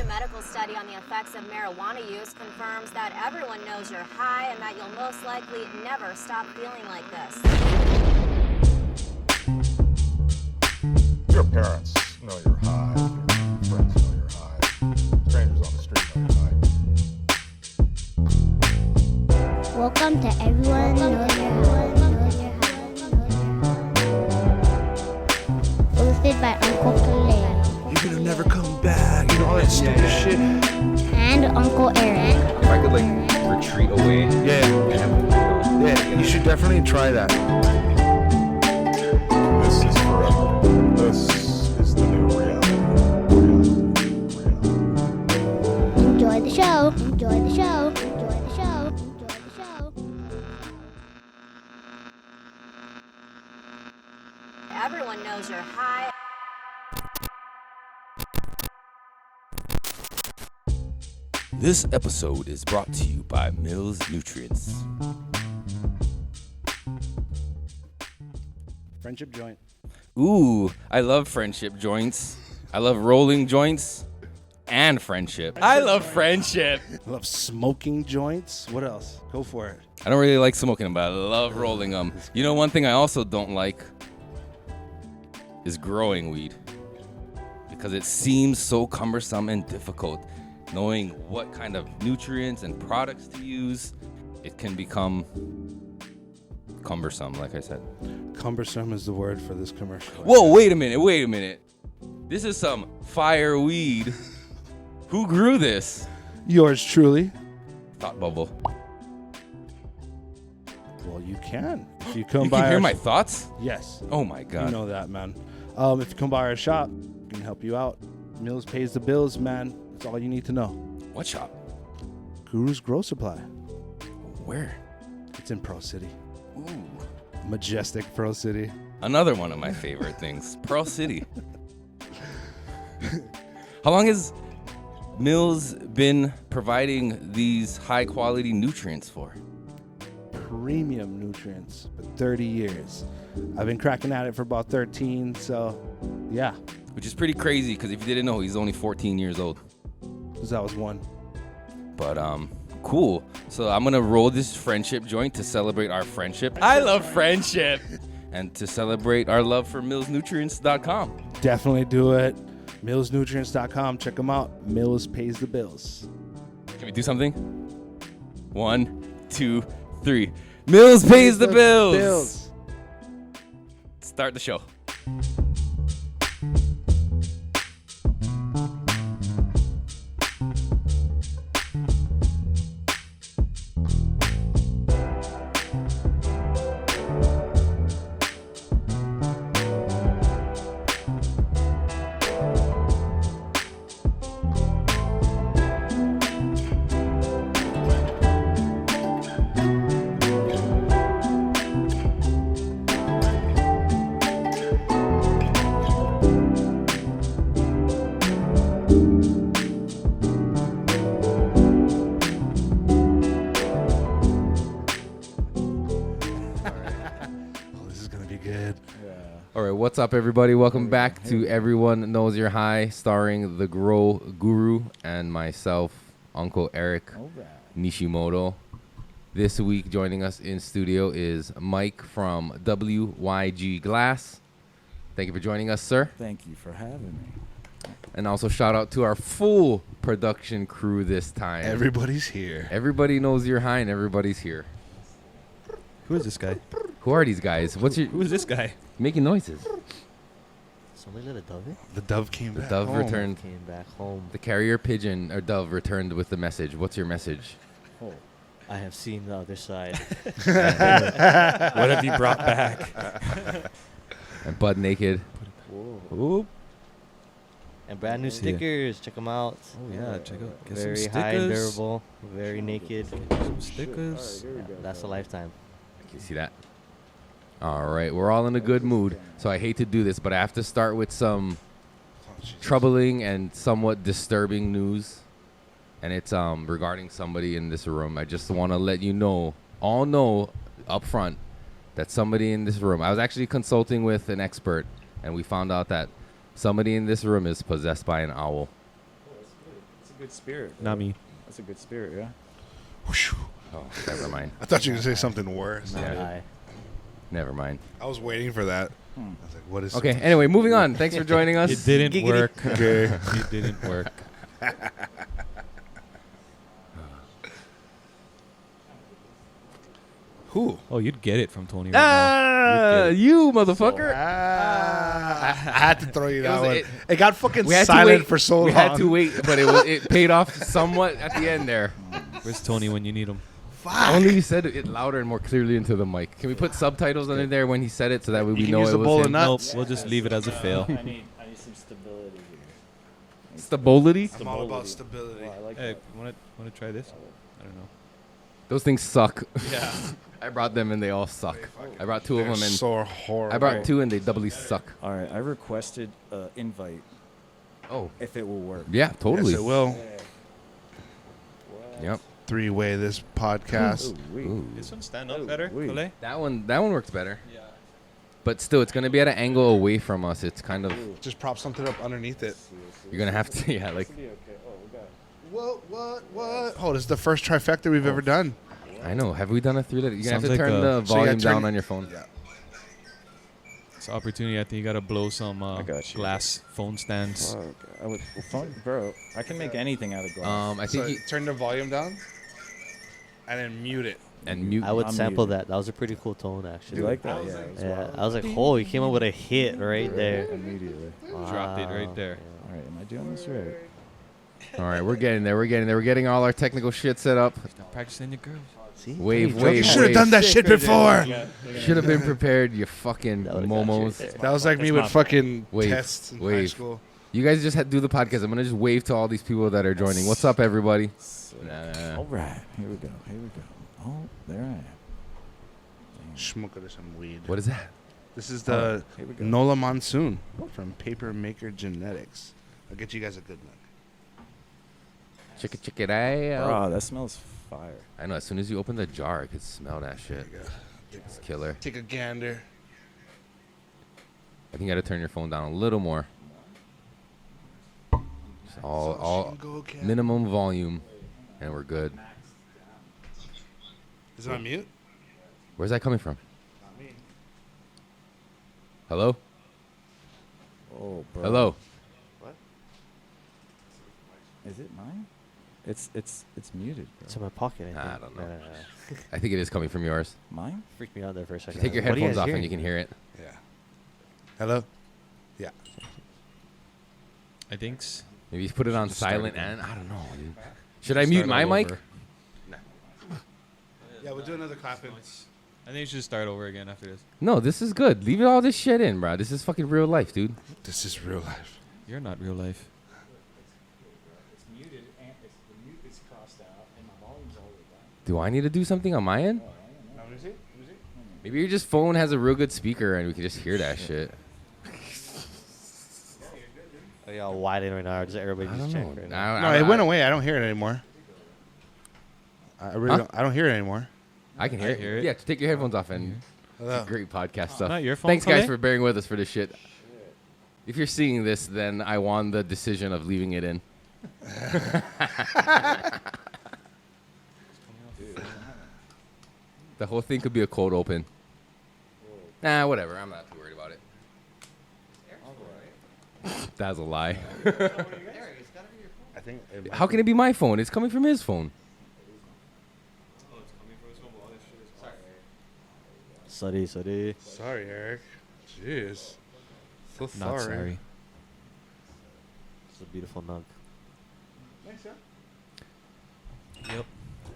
Didomenico study on the effects of marijuana use confirms that everyone knows you're high and that you'll most likely never stop feeling like this. Your parents know you're high. Your friends know you're high. Strangers on the street know you're high. Welcome to Everyone Knows You're High. Hosted by Uncle Kalei. You're gonna never come back, all that stupid shit. And Uncle Erik. If I could retreat away. Yeah, you should definitely try that. This is forever. This is the new reality. Enjoy the show. Enjoy the show. Enjoy the show. Enjoy the show. Everyone knows you're high. This episode is brought to you by Mills Nutrients. Friendship joint. Ooh, I love friendship joints. I love rolling joints and friendship. I love friendship. I love smoking joints. What else? Go for it. I don't really like smoking them, but I love rolling them. You know, one thing I also don't like is growing weed because it seems so cumbersome and difficult. Knowing what kind of nutrients and products to use, it can become cumbersome, like I said. Cumbersome is the word for this commercial. Whoa, wait a minute. This is some fire weed. Who grew this? Yours truly. Thought bubble. Well, you can. If you come You by can hear our my thoughts? Yes. Oh my God. You know that, man. If you come by our shop, we can help you out. Mills pays the bills, man. That's all you need to know. What shop? Guru's Grow Supply. Where? It's in Pearl City. Ooh. Majestic Pearl City. Another one of my favorite things. Pearl City. How long has Mills been providing these high quality nutrients for? Premium nutrients for 30 years. I've been cracking at it for about 13, so yeah. Which is pretty crazy because if you didn't know, he's only 14 years old. Because I was one. But cool. So I'm gonna roll this friendship joint to celebrate our friendship. I love friendship. And to celebrate our love for millsnutrients.com. Definitely do it. Millsnutrients.com. Check them out. Mills pays the bills. Can we do something? 1, 2, 3. Mills pays the bills. Start the show. What's up, everybody? Welcome back to Everyone Knows You're High, starring the Grow Guru and myself, Uncle Erik Nishimoto. This week, joining us in studio is Mike from WYG Glass. Thank you for joining us, sir. Thank you for having me. And also shout out to our full production crew this time. Everybody's here. Everybody knows you're high and everybody's here. Who is this guy? Who are these guys? Who is this guy? Making noises. Somebody let a dove in? The dove came The back dove home. returned. Came back home. The carrier pigeon or dove returned with the message. What's your message? Oh, I have seen the other side. What have you brought back? And butt naked. Whoa. Oop. And brand new stickers. Check them out. Oh, yeah. Check out. Get Very some high and stickers. durable. Very naked. Some stickers. Yeah, that's a lifetime. You see that? All right. We're all in a good mood. So I hate to do this, but I have to start with some troubling and somewhat disturbing news. And it's regarding somebody in this room. I just want to let you all know up front that somebody in this room, I was actually consulting with an expert, and we found out that somebody in this room is possessed by an owl. a good spirit. Not me. That's a good spirit, yeah. Oh, never mind. I thought you were going to say something worse. Yeah. Never mind. I was waiting for that. I was like, what is Okay, anyway, moving on. Thanks for joining us. It didn't Giggity. work. Okay. It didn't work. Who? Oh, you'd get it from Tony right now. You'd get it. You motherfucker. I had to throw you that was- one. it- It got fucking We had to silent wait for so long. We had to wait, but it paid off somewhat at the end there. Where's Tony when you need him? Fuck. Only you said it louder and more clearly into the mic. Can we put subtitles under there when he said it so that way we can know use it the was bowl of him? nuts. Nope, we'll just leave it as a fail. I need some stability here. Stability? I'm all about stability. I like Hey, that. want to try this? I don't know. Those things suck. Yeah. I brought them and they all suck. I brought two of They're them and so horrible. I brought two and they doubly suck. All right, I requested invite Oh, if it will work. yeah, totally. Yes, it will. Yep. Three-way this podcast. Ooh. This one stand up better, wait. Kalei? That one works better. Yeah. But still, it's gonna be at an angle away from us. It's kind of Just prop something up underneath it. you're gonna have to yeah like Be okay. Oh, we got What? Oh, this is the first trifecta we've ever done. I know. Have we done a three-letter? You're gonna have Sounds to like turn a- the So you gotta volume turn- down on your phone. Yeah. It's an opportunity. I think you gotta blow some got you. glass phone stands. Fuck. Bro, I can make anything out of glass. I think So you, turn the volume down and then mute it. and mute. I would I'm sample muted. that. That was a pretty cool tone, Do actually. you like that? Yeah. it was Yeah, wild. I was like, oh, he came up with a hit right there. Immediately. Dropped it right Wow. there. All right, am I doing this right? All right, we're getting there. We're getting all our technical shit set up. Stop practicing your girls. See? Wave, Hey, wave, You Joker. should have done that shit before. Should have been prepared, you fucking That would've got you right momos. there. That was like me That's with my fucking Wave. tests in high Wave. school. You guys just had to do the podcast. I'm gonna just wave to all these people that are joining. What's up, everybody? All right, here we go. Oh, there I am. Smoke of some weed. What is that? This is the Here we go. Nola Monsoon from Paper Maker Genetics. I'll get you guys a good look. Check it out. Bro, that smells fire. I know. As soon as you open the jar, I could smell that shit. There you go. It's killer. Take a gander. I think you gotta turn your phone down a little more. Just all Go, cat. minimum volume, and we're good. Is it on mute? Where's that coming from? Not me. Hello? Oh, bro. Hello? Is it mine? It's muted, bro. It's in my pocket, I think. I don't know. No. I think it is coming from yours. Mine? Freaked me out there for a second. Take your What are you headphones guys off hearing? and you can hear it. Yeah. Hello? Yeah. I think. Maybe you put it on Just start silent again. and I don't know, dude. Should I mute my mic? Yeah, we'll do another clapping. I think you should start over again after this. No, this is good. Leave all this shit in, bro. This is fucking real life, dude. This is real life. You're not real life. It's muted and the mute is crossed out and my volume's all the way down. Do I need to do something on my end? Let me see. Maybe your just phone has a real good speaker and we can just hear that shit. Are y'all wide right now? Or does everybody I just don't check know. right now? No, it went away. I don't hear it anymore. I really Huh? don't. I don't hear it anymore. I can hear, I it. hear it. Yeah, take your headphones off and Hello. great podcast stuff. Not your phone, Thanks, guys, Kalei? for bearing with us for this shit. If you're seeing this, then I won the decision of leaving it in. The whole thing could be a cold open. Nah, whatever. I'm not too worried about it. That's a lie. I think. It How can it be my phone? It's coming from his phone. Sorry. Sorry, Eric. Jeez. So Not sorry. It's a beautiful nug. Yep.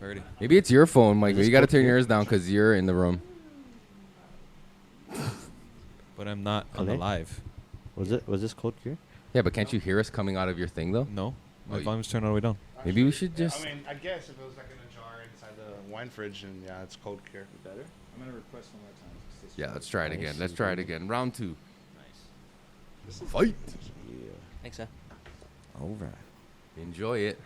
Already. Maybe it's your phone, Mike. Just You got to click turn it. yours down because you're in the room. But I'm not on the Kalei? live. Was this code clear? Yeah, but can't you hear us coming out of your thing, though? No. My Oh, you- volume's turned all the way down. Maybe we should just... I mean, I guess if it was like in a jar inside the wine fridge, and yeah, it's cold cure. Better? I'm gonna request one more time. Yeah, let's try it again. Let's try it again. Round 2. Nice. Fight. Thanks, sir. All right. Enjoy it.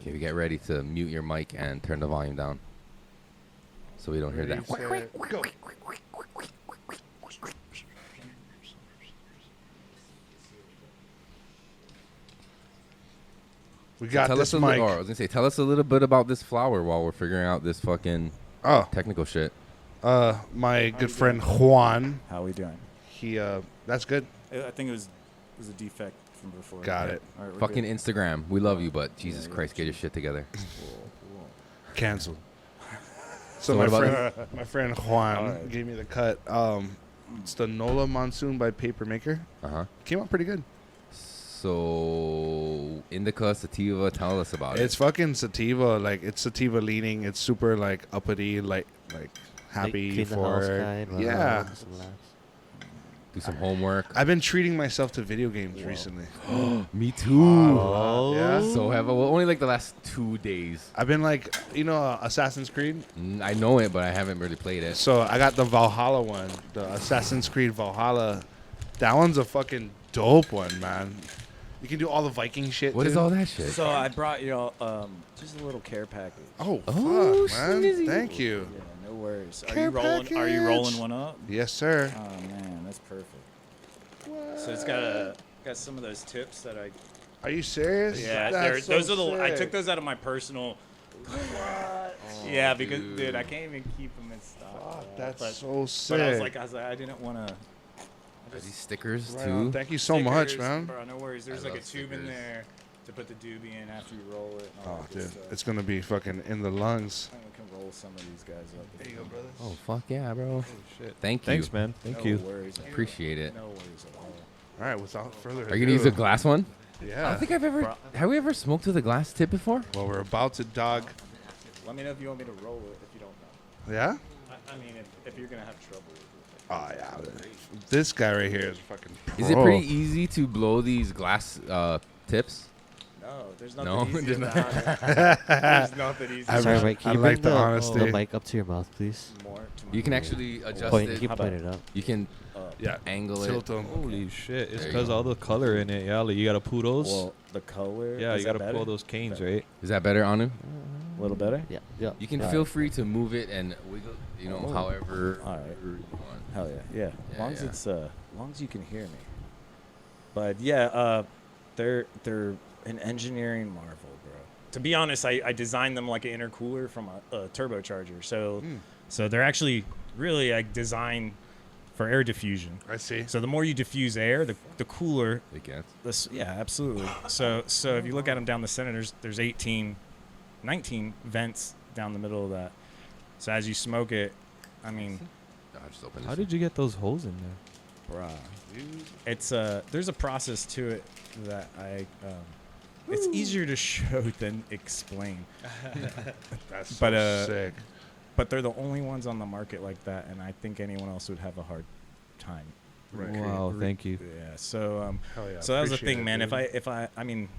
Okay, we get ready to mute your mic and turn the volume down so we don't hear that. Go. We got Tell this us mic. I was gonna say, tell us a little bit about this flower while we're figuring out this fucking technical shit. My good friend Juan. How we doing? He that's good. I think it was a defect from before. Got Right. it. All right, we're Fucking good. Instagram, we love you, but Jesus Christ, get your shit together. Canceled. So So what my about friend, my friend Juan Alright. gave me the cut. It's the Nola Monsoon by Papermaker. Came out pretty good. So indica, sativa, tell us about It's fucking sativa, like it's sativa leaning. It's super like uppity, like happy Clean the house for kind, relax, yeah. relax. Do some homework. I've been treating myself to video games recently. Me too. Oh. Yeah. So have I, well, only like the last 2 days. I've been like, you know, Assassin's Creed. I know it, but I haven't really played it. So I got the Valhalla one, the Assassin's Creed Valhalla. That one's a fucking dope one, man. You can do all the Viking shit. What too. is all that shit? So I brought you just a little care package. Oh, Oh, fuck, man. snizzy. Thank you. Yeah, no worries. Are Care you rolling? Are you package. rolling one up? Yes, sir. Oh man, that's perfect. So it's got some of those tips that I. Are you serious? Yeah, That's so those are the. I sick. took those out of my personal. Yeah, because dude, I can't even keep them in stock. Fuck, that's but, so sick. But I was like, I didn't want to. Are these stickers Right too? on. Thank you so much, Stickers, man. Bro, no worries. There's I like a love tube in stickers. there to put the doobie in after you roll it. And all Oh, that good dude, stuff. it's gonna be fucking in the lungs. I can roll some of these guys up. There you go, brothers. Oh fuck yeah, bro. Shit. Thank you. Thanks, man. Thank no you. Worries. Appreciate it. No worries at all. All right, without further ado. Are you gonna use a glass one? I Yeah. don't think I've ever. Have we ever smoked with a glass tip before? Well, we're about to dog. Let me know if you want me to roll it if you don't know. Yeah? I mean, if you're gonna have trouble with it. Oh, yeah. This guy right here is fucking Is it pro. pretty easy to blow these glass tips? No, there's No, nothing easy there's about it. There's nothing easy. I Sorry, really- Mike, can I you like bring the honesty. the mic up to your mouth, please? More to my You can actually adjust Point, it. you can point it up. You can Yeah. angle Tilt it. them. Holy shit! It's There you because go. all the color in it. Yeah, like you gotta pull those. Well, the color. yeah, is you that gotta better? pull those canes, Better. right? Is that better, Anu? A little better. Yeah, yeah. You can Right. feel free to move it and wiggle, you know, Oh. however All right. you want. Hell yeah, yeah. Yeah, As long as yeah. it's long as you can hear me. But yeah, they're an engineering marvel, bro. To be honest, I designed them like an intercooler from a turbocharger. So they're actually really like designed for air diffusion. I see. So the more you diffuse air, the cooler. It gets. Yeah, absolutely. So if you look at them down the center, there's 18, 19 vents down the middle of that. So as you smoke it, I mean, I just opened How this. did you get those holes in there? bruh, it's there's a process to it that it's easier to show than explain. That's so But, sick. But they're the only ones on the market like that, and I think anyone else would have a hard time. Right. Wow, thank you. Yeah. So Hell yeah, so that was the appreciate thing, it, man. dude. If I mean,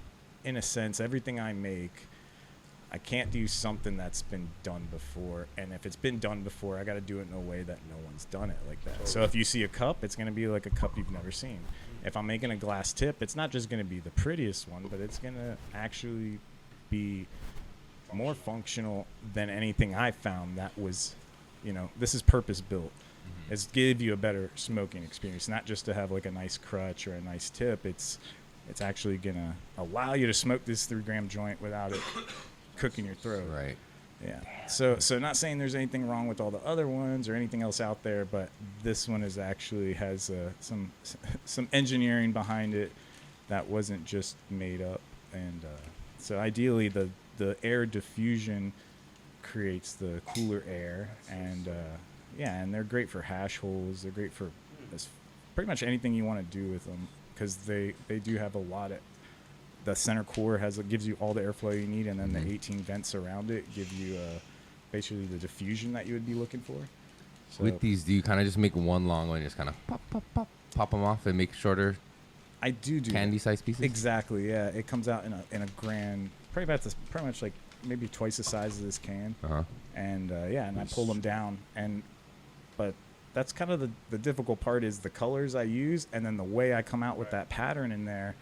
in a sense, everything I make, I can't do something that's been done before. And if it's been done before, I got to do it in a way that no one's done it like that. So if you see a cup, it's going to be like a cup you've never seen. If I'm making a glass tip, it's not just going to be the prettiest one, but it's going to actually be more functional than anything I found that was, this is purpose built. It's give you a better smoking experience, not just to have like a nice crutch or a nice tip. It's actually gonna allow you to smoke this 3-gram joint without it cooking your throat. Right. Yeah. So not saying there's anything wrong with all the other ones or anything else out there, but this one is actually has some engineering behind it that wasn't just made up. And so ideally the air diffusion creates the cooler air, and and they're great for hash holes. They're great for pretty much anything you want to do with them, because they do have a lot of. The center core gives you all the airflow you need, and then the 18 vents around it give you basically the diffusion that you would be looking for. So With these, do you kind of just make one long one, and just kind of pop them off, and make shorter I do candy-sized pieces? exactly. Yeah, it comes out in a grand, pretty much like maybe twice the size of this can. Uh-huh. And and I pull them down, but that's kind of the difficult part is the colors I use, and then the way I come out with that pattern in there.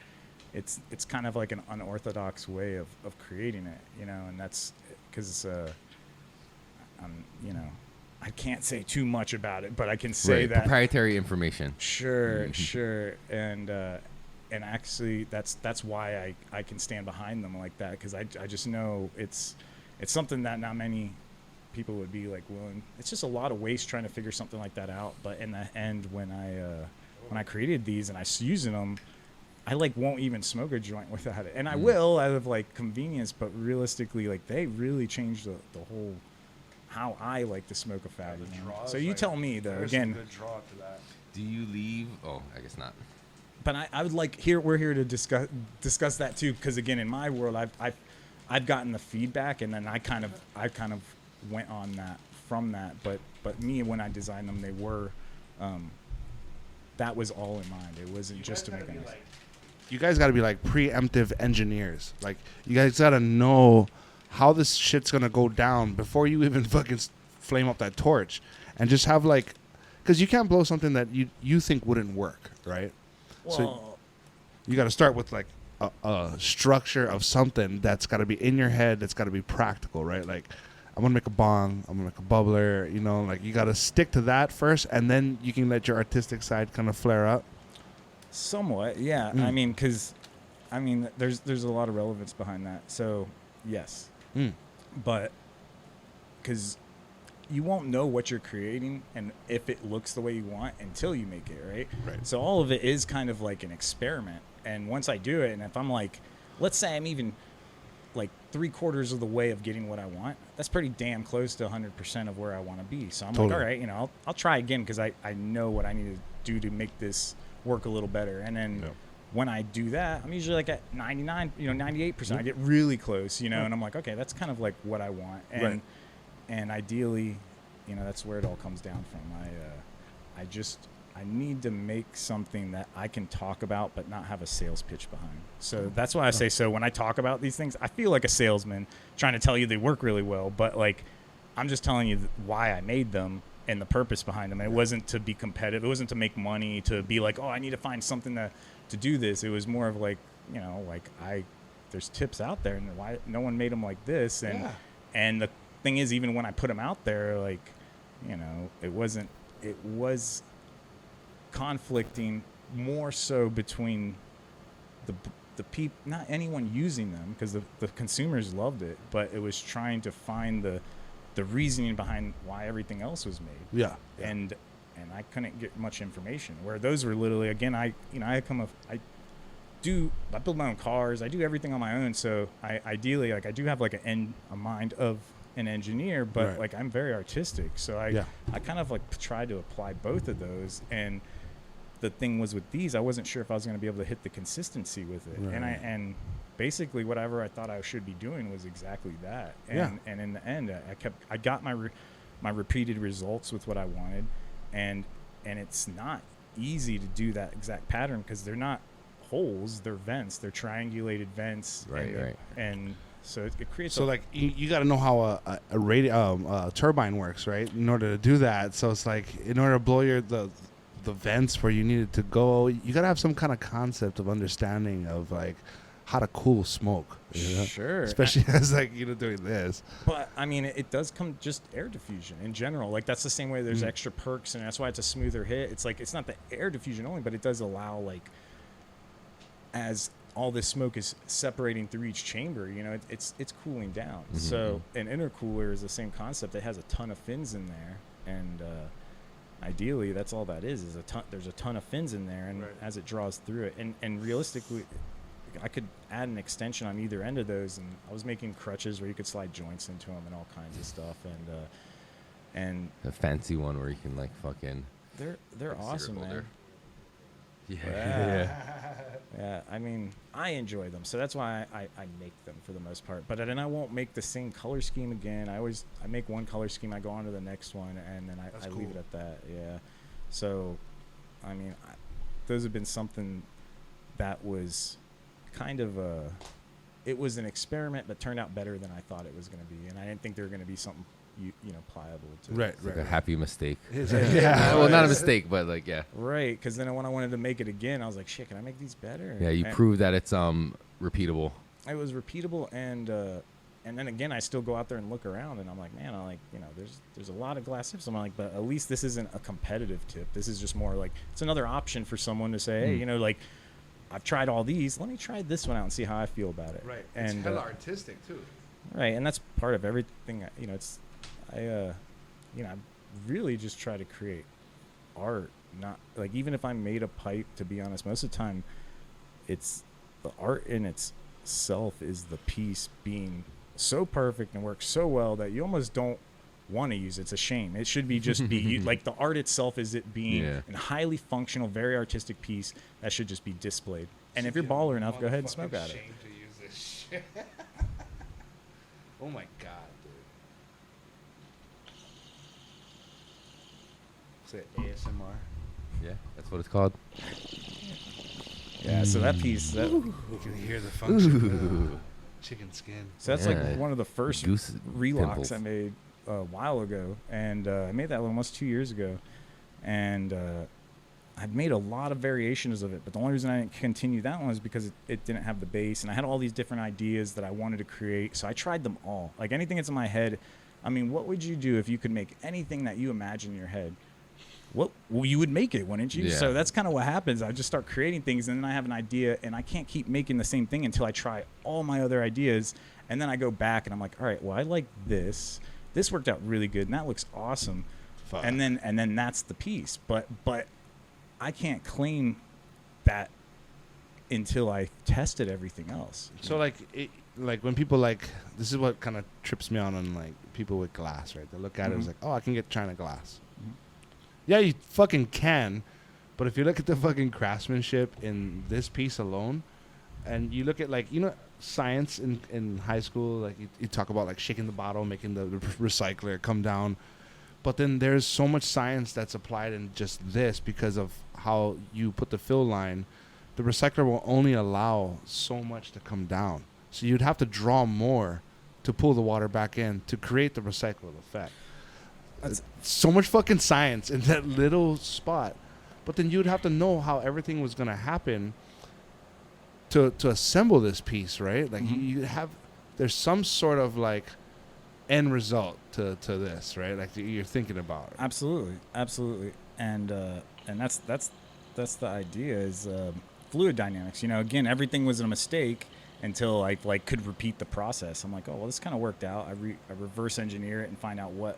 It's kind of like an unorthodox way of creating it, and that's because I can't say too much about it, but I can say Right. that Proprietary information. sure, and and actually that's why I can stand behind them like that, because I just know it's something that not many people would be like willing. It's just a lot of waste trying to figure something like that out. But in the end, when I created these and I was using them, I like won't even smoke a joint without it, and I will out of like convenience. But realistically, like they really changed the whole how I like to smoke a fat. So you tell me though. Again, good draw to that. Do you leave? Oh, I guess not. but I would like we're here to discuss that too, because again, in my world, I've gotten the feedback, and then I kind of went on that from that. But me, when I designed them, they were that was all in mind. It wasn't just to make a nice. You guys got to be like preemptive engineers. Like you guys got to know how this shit's gonna go down before you even fucking flame up that torch, and just have like, because you can't blow something that you think wouldn't work, right? Well, so you got to start with like a structure of something that's got to be in your head. That's got to be practical, right? Like I'm gonna make a bong, I'm gonna make a bubbler. You know, like you got to stick to that first, and then you can let your artistic side kind of flare up. somewhat, yeah. I mean, because there's a lot of relevance behind that. So yes. But because you won't know what you're creating and if it looks the way you want until you make it, right? So all of it is kind of like an experiment. And once I do it, and if I'm like, let's say I'm even like 3/4 of the way of getting what I want, that's pretty damn close to 100% of where I want to be. So I'm like, all right, I'll try again, because I know what I need to do to make this work a little better. And then when I do that, I'm usually like at 99, 98%. I get really close, and I'm like, okay, that's kind of like what I want. And and ideally, that's where it all comes down from. I need to make something that I can talk about but not have a sales pitch behind. So that's why I say, so when I talk about these things, I feel like a salesman trying to tell you they work really well, but like I'm just telling you why I made them and the purpose behind them. And it wasn't to be competitive. It wasn't to make money, to be like, oh, I need to find something to do this. It was more of like, there's tips out there, and why no one made them like this. And the thing is, even when I put them out there, like, it was conflicting more so between the people, not anyone using them, because the consumers loved it, but it was trying to find the reasoning behind why everything else was made. And I couldn't get much information, where those were literally, again, I build my own cars, I do everything on my own. So I ideally, like, I do have like a mind of an engineer, but like I'm very artistic. So I kind of like tried to apply both of those. And the thing was with these, I wasn't sure if I was going to be able to hit the consistency with it. And basically whatever I thought I should be doing was exactly that. And in the end, I got my repeated results with what I wanted. And it's not easy to do that exact pattern, because they're not holes, they're vents, they're triangulated vents. And so it creates. So like you got to know how a turbine works, right? In order to do that. So it's like, in order to blow the vents where you need it to go, you got to have some kind of concept of understanding of like how to cool smoke. Sure. Especially as like, doing this. But I mean, it does come just air diffusion in general. Like that's the same way there's extra perks, and that's why it's a smoother hit. It's like, it's not the air diffusion only, but it does allow, like, as all this smoke is separating through each chamber, it's cooling down. So an intercooler is the same concept. It has a ton of fins in there, and ideally that's all that is there's a ton of fins in there, and as it draws through it, and realistically I could add an extension on either end of those, and I was making crutches where you could slide joints into them and all kinds of stuff, and a fancy one where you can like fucking they're awesome, man. Yeah. I mean, I enjoy them, so that's why I make them for the most part. But then I won't make the same color scheme again. I make one color scheme, I go on to the next one, and then I leave it at that. So I mean, those have been something that was kind of it was an experiment that turned out better than I thought it was going to be, and I didn't think they were going to be something pliable to like a happy mistake. Well, not a mistake, but like because then when I wanted to make it again, I was like, shit, can I make these better? You proved that it's repeatable. It was repeatable, and then again, I still go out there and look around, and I'm like, man, there's a lot of glass tips. I'm like, but at least this isn't a competitive tip. This is just more like, it's another option for someone to say, hey, like, I've tried all these. Let me try this one out and see how I feel about it. Right. And It's hella artistic too. right, and that's part of everything. You know, I really just try to create art. Not like, even if I made a pipe, to be honest, most of the time, it's the art in itself is the piece being so perfect and works so well that you almost don't want to use it. It's a shame. It should be just be like the art itself is it being a highly functional, very artistic piece that should just be displayed. And if you're baller enough, go ahead and smoke at it. Shame to use this shit. Oh my god, dude. Is it ASMR? Yeah, that's what it's called. Yeah, so that piece, You can hear the function. Chicken skin. so that's Yeah. like one of the first Goose relocks pimples. I made a while ago, and I made that almost 2 years ago, and I've made a lot of variations of it, but the only reason I didn't continue that one was because it didn't have the bass, and I had all these different ideas that I wanted to create, so I tried them all. Like anything that's in my head, I mean, what would you do if you could make anything that you imagine in your head? Well, you would make it, wouldn't you? Yeah. So that's kind of what happens. I just start creating things, and then I have an idea, and I can't keep making the same thing until I try all my other ideas, and then I go back, and I'm like, all right, well, I like this. This worked out really good, and that looks awesome. Fuck. And then that's the piece. But I can't claim that until I tested everything else. So like when people like, this is what kind of trips me on like people with glass, right? They look at it as like, oh, I can get China glass. Yeah, you fucking can, but if you look at the fucking craftsmanship in this piece alone, and you look at like, you know, science in high school, like you talk about like shaking the bottle, making the recycler come down, but then there's so much science that's applied in just this because of how you put the fill line. The recycler will only allow so much to come down, so you'd have to draw more to pull the water back in to create the recycled effect. That's so much fucking science in that little spot, but then you'd have to know how everything was gonna happen to assemble this piece, right? Like you have, there's some sort of like end result to this, right? Like you're thinking about. Absolutely, and that's the idea is fluid dynamics. You know, again, everything was a mistake until I like could repeat the process. I'm like, oh well, this kind of worked out. I reverse engineer it and find out what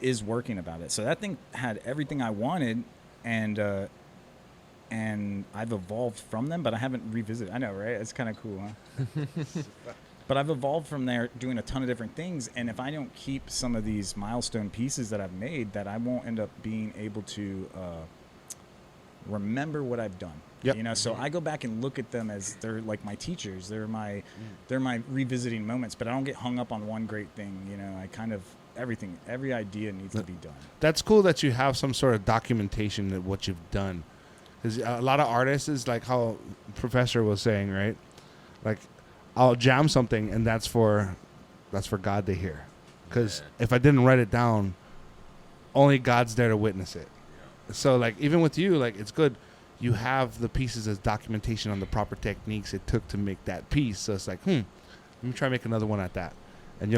is working about it. So that thing had everything I wanted, and I've evolved from them, but I haven't revisited. I know, right? It's kind of cool, huh? But I've evolved from there, doing a ton of different things. And if I don't keep some of these milestone pieces that I've made, that I won't end up being able to remember what I've done. Yep. You know, so I go back and look at them as they're like my teachers. They're my revisiting moments. But I don't get hung up on one great thing. You know, I kind of every idea needs to be done. That's cool that you have some sort of documentation of what you've done. Because a lot of artists is like how Professor was saying, right? Like, I'll jam something, and that's for God to hear. Because if I didn't write it down, only God's there to witness it. So, like, even with you, like, it's good. You have the pieces as documentation on the proper techniques it took to make that piece. So it's like, let me try to make another one at that. And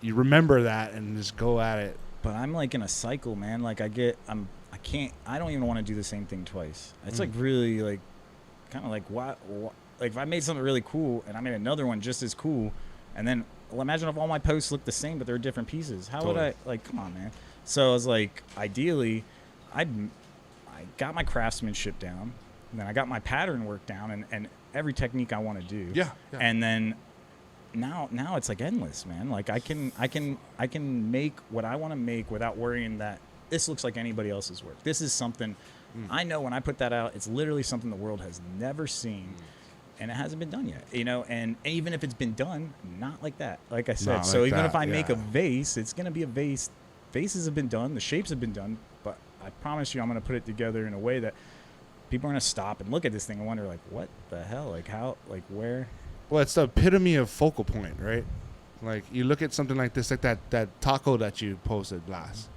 you remember that and just go at it. But I'm like in a cycle, man. Like I don't even want to do the same thing twice. It's like really like kind of like what like if I made something really cool and I made another one just as cool, and then imagine if all my posts look the same but they're different pieces. How would I, like, come on, man. So I was like, ideally I got my craftsmanship down, and then I got my pattern work down, and every technique I want to do. Yeah. And then now it's like endless, man. Like I can make what I want to make without worrying that this looks like anybody else's work. This is something I know when I put that out, it's literally something the world has never seen, and it hasn't been done yet. You know, and even if it's been done, not like that. Like I said, Not so like even that, if I yeah. make a vase, it's gonna be a vase. Vases have been done, the shapes have been done, but I promise you, I'm gonna put it together in a way that people are gonna stop and look at this thing and wonder, like, what the hell? Like how? Like where? Well, it's the epitome of focal point, right? Like, you look at something like this, like that taco that you posted last.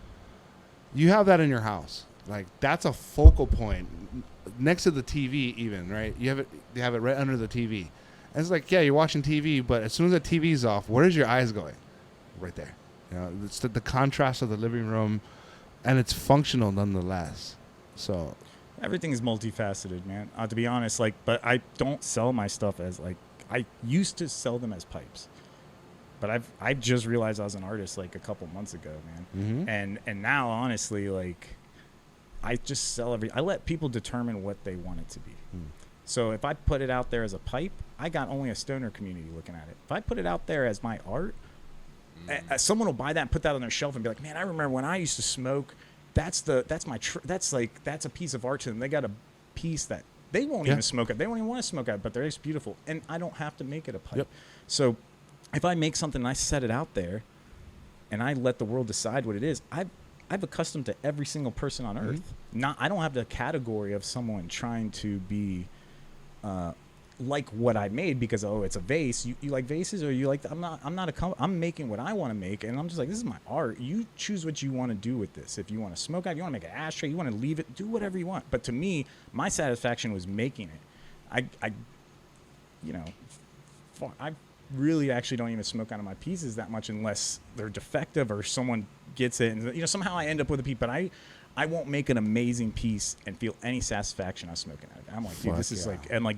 You have that in your house. Like, that's a focal point next to the TV even, right? You have it right under the TV. And it's like, yeah, you're watching TV, but as soon as the TV's off, where's your eyes going? Right there. You know, it's the contrast of the living room, and it's functional nonetheless. So, Everything's multifaceted, man. To be honest, like, but I don't sell my stuff as like I used to sell them as pipes, but I just realized I was an artist like a couple months ago, man. And now honestly, like, I just sell I let people determine what they want it to be. So if I put it out there as a pipe, I got only a stoner community looking at it. If I put it out there as my art, someone will buy that and put that on their shelf and be like, man, I remember when I used to smoke. That's a piece of art to them. They got a piece that they won't even smoke it. They don't even want to smoke it, but they're just beautiful. And I don't have to make it a pipe. Yep. So if I make something and I set it out there and I let the world decide what it is, I've accustomed to every single person on earth. I don't have the category of someone trying to be like what I made because it's a vase. You like vases, or you like? I'm making what I want to make, and I'm just like, this is my art. You choose what you want to do with this. If you want to smoke out, you want to make an ashtray, you want to leave it, do whatever you want. But to me, my satisfaction was making it. I really actually don't even smoke out of my pieces that much unless they're defective or someone gets it, and somehow I end up with a piece. But I won't make an amazing piece and feel any satisfaction on smoking out of it. I'm like, dude, this is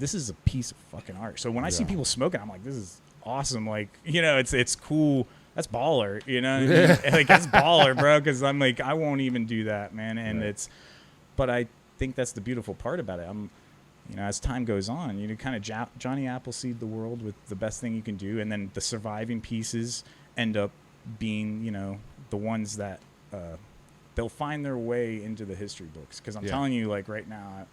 this is a piece of fucking art. So when I see people smoking, I'm like, this is awesome. Like, it's cool. That's baller. You know what I mean? Like, that's baller, bro. Because I'm like, I won't even do that, man. And but I think that's the beautiful part about it. As time goes on, kind of Johnny Appleseed the world with the best thing you can do, and then the surviving pieces end up being, the ones that they'll find their way into the history books. Because I'm telling you, like, right now,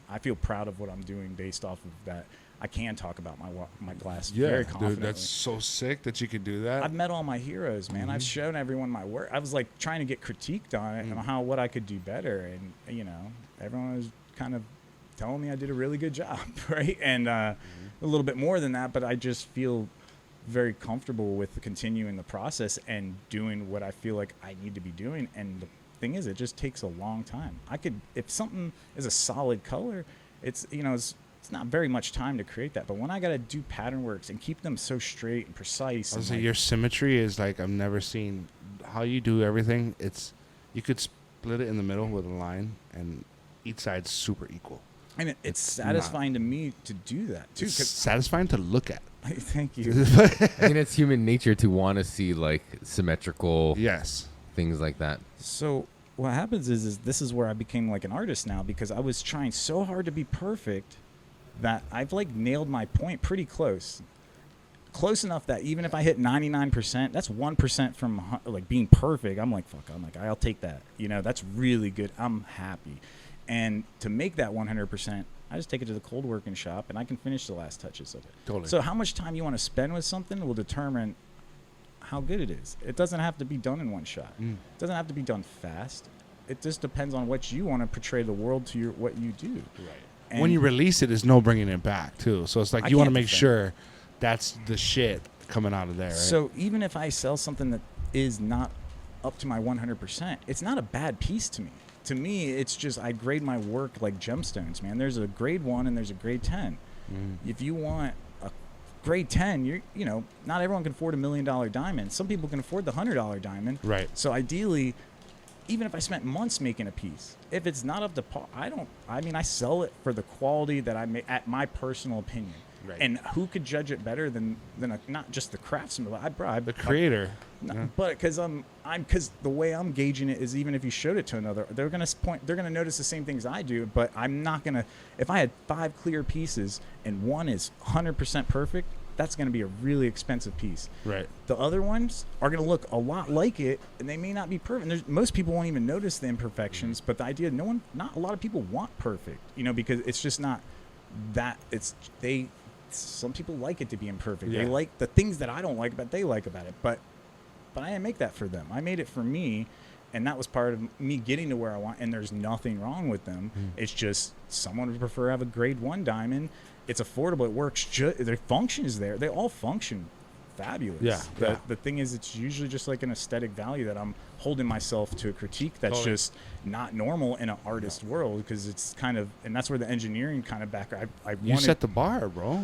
I feel proud of what I'm doing based off of that. I can talk about my glass very confidently. Dude, that's so sick that you can do that. I've met all my heroes, man. I've shown everyone my work. I was like trying to get critiqued on it and what I could do better, and everyone was kind of telling me I did a really good job, right? And a little bit more than that, but I just feel very comfortable with continuing the process and doing what I feel like I need to be doing. And the thing is, it just takes a long time. If something is a solid color, it's not very much time to create that. But when I got to do pattern works and keep them so straight and precise. I was like, your symmetry is like, I've never seen how you do everything. You could split it in the middle with a line and each side's super equal. And it's satisfying to me to do that too. It's satisfying to look at. Thank you. I think it's human nature to want to see like symmetrical things like that. So what happens is this is where I became like an artist now, because I was trying so hard to be perfect that I've like nailed my point pretty close enough that even if I hit 99%, that's 1% from like being perfect. I'm like, I'll take that. That's really good. I'm happy. And to make that 100%, I just take it to the cold working shop and I can finish the last touches of it. Totally. So how much time you want to spend with something will determine how good it is. It doesn't have to be done in one shot. It doesn't have to be done fast. It just depends on what you want to portray the world to what you do. Right. And when you release it, there's no bringing it back too. So it's like you want to make sure that's the shit coming out of there. Right? So even if I sell something that is not up to my 100%, it's not a bad piece to me. To me, it's just I grade my work like gemstones, man. There's a grade 1 and there's a grade 10. If you want a grade 10, not everyone can afford $1 million diamond. Some people can afford the $100 diamond. Right. So ideally, even if I spent months making a piece, if it's not up to par, I sell it for the quality that I make, at my personal opinion. Right. And who could judge it better than not just the craftsman, but the creator. But because because the way I'm gauging it is, even if you showed it to another, they're gonna notice the same things I do. But I'm not gonna. If I had 5 clear pieces and one is 100% perfect, that's gonna be a really expensive piece. Right. The other ones are gonna look a lot like it, and they may not be perfect. Most people won't even notice the imperfections. But the idea, not a lot of people want perfect, because it's just not that. Some people like it to be imperfect. They like the things that I don't like, but they like about it. But I didn't make that for them. I made it for me, and that was part of me getting to where I want. And there's nothing wrong with them. It's just someone would prefer to have a grade 1 diamond. It's affordable. It works. Their function is there. They all function fabulous. The thing is, it's usually just like an aesthetic value that I'm holding myself to a critique that's just not normal in an artist world, because it's kind of, and that's where the engineering kind of background. You set the bar, bro.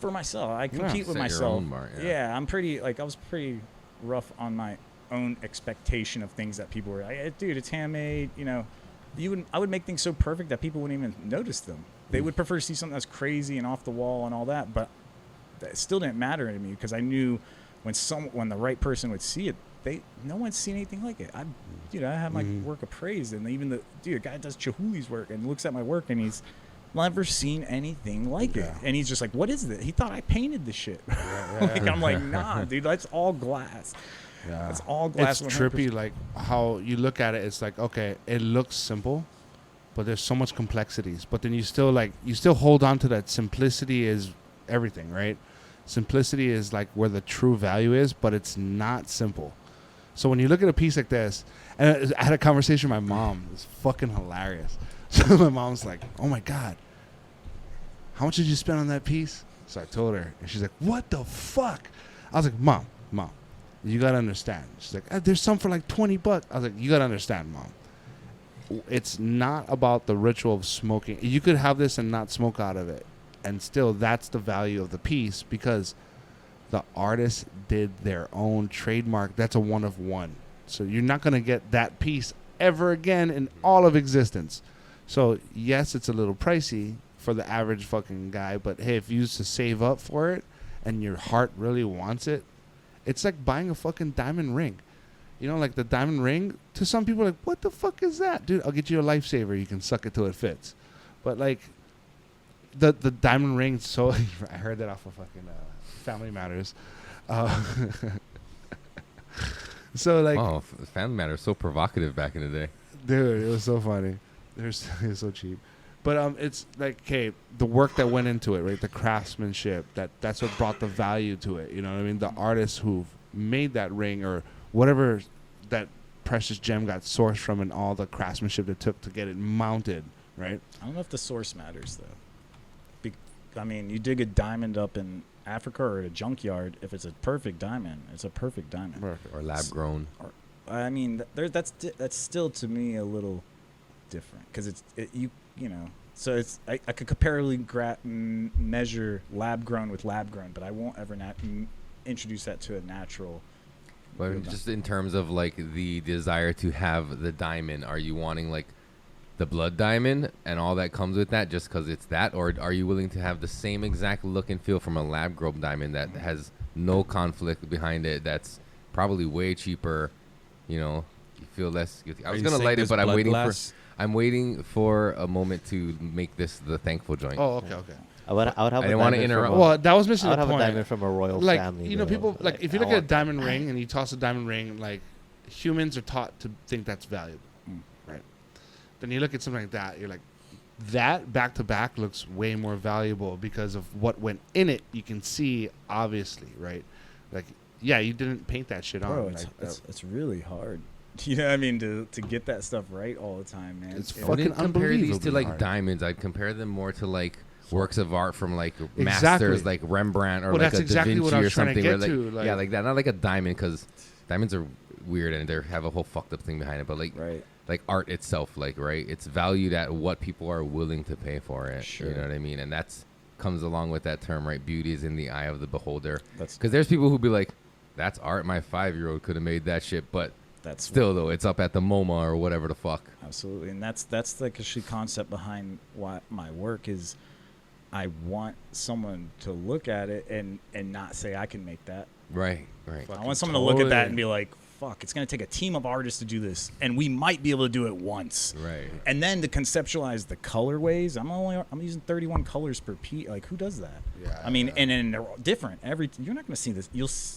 For myself, I compete with myself. I'm pretty I was pretty rough on my own expectation of things that people were like, dude, it's handmade. I would make things so perfect that people wouldn't even notice them. They would prefer to see something that's crazy and off the wall and all that, but it still didn't matter to me because I knew when the right person would see it, no one's seen anything like it. I have my work appraised, and even a guy does Chihuli's work and looks at my work, and he's never seen anything like it, and he's just like, "What is this?" He thought I painted the shit. I'm like, "Nah, dude, that's all glass." Yeah. That's all glass. It's 100%. trippy, like how you look at it. It's like, okay, it looks simple, but there's so much complexities. But then you still hold on to that simplicity is everything, right? Simplicity is like where the true value is, but it's not simple. So when you look at a piece like this, and I had a conversation with my mom. It's fucking hilarious. So my mom's like, "Oh my God, how much did you spend on that piece?" So I told her, and she's like, "What the fuck?" I was like, Mom, you gotta understand." She's like, "There's some for like $20." I was like, "You gotta understand, Mom. It's not about the ritual of smoking. You could have this and not smoke out of it, and still that's the value of the piece because the artist did their own trademark. That's a one of one. So you're not gonna get that piece ever again in all of existence. So yes, it's a little pricey for the average fucking guy, but hey, if you used to save up for it and your heart really wants it, it's like buying a fucking diamond ring. You know, like the diamond ring, to some people are like, "What the fuck is that?" Dude, I'll get you a lifesaver. You can suck it till it fits. But like the diamond ring, so I heard that off of fucking Family Matters. So like, oh, Family Matters so provocative back in the day. Dude, it was so funny. It was so cheap. But it's like, okay, the work that went into it, right? The craftsmanship, that's what brought the value to it. You know what I mean? The artists who made that ring or whatever that precious gem got sourced from, and all the craftsmanship it took to get it mounted, right? I don't know if the source matters though. I mean, you dig a diamond up in Africa or at a junkyard. If it's a perfect diamond, it's a perfect diamond. Or lab grown. I mean, that's still to me a little different because you know. So it's I could comparably measure lab grown with lab grown, but I won't ever introduce that to a natural. But just in terms of like the desire to have the diamond, are you wanting like the blood diamond and all that comes with that just because it's that, or are you willing to have the same exact look and feel from a lab grown diamond that has no conflict behind it? That's probably way cheaper. You know, you feel less guilty. I was gonna light it, but I'm waiting for a moment to make this the thankful joint. Oh, okay. I would have. I didn't want to interrupt. Well, that was missing I would the have point. a diamond from a royal like, family. you know, though. people like if you look I at a want diamond ring and you toss a diamond ring, like humans are taught to think that's valuable, right? Then you look at something like that, you're like, that back to back looks way more valuable because of what went in it. You can see obviously, right? Like, yeah, you didn't paint that shit on. Bro, like, it's really hard. You know what I mean? To get that stuff right all the time, man. It's I fucking wouldn't compare these to unbelievably like hard. diamonds. I'd compare them more to like works of art from like Exactly. masters, like Rembrandt or Well, like that's a exactly Da what Vinci I or was trying to something. get Where, to, like, like- yeah, like that. Not like a diamond because diamonds are weird and they have a whole fucked up thing behind it. But like, Right. like art itself, like right, it's valued at what people are willing to pay for it. Sure. You know what I mean? And that's comes along with that term, right? Beauty is in the eye of the beholder. That's Because there's people who be like, that's art. My 5-year-old could have made that shit, but that's still though, it's up at the MoMA or whatever the fuck. Absolutely, and that's like the concept behind why my work is. I want someone to look at it and not say I can make that. Right, right. I want someone to look at that and be like, "Fuck, it's gonna take a team of artists to do this, and we might be able to do it once." Right. And then to conceptualize the colorways, I'm using 31 colors per piece. Like, who does that? Yeah, I mean, yeah. and then they're all different. You're not gonna see this.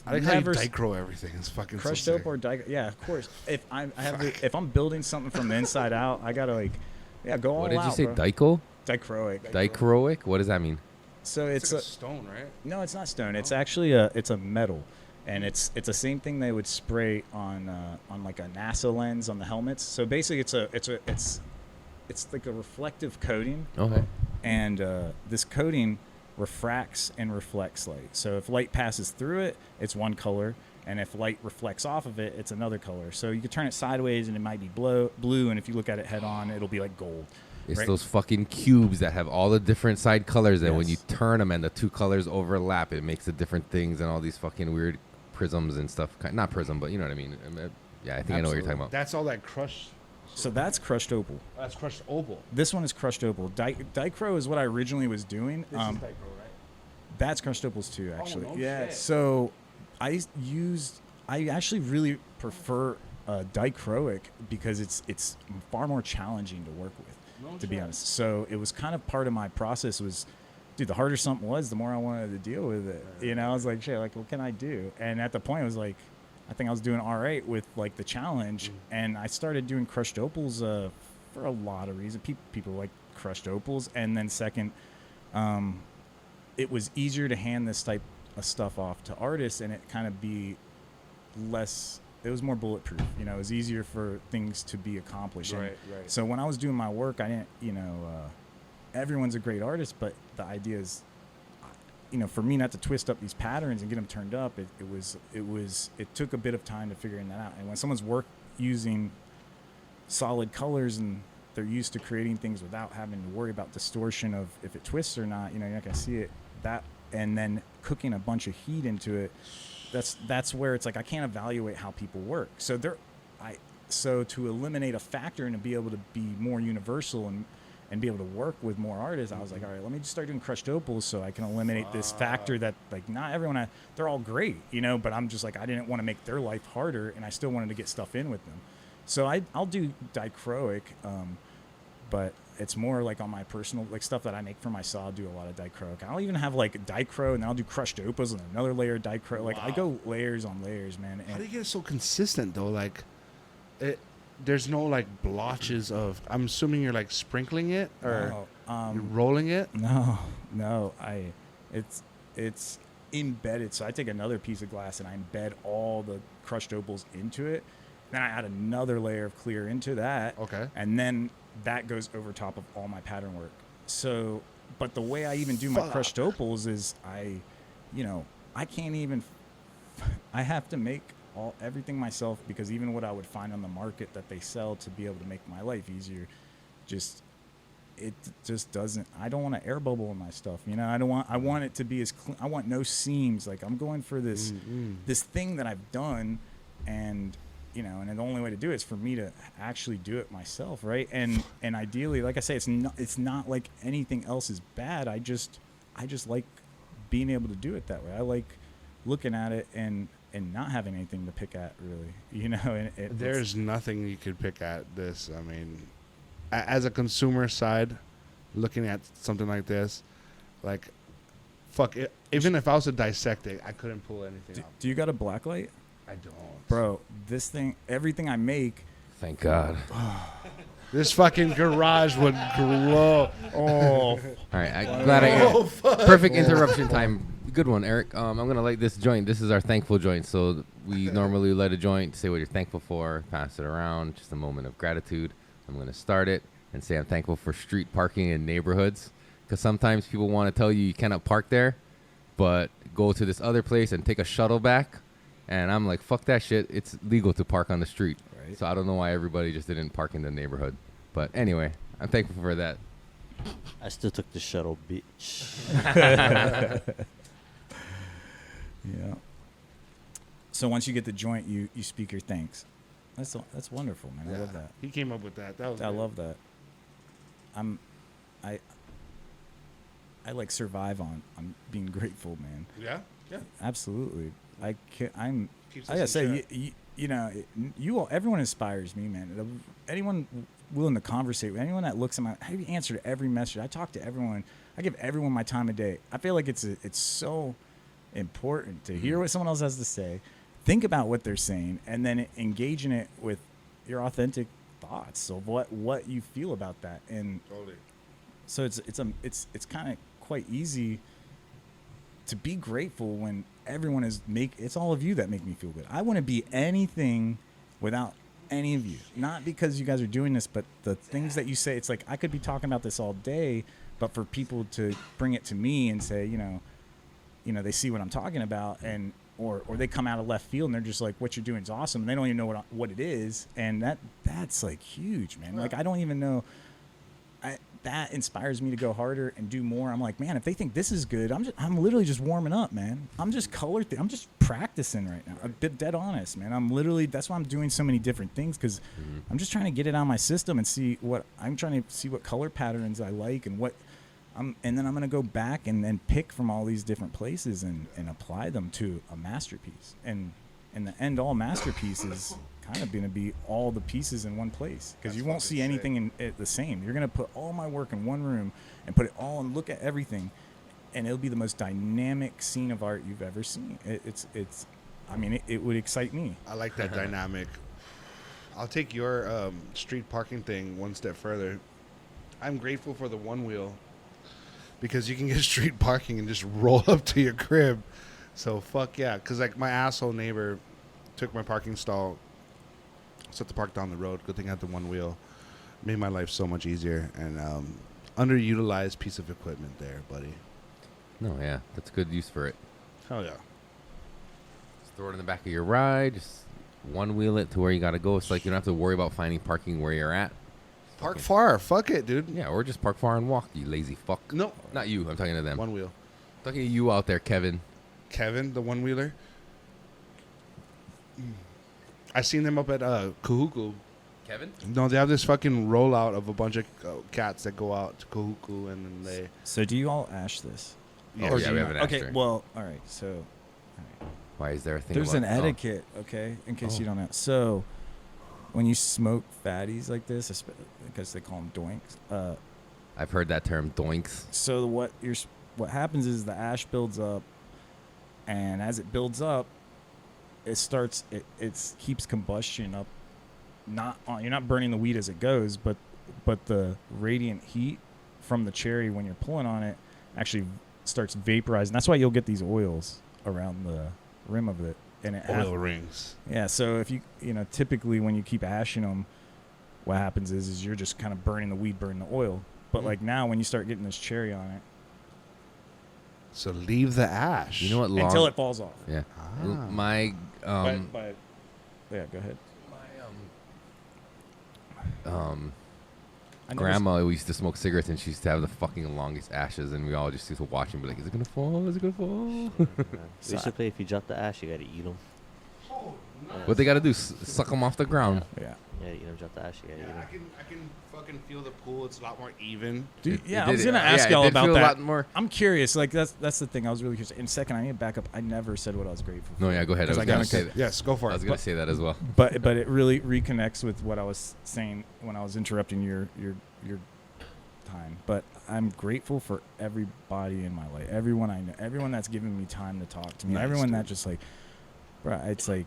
I like how you never dichro everything. It's fucking crushed so up sick. or yeah, of course. If if I'm building something from the inside out, I gotta go all What did out. you say? Bro. Dichro? Dichroic. Dichroic? What does that mean? So It's like a stone, right? no, it's not stone. It's actually a metal, and it's the same thing they would spray on like a NASA lens on the helmets. So basically, it's like a reflective coating, Okay. and this coating refracts and reflects light. So if light passes through it, it's one color, and if light reflects off of it, it's another color. So you could turn it sideways, and it might be blue, and if you look at it head on, it'll be like gold. It's right? those fucking cubes that have all the different side colors, and when you Yes. turn them and the two colors overlap, it makes the different things and all these fucking weird prisms and stuff. Not prism, but you know what I mean. Yeah, I think I know what you're talking about. That's all that crushed So that's crushed opal. That's crushed opal. This one is crushed opal. Dicro is what I originally was doing. This is Dicro, right? That's crushed opals too, actually. no yeah. shit. So I actually really prefer dichroic because it's far more challenging to work with, to be honest. So it was kind of part of my process was, dude, the harder something was, the more I wanted to deal with it. You know, I was like, shit, like, what can I do? And at the point, I was like, I think I was doing all right with like the challenge, and I started doing crushed opals for a lot of reasons. People like crushed opals, and then second, it was easier to hand this type of stuff off to artists, and it kind of be less. It was more bulletproof. You know, it was easier for things to be accomplished. Right. So when I was doing my work, I didn't, you know, everyone's a great artist, but the idea is, you know, for me not to twist up these patterns and get them turned up, it took a bit of time to figuring that out. And when someone's using solid colors and they're used to creating things without having to worry about distortion of if it twists or not, you know, you're not gonna see it. That, and then cooking a bunch of heat into it, that's where it's like I can't evaluate how people work. So so to eliminate a factor and to be able to be more universal and be able to work with more artists, I was like, all right, let me just start doing crushed opals so I can eliminate this factor that, like, not everyone, they're all great, you know, but I'm just like, I didn't want to make their life harder, and I still wanted to get stuff in with them. So I'll do dichroic, but it's more like on my personal, like, stuff that I make for myself. I'll do a lot of dichroic. I'll even have like dichro, and then I'll do crushed opals and another layer of dichro. Like, I go layers on layers, man. How do you get it so consistent though? Like, there's no like blotches of. I'm assuming you're like sprinkling it or you're rolling it. No. It's embedded. So I take another piece of glass and I embed all the crushed opals into it. Then I add another layer of clear into that. Okay. And then that goes over top of all my pattern work. So, but the way I even do my crushed opals is I can't even. I have to make everything myself, because even what I would find on the market that they sell to be able to make my life easier, it just doesn't. I don't want to air bubble in my stuff, you know. I want it to be as clean. I want no seams. Like, I'm going for this thing that I've done, and you know, and the only way to do it is for me to actually do it myself, right? And ideally, like I say, it's not like anything else is bad. I just like being able to do it that way. I like looking at it and not having anything to pick at, really, you know. And there's nothing you could pick at this. I mean, as a consumer side, looking at something like this, like, fuck it. Even if I was to dissect it, I couldn't pull anything out. Do you got a black light? I don't. Bro, this thing, everything I make. Thank God. This fucking garage would glow. Oh. All right, I'm glad perfect interruption time. Good one, Eric. I'm going to light this joint. This is our thankful joint. So we normally light a joint, say what you're thankful for, pass it around, just a moment of gratitude. I'm going to start it and say I'm thankful for street parking in neighborhoods, because sometimes people want to tell you cannot park there, but go to this other place and take a shuttle back. And I'm like, fuck that shit. It's legal to park on the street. Right. So I don't know why everybody just didn't park in the neighborhood. But anyway, I'm thankful for that. I still took the shuttle, bitch. Yeah. So once you get the joint, you speak your thanks. That's wonderful, man. Yeah. I love that. He came up with that. That was I great. love that. I like survive on being grateful, man. Yeah. Yeah. Absolutely. I Keeps us gotta in say, check. you know, everyone inspires me, man. Anyone willing to conversate with anyone that looks at I answer to every message. I talk to everyone. I give everyone my time of day. I feel like it's so important to hear what someone else has to say, think about what they're saying, and then engage in it with your authentic thoughts of what you feel about that. And Totally. so it's kind of quite easy to be grateful when everyone it's all of you that make me feel good. I wouldn't be anything without any of you. Not because you guys are doing this, but the things that you say, it's like I could be talking about this all day, but for people to bring it to me and say, you know, they see what I'm talking about, and or they come out of left field and they're just like, what you're doing is awesome, and they don't even know what it is, and that's like huge, man. Like, I don't even know. that inspires me to go harder and do more. I'm like, man, if they think this is good, I'm literally just warming up, man. I'm just I'm just practicing right now. I'm dead honest, man. That's why I'm doing so many different things, because I'm just trying to get it out of my system and see what color patterns I like and and then I'm going to go back and then pick from all these different places and apply them to a masterpiece. And in the end, all masterpiece is kind of going to be all the pieces in one place, because you won't see anything the same. You're going to put all my work in one room and put it all and look at everything, and it'll be the most dynamic scene of art you've ever seen. It would excite me. I like that dynamic. I'll take your street parking thing one step further. I'm grateful for the one wheel, because you can get street parking and just roll up to your crib. So fuck yeah, because like my asshole neighbor took my parking stall, set the park down the road. Good thing I had the one wheel. Made my life so much easier. And underutilized piece of equipment there, buddy. No, yeah, that's good use for it. Hell yeah. Just throw it in the back of your ride. Just one wheel it to where you gotta go. It's like you don't have to worry about finding parking where you're at. Park far. Fuck it, dude. Yeah, or just park far and walk, you lazy fuck. No. Not you. I'm talking to them. One wheel. I'm talking to you out there, Kevin. Kevin, the one wheeler. I seen them up at Kahuku. Kevin? No, they have this fucking rollout of a bunch of cats that go out to Kahuku, and then they. So do you all ash this? Oh, Or yeah, do we you have an not? Okay, ashtray. well, all right. So Why is there a thing there's about an etiquette, okay, in case you don't know. So when you smoke fatties like this, because they call them doinks. I've heard that term, doinks. So what happens is the ash builds up, and as it builds up, it keeps combustion up. You're not burning the weed as it goes, but the radiant heat from the cherry when you're pulling on it actually starts vaporizing. That's why you'll get these oils around the rim of it, and Oil rings. Yeah. So if you typically when you keep ashing them, what happens is you're just kind of burning the weed, burning the oil. But like now, when you start getting this cherry on it, So leave the ash. You know what? until it falls off. Yeah. Ah. My But yeah, go ahead. I grandma used to smoke cigarettes, and she used to have the fucking longest ashes, and we all just used to watch and be like, "Is it gonna fall? Is it gonna fall?" We used to play if you drop the ash, you gotta eat them. What they gotta do? Suck them off the ground. Yeah. Yeah, you know, drop the ash, you gotta eat them. I can fucking feel the pool. It's a lot more even. Dude, yeah, It I was did- gonna yeah, ask it y'all did about feel a that. lot more- I'm curious. Like that's the thing. I was really curious. In a second, I need to back up. I never said what I was grateful for. No, yeah, go ahead. I 'Cause was I gonna gotta say cut- that. Yes, go for I it. was gonna say that as well. But it really reconnects with what I was saying when I was interrupting your time. But I'm grateful for everybody in my life, everyone I know, everyone that's given me time to talk to me, Nice, everyone dude. that just like, bro, it's like,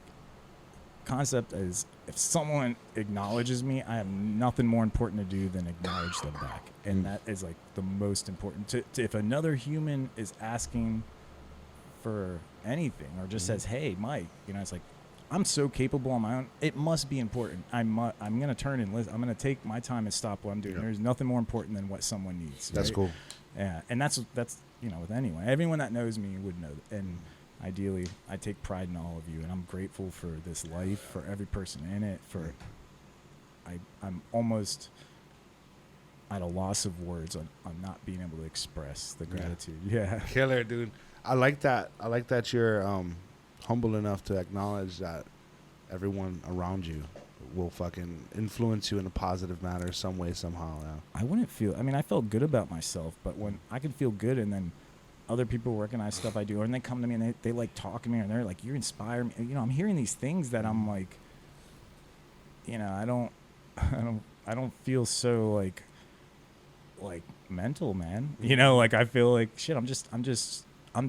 concept is if someone acknowledges me, I have nothing more important to do than acknowledge them back, and that is like the most important. To if another human is asking for anything or just says, "Hey, Mike," it's like, I'm so capable on my own. It must be important. I'm gonna turn and listen. I'm gonna take my time and stop what I'm doing. Yeah. There's nothing more important than what someone needs. That's right? cool. Yeah, and that's with anyone. Everyone that knows me would know. And ideally, I take pride in all of you, and I'm grateful for this life, for every person in it. I'm almost at a loss of words on not being able to express the gratitude. Yeah. Killer, dude. I like that. I like that you're humble enough to acknowledge that everyone around you will fucking influence you in a positive manner some way, somehow. Yeah. I felt good about myself, but when I could feel good and then other people recognize stuff I do, and they come to me and they like talk to me and they're like, "You inspire me." I'm hearing these things that I'm like, I don't feel so like mental, man. Like I feel like shit. I'm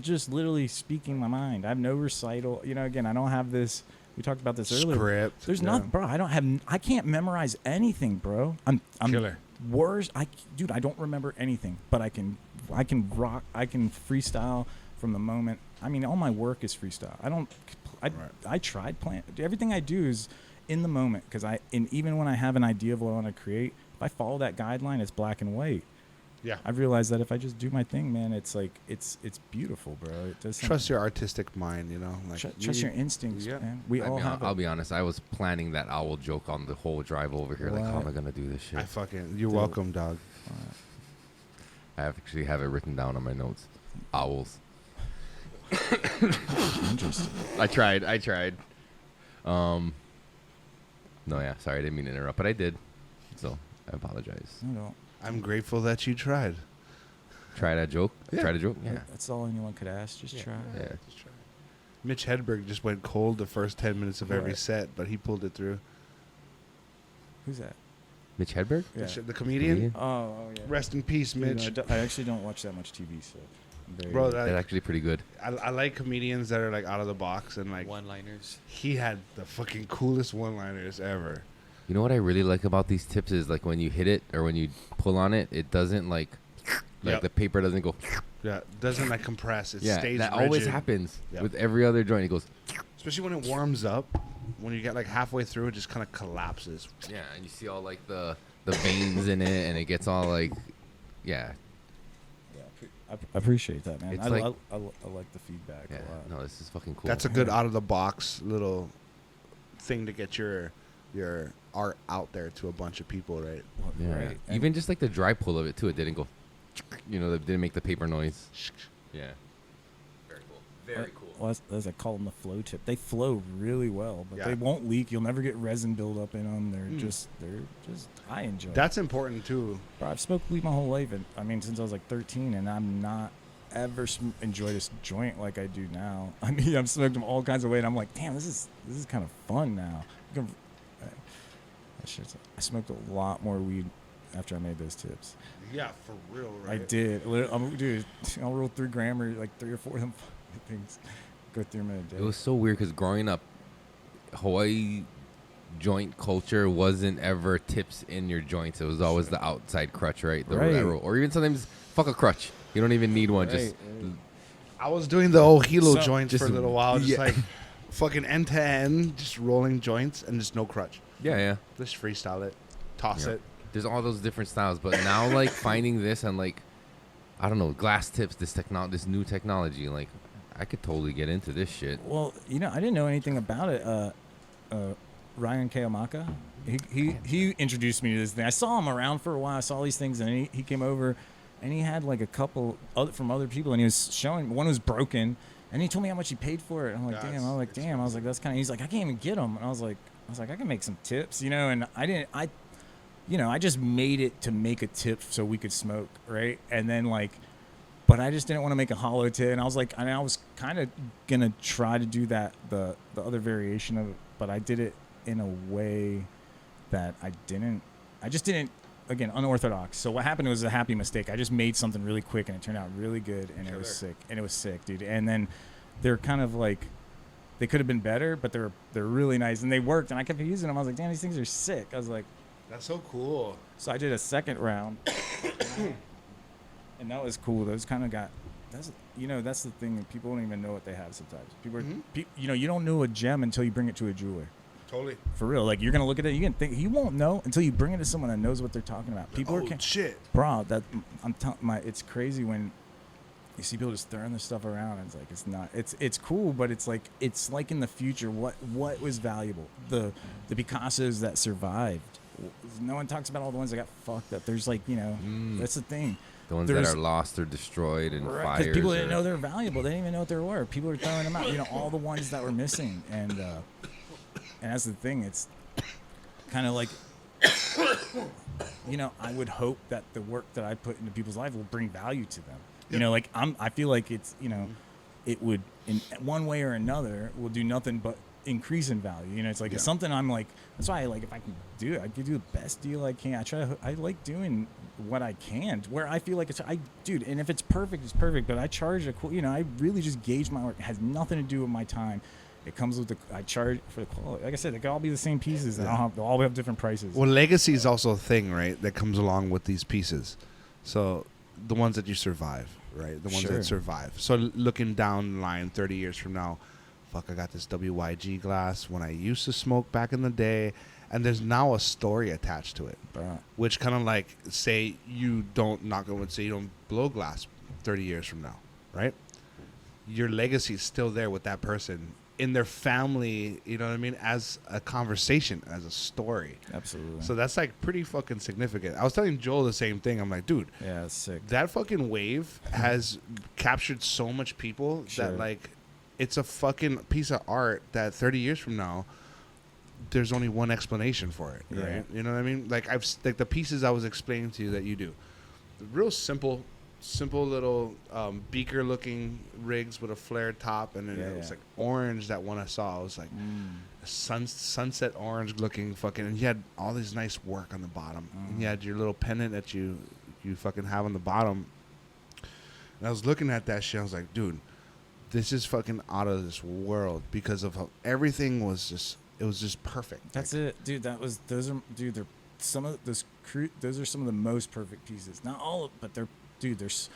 just literally speaking my mind. I have no recital. Again, I don't have this. We talked about this earlier. Script. There's yeah. not, bro. I can't memorize anything, bro. I'm Killer. Words. I don't remember anything, but I can rock. I can freestyle from the moment. All my work is freestyle. I tried playing. Everything I do is in the moment because even when I have an idea of what I want to create, if I follow that guideline, it's black and white. Yeah. I've realized that if I just do my thing, man, it's like it's beautiful, bro. It does Trust your artistic mind, trust your instincts, Yeah. man. We all have I'll it. be honest. I was planning that owl joke on the whole drive over here. Like, how am I What? gonna do this shit? You're welcome, dog. I actually have it written down on my notes. Owls. Interesting. I tried. No, yeah. Sorry, I didn't mean to interrupt, but I did. So I apologize. No. I'm grateful that you tried. Try that joke. Yeah. Try the joke. Yeah. That's all anyone could ask. Just try. Yeah. Mitch Hedberg just went cold the first 10 minutes of every Right. set, but he pulled it through. Who's that? Mitch Hedberg. Yeah. The comedian? Oh, yeah. Rest in peace, Dude, Mitch. I actually don't watch that much TV, so. Bro, That's actually pretty good. I like comedians that are like out of the box and like One-liners. he had the fucking coolest one-liners ever. You know what I really like about these tips is like when you hit it or when you pull on it, it doesn't like Yep. the paper doesn't go. Yeah, doesn't like compress. It Yeah, stays that rigid. always happens Yep. with every other joint. It goes. Especially when it warms up. When you get like halfway through, it just kind of collapses. Yeah, and you see all like the veins in it, and it gets all like, yeah, I appreciate that, man. It's I like- like the feedback yeah. a lot. No, this is fucking cool. That's a good out of the box little thing to get your art out there to a bunch of people, right? Yeah. Right. And- Even just like the dry pull of it too. It didn't go. You know, it didn't make the paper noise. Yeah. Very cool. Very cool. Well, as I call them, the flow tip. They flow really well, but Yeah. they won't leak. You'll never get resin buildup in them. They're just. I enjoy. That's important too. Bro, I've smoked weed my whole life, and I mean since I was like 13, and I'm not ever enjoy this joint like I do now. I mean, I've smoked them all kinds of ways, and I'm like, damn, this is kind of fun now. I smoked a lot more weed after I made those tips. Yeah, for real, I right? did. Dude, I'll roll 3 gram or like 3 or 4 of them things. Go through them in a day. It was so weird because growing up, Hawaii joint culture wasn't ever tips in your joints. It was always the outside crutch, right? Right. That roll. Or even sometimes fuck a crutch. You don't even need one. Just I was doing the Ohilo So- joints for a just- little while, just yeah. like fucking end to end, just rolling joints and just no crutch. yeah. Just freestyle it, toss Yeah. it. There's all those different styles, but now like finding this and like I don't know, glass tips, this new technology, like I could totally get into this shit. Well, you know, I didn't know anything about it. Ryan Kayamaka, he introduced me to this thing. I saw him around for a while. I saw these things, and he came over, and he had like a couple from other people, and he was showing one was broken, and he told me how much he paid for it. I'm like, damn. I was like, damn. I was like, that's kind of. He's like, I can't even get them, and I was like, I can make some tips, you know. And I just made it to make a tip so we could smoke, right? And then like. But I just didn't want to make a hollow tip, and I was like, I was kind of gonna try to do that, the other variation of it, but I did it in a way that I just didn't, again, unorthodox. So what happened was a happy mistake. I just made something really quick, and it turned out really good, and it was sick, dude. And then they're kind of like, they could have been better, but they're really nice, and they worked, and I kept using them. I was like, damn, these things are sick. I was like, That's so cool. so I did a second round. And that was cool. Those kind of that's the thing that people don't even know what they have sometimes. People are, you don't know a gem until you bring it to a jeweler. Totally. For real. Like, you're going to look at it, you can think, you won't know until you bring it to someone that knows what they're talking about. People Oh, shit. Bro, it's crazy when you see people just throwing this stuff around. And it's like, it's not, it's cool, but it's like in the future, what was valuable? The Picassos that survived. No one talks about all the ones that got fucked up. There's like, that's the thing. The ones that are lost or destroyed in fires. Because people didn't know they're valuable. They didn't even know what they were. People were throwing them out. All the ones that were missing. And that's the thing. It's kind of like, I would hope that the work that I put into people's life will bring value to them. I feel like it's, it would, in one way or another, will do nothing but increase in value. It's like, it's something I'm like, that's why if I can do it, I can do the best deal I can. I like doing what I can, where I feel like and if it's perfect, it's perfect, but I charge I really just gauge my work. It has nothing to do with my time. It comes with I charge for the quality. Like I said, they could all be the same pieces. They'll all have different prices. Well, legacy is also a thing, right, that comes along with these pieces. So the ones that you survive, right? The ones Sure. that survive. So looking down the line 30 years from now, fuck, I got this WYG glass when I used to smoke back in the day, and there's now a story attached to it, which kind of like say you don't blow glass 30 years from now, right? Your legacy is still there with that person in their family, you know what I mean, as a conversation, as a story. Absolutely. So that's like pretty fucking significant. I was telling Joel the same thing. I'm like, dude, yeah, it's sick. that fucking wave has captured so much people Sure. that like it's a fucking piece of art that 30 years from now there's only one explanation for it, Yeah. right? You know what I mean? Like like the pieces I was explaining to you that you do, the real simple little beaker looking rigs with a flared top, and then it was like orange. That one I saw, I was like sunset orange looking fucking, and you had all this nice work on the bottom, and you had your little pendant that you fucking have on the bottom. And I was looking at that shit, I was like, dude, this is fucking out of this world because of how everything was just, it was just perfect. That's it, dude. Those are some of those are some of the most perfect pieces. Not all, but they're that's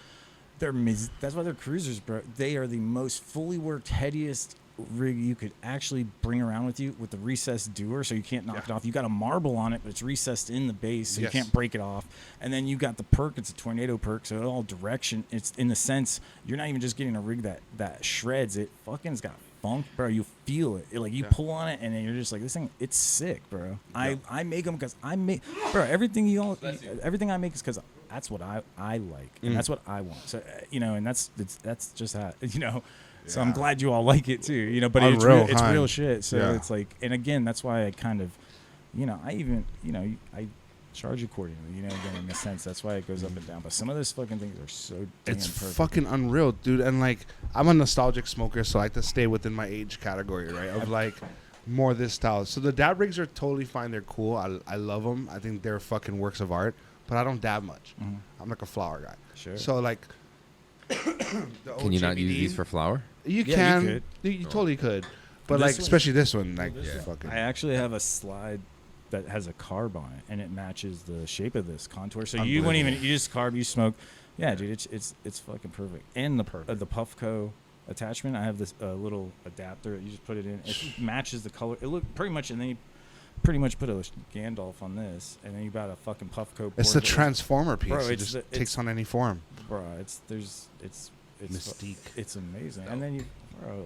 why they're cruisers, bro. They are the most fully worked, headiest rig you could actually bring around with you, with the recessed doer, so you can't knock it off. You got a marble on it, but it's recessed in the base, so you can't break it off. And then you got the perk. It's a tornado perk, so all direction. It's in the sense you're not even just getting a rig that shreds. It fucking's got funk, bro. You feel it. Like you pull on it, and then you're just like, this thing. It's sick, bro. I make them because I make, bro. Everything I make is because that's what I like, and that's what I want. So and that's just how So I'm glad you all like it too, but it's real shit. So it's like, and again, that's why I kind of, I even, I charge accordingly, again, in a sense. That's why it goes up and down. But some of those fucking things are so damn it's perfect. fucking unreal, dude. And like, I'm a nostalgic smoker, so I like to stay within my age category, right? Of like more this style. So the dab rigs are totally fine. They're cool. I love them. I think they're fucking works of art. But I don't dab much. I'm like a flower guy. Sure. So like, Can you not use these for flour? You Yeah, can. you could. You totally could. But This like, one- especially this one, like, fucking. I actually have a slide that has a carb on it, and it matches the shape of this contour. So you wouldn't even, you just carb, you smoke. Yeah, dude, it's fucking perfect. And the Puffco attachment, I have this little adapter. You just put it in. It matches the color. It looked pretty much, and then you pretty much put a Gandalf on this, and then you got a fucking Puffco. It's the transformer piece. Bro, it just takes on any form. Bro, it's Mystique. It's amazing. And then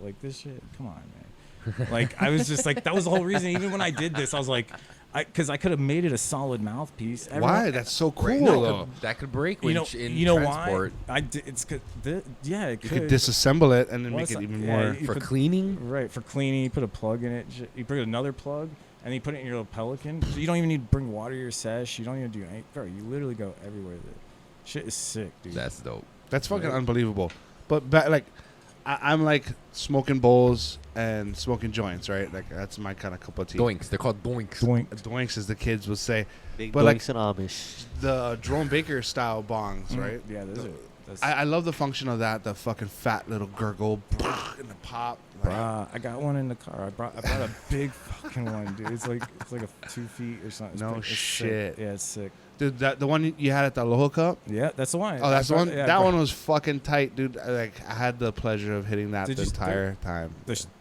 like this shit. Come on, man. Like I was just like, that was the whole reason. Even when I did this, I was like, because I could have made it a solid mouthpiece. Why? That's so cool. No, that could break when in transport. Why? I did. It's it could. You could disassemble it and then make it even more for cleaning. Right, for cleaning. You put a plug in it. You put another plug, and you put it in your little Pelican. So you don't even need to bring water to your sesh. You don't even do anything. Bro, you literally go everywhere with it. Shit is sick, dude. That's dope. That's fucking unbelievable. But like, I'm like smoking bowls and smoking joints, right? Like that's my kind of cup of tea. Doinks. They're called doinks. Doinks, as the kids would say. Big But like doinks and Amish. the Jerome Baker style bongs, right? Yeah, those are. I love the function of that. The fucking fat little gurgle and the pop. Like, I got one in the car. I brought a big fucking one, dude. It's like a 2 feet or something. It's shit. Sick. Yeah, it's sick. dude, the one you had at the Aloha Cup. Yeah, that's the one. Oh, that's the one. Yeah, that one was fucking tight, dude. I had the pleasure of hitting that Did the you entire time.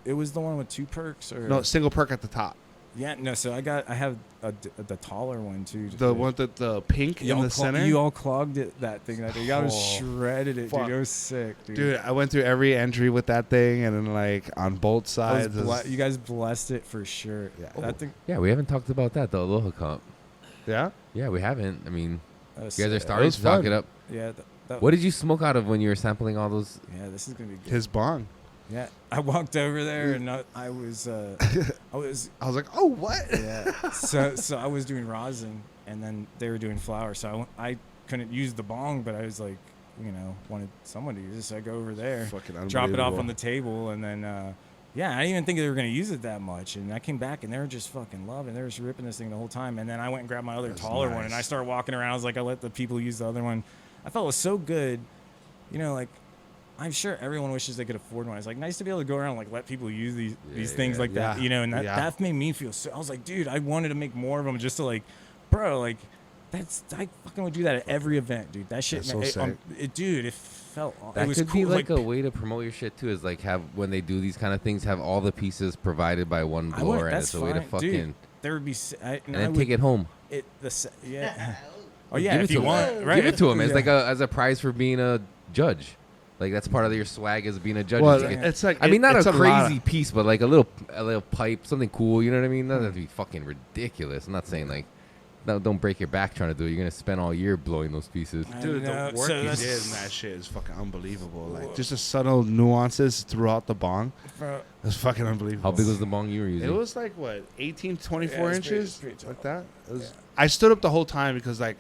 It was the one with 2 perks, or No, single perk at the top. Yeah, no. So I have the taller one too. The one that the pink in the center. You all clogged that thing. You guys shredded it, dude. It was sick, dude. Dude, I went through every entry with that thing, and then like on both sides. You guys blessed it for sure. Yeah. That thing. Yeah, we haven't talked about that, the Aloha Cup. Yeah? Yeah, we haven't. I mean, you guys are It starting was to talk fun. it up. Yeah. What did you smoke out of when you were sampling all those? Yeah, this is gonna be good. His bong. Yeah, I walked over there and I was like, oh, what? Yeah. So I was doing rosin, and then they were doing flour. So I couldn't use the bong, but I was like, wanted someone to use it. So I go over there, drop it off on the table, and then yeah, I didn't even think they were gonna use it that much. And I came back, and they were just fucking loving. They were just ripping this thing the whole time. And then I went and grabbed my other taller one, and I started walking around. I was like, I let the people use the other one. I felt it was so good, like. I'm sure everyone wishes they could afford one. It's like nice to be able to go around and like let people use these things like that, and that made me feel so. I was like, dude, I wanted to make more of them just to like, bro, like I fucking would do that at every event, dude. That shit, dude, it felt. That it was could cool. be like a way to promote your shit too. Is like have when they do these kind of things, have all the pieces provided by one blower, and it's a way to fucking. Dude, there would be, and then take it home. Oh yeah, if you want, right? Give it to him as like as a prize for being a judge. Like that's part of your swag as being a judge. Well, is to get- it's like I mean, not it's a lot crazy of- piece, but like a little pipe, something cool. You know what I mean? Not to be fucking ridiculous. I'm not saying like, no, don't break your back trying to do it. You're gonna spend all year blowing those pieces. Dude, know, the work so he that's- did in that shit is fucking unbelievable. Like, just the subtle nuances throughout the bong. Bro, It's fucking unbelievable. How big was the bong you were using? It was like, what, 18, 24 Yeah, it's pretty- inches? it's pretty Like tall. that? It was, I stood up the whole time because, like,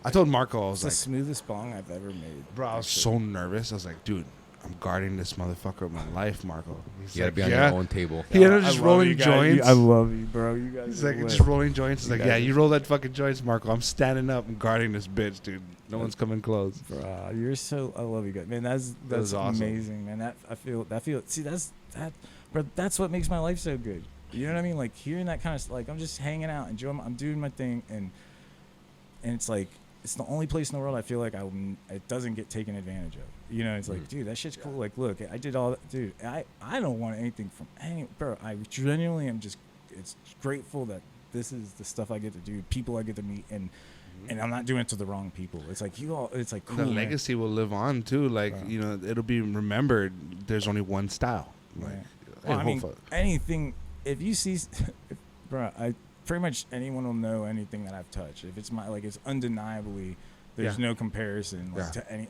I told Marco, I it's was the like, smoothest bong I've ever made. bro, I was so nervous. I was like, dude, I'm guarding this motherfucker with my life, Marco. He's you gotta like, be on yeah. your own table. He ended up I just love rolling you guys. joints. I love you, bro. You guys. He's are like, lit. just rolling joints. He's You like, yeah, guys you are- roll that fucking joints, Marco. I'm standing up. I'm guarding this bitch, dude. No one's coming close. Bro, you're so. I love you guys, man. That's was awesome. amazing, man. That feel. See, that's that. But that's what makes my life so good. You know what I mean? Like hearing that kind of like I'm just hanging out, enjoying. I'm doing my thing, and it's like it's the only place in the world I feel like it doesn't get taken advantage of. You know, it's like, dude, that shit's cool. Like, look, I did all that. Dude, I don't want anything from any, bro. I genuinely am just, it's grateful that this is the stuff I get to do, people I get to meet, and I'm not doing it to the wrong people. It's like, it's like, cool, The man. legacy will live on, too. Like, Wow. you know, it'll be remembered. There's only one style. Like, Right. hey, Well, I mean, hold fuck. anything, if you see, bro, pretty much anyone will know anything that I've touched. If it's it's undeniably, there's Yeah. no comparison Yeah. to any,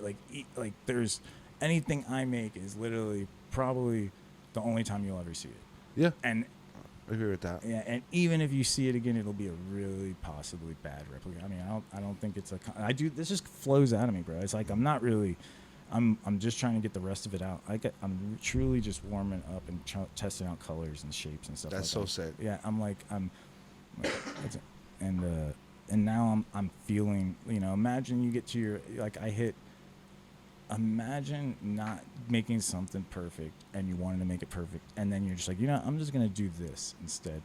there's anything I make is literally probably the only time you'll ever see it. Yeah, And I agree with that. yeah, and even if you see it again, it'll be a really possibly bad replica. I mean, I don't think it's this just flows out of me, bro. It's like I'm not really, I'm just trying to get the rest of it out. I'm truly just warming up and testing out colors and shapes and stuff. That's like so that. sick. Yeah, and now I'm feeling. You know, imagine you get to your Imagine not making something perfect and you wanted to make it perfect, and then you're just like, I'm just gonna do this instead.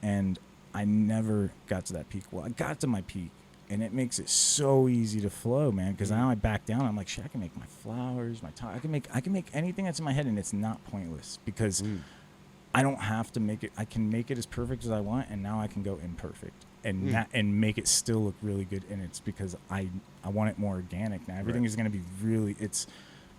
And I never got to that peak. Well, I got to my peak, and it makes it so easy to flow, man. Because now I back down. I'm like, shit, I can make my flowers, my top. I can make anything that's in my head, and it's not pointless because I don't have to make it. I can make it as perfect as I want, and now I can go imperfect and make it still look really good. And it's because I want it more organic now. Everything is going to be really. It's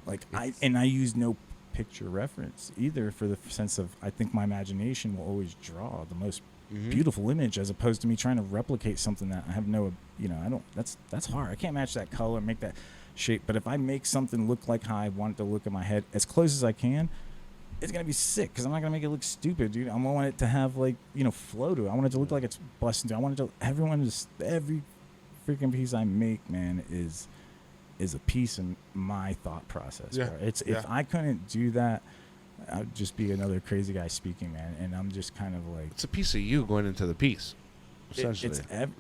like I use no picture reference either, for the sense of I think my imagination will always draw the most beautiful image, as opposed to me trying to replicate something that I have no. I don't. That's hard. I can't match that color, make that shape. But if I make something look like how I want it to look in my head, as close as I can, it's gonna be sick, because I'm not gonna make it look stupid, dude. I want it to have flow to it. I want it to look like it's busting through. I want it to every freaking piece I make, man, is a piece in my thought process. Yeah. Bro. If I couldn't do that, I'd just be another crazy guy speaking, man. And I'm just kind of like, It's a piece of you going into the piece, essentially.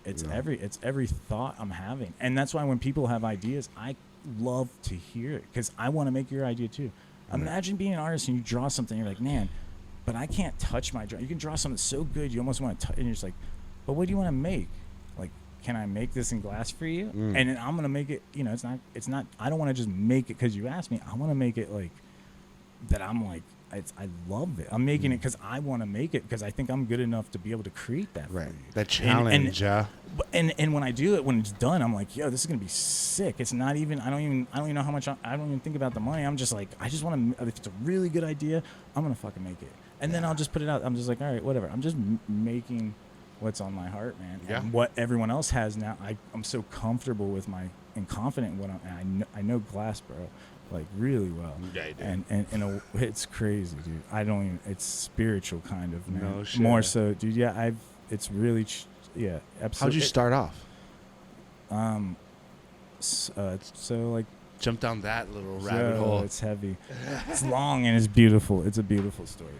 it's every thought I'm having, and that's why when people have ideas, I love to hear it, because I want to make your idea too. Imagine being an artist and you draw something, you're like, man, but I can't touch my drawing. You can draw something so good, you almost want to touch, and you're just like, but what do you want to make? Like, can I make this in glass for you? And then I'm gonna make it. It's not. I don't want to just make it because you asked me. I want to make it like that. I'm like, I love it. I'm making it because I want to make it, because I think I'm good enough to be able to create that. Right. For you. That challenge, yeah. And when I do it, when it's done, I'm like, yo, this is gonna be sick. It's not even. I don't even know how much. I don't even think about the money. I'm just like, I just want to. If it's a really good idea, I'm gonna fucking make it, and then I'll just put it out. I'm just like, all right, whatever. I'm just making what's on my heart, man. Yeah. And what everyone else has now, I'm so comfortable with and confident in what I know glass, bro, like really well. Yeah, you do. And it's crazy, dude. I don't even. It's spiritual kind of, man. No shit. More so, dude. Yeah, It's really. Yeah, absolutely. How'd you start off? So like, Jump down that little rabbit so hole. it's heavy. It's long and it's beautiful. It's a beautiful story.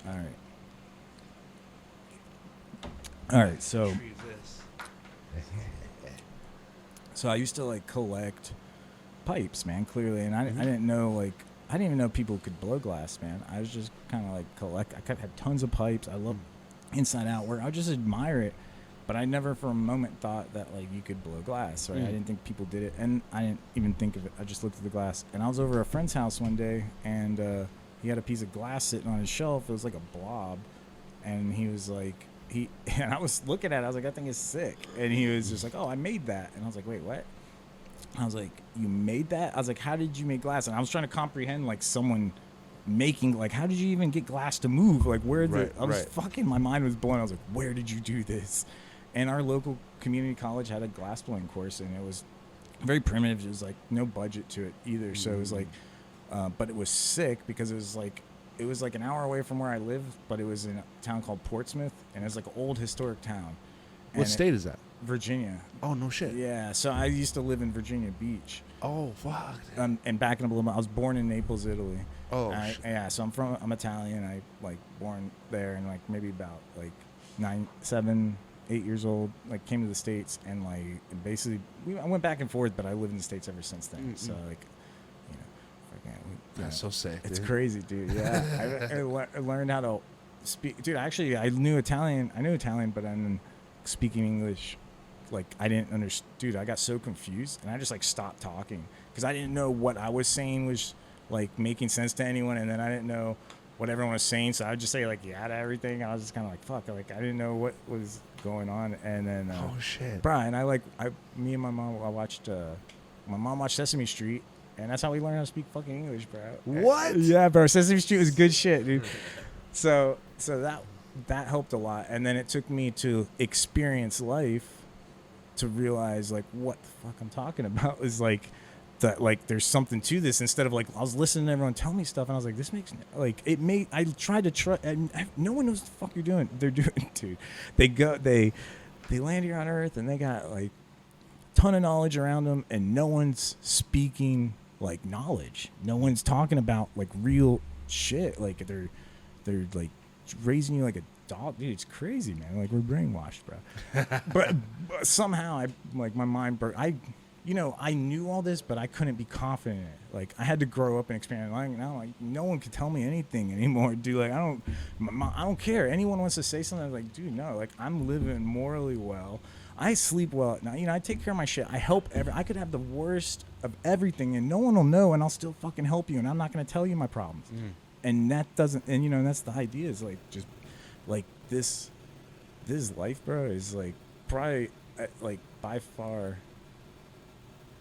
All right. So I used to like collect pipes, man. Clearly, and I didn't know I didn't even know people could blow glass, man. I was just kind of like I had tons of pipes. I love inside out work. I just admire it, but I never for a moment thought that like you could blow glass. Right? I didn't think people did it, and I didn't even think of it. I just looked at the glass, and I was over at a friend's house one day, and he had a piece of glass sitting on his shelf. It was like a blob, and he was like, and I was looking at it. I was like, that thing is sick. And he was just like, oh, I made that. And I was like, wait, what? I was like, you made that? I was like, how did you make glass? And I was trying to comprehend like someone making, like, how did you even get glass to move? Like, where I was fucking, my mind was blown. I was like, where did you do this? And our local community college had a glass blowing course, and it was very primitive. It was like no budget to it either. So it was like, but it was sick because it was like an hour away from where I live, but it was in a town called Portsmouth, and it's like an old historic town. What state is that? Virginia. Oh, no shit. Yeah, so I used to live in Virginia Beach. Oh, fuck. And backing up a little bit, I was born in Naples, Italy. Oh, yeah. So I'm Italian. I like born there, and like maybe about like 7, 8 years old. Like came to the States, and like basically I went back and forth, but I lived in the States ever since then. Mm-hmm. So like, That's so sick. It's dude. crazy, dude. Yeah, I learned how to speak, dude. Actually, I knew Italian, but then speaking English, like I didn't understand. Dude, I got so confused, and I just like stopped talking because I didn't know what I was saying was like making sense to anyone, and then I didn't know what everyone was saying, so I would just say like yeah to everything. I was just kind of like fuck, like I didn't know what was going on, and then oh shit, Brian, me and my mom, my mom watched Sesame Street. And that's how we learned how to speak fucking English, bro. What? Yeah, bro. Sesame Street was good shit, dude. So that helped a lot. And then it took me to experience life to realize like what the fuck I'm talking about is like that like there's something to this instead of like I was listening to everyone tell me stuff and I was like this makes like it made I tried to try and no one knows what the fuck you're doing. They're doing, dude. They land here on Earth and they got like ton of knowledge around them and no one's speaking like knowledge. No one's talking about like real shit. Like they're like raising you like a dog. Dude, it's crazy, man. Like we're brainwashed, bro. but somehow I like my mind I knew all this, but I couldn't be confident in it. Like I had to grow up and expand. Like now, like no one can tell me anything anymore, dude. Like I don't care. Anyone wants to say something, I'm like, dude, no. Like I'm living morally well. I sleep well at night. I take care of my shit. I help I could have the worst of everything and no one will know and I'll still fucking help you and I'm not going to tell you my problems. And that doesn't, and that's the idea is like, just like this life, bro, is like probably like by far,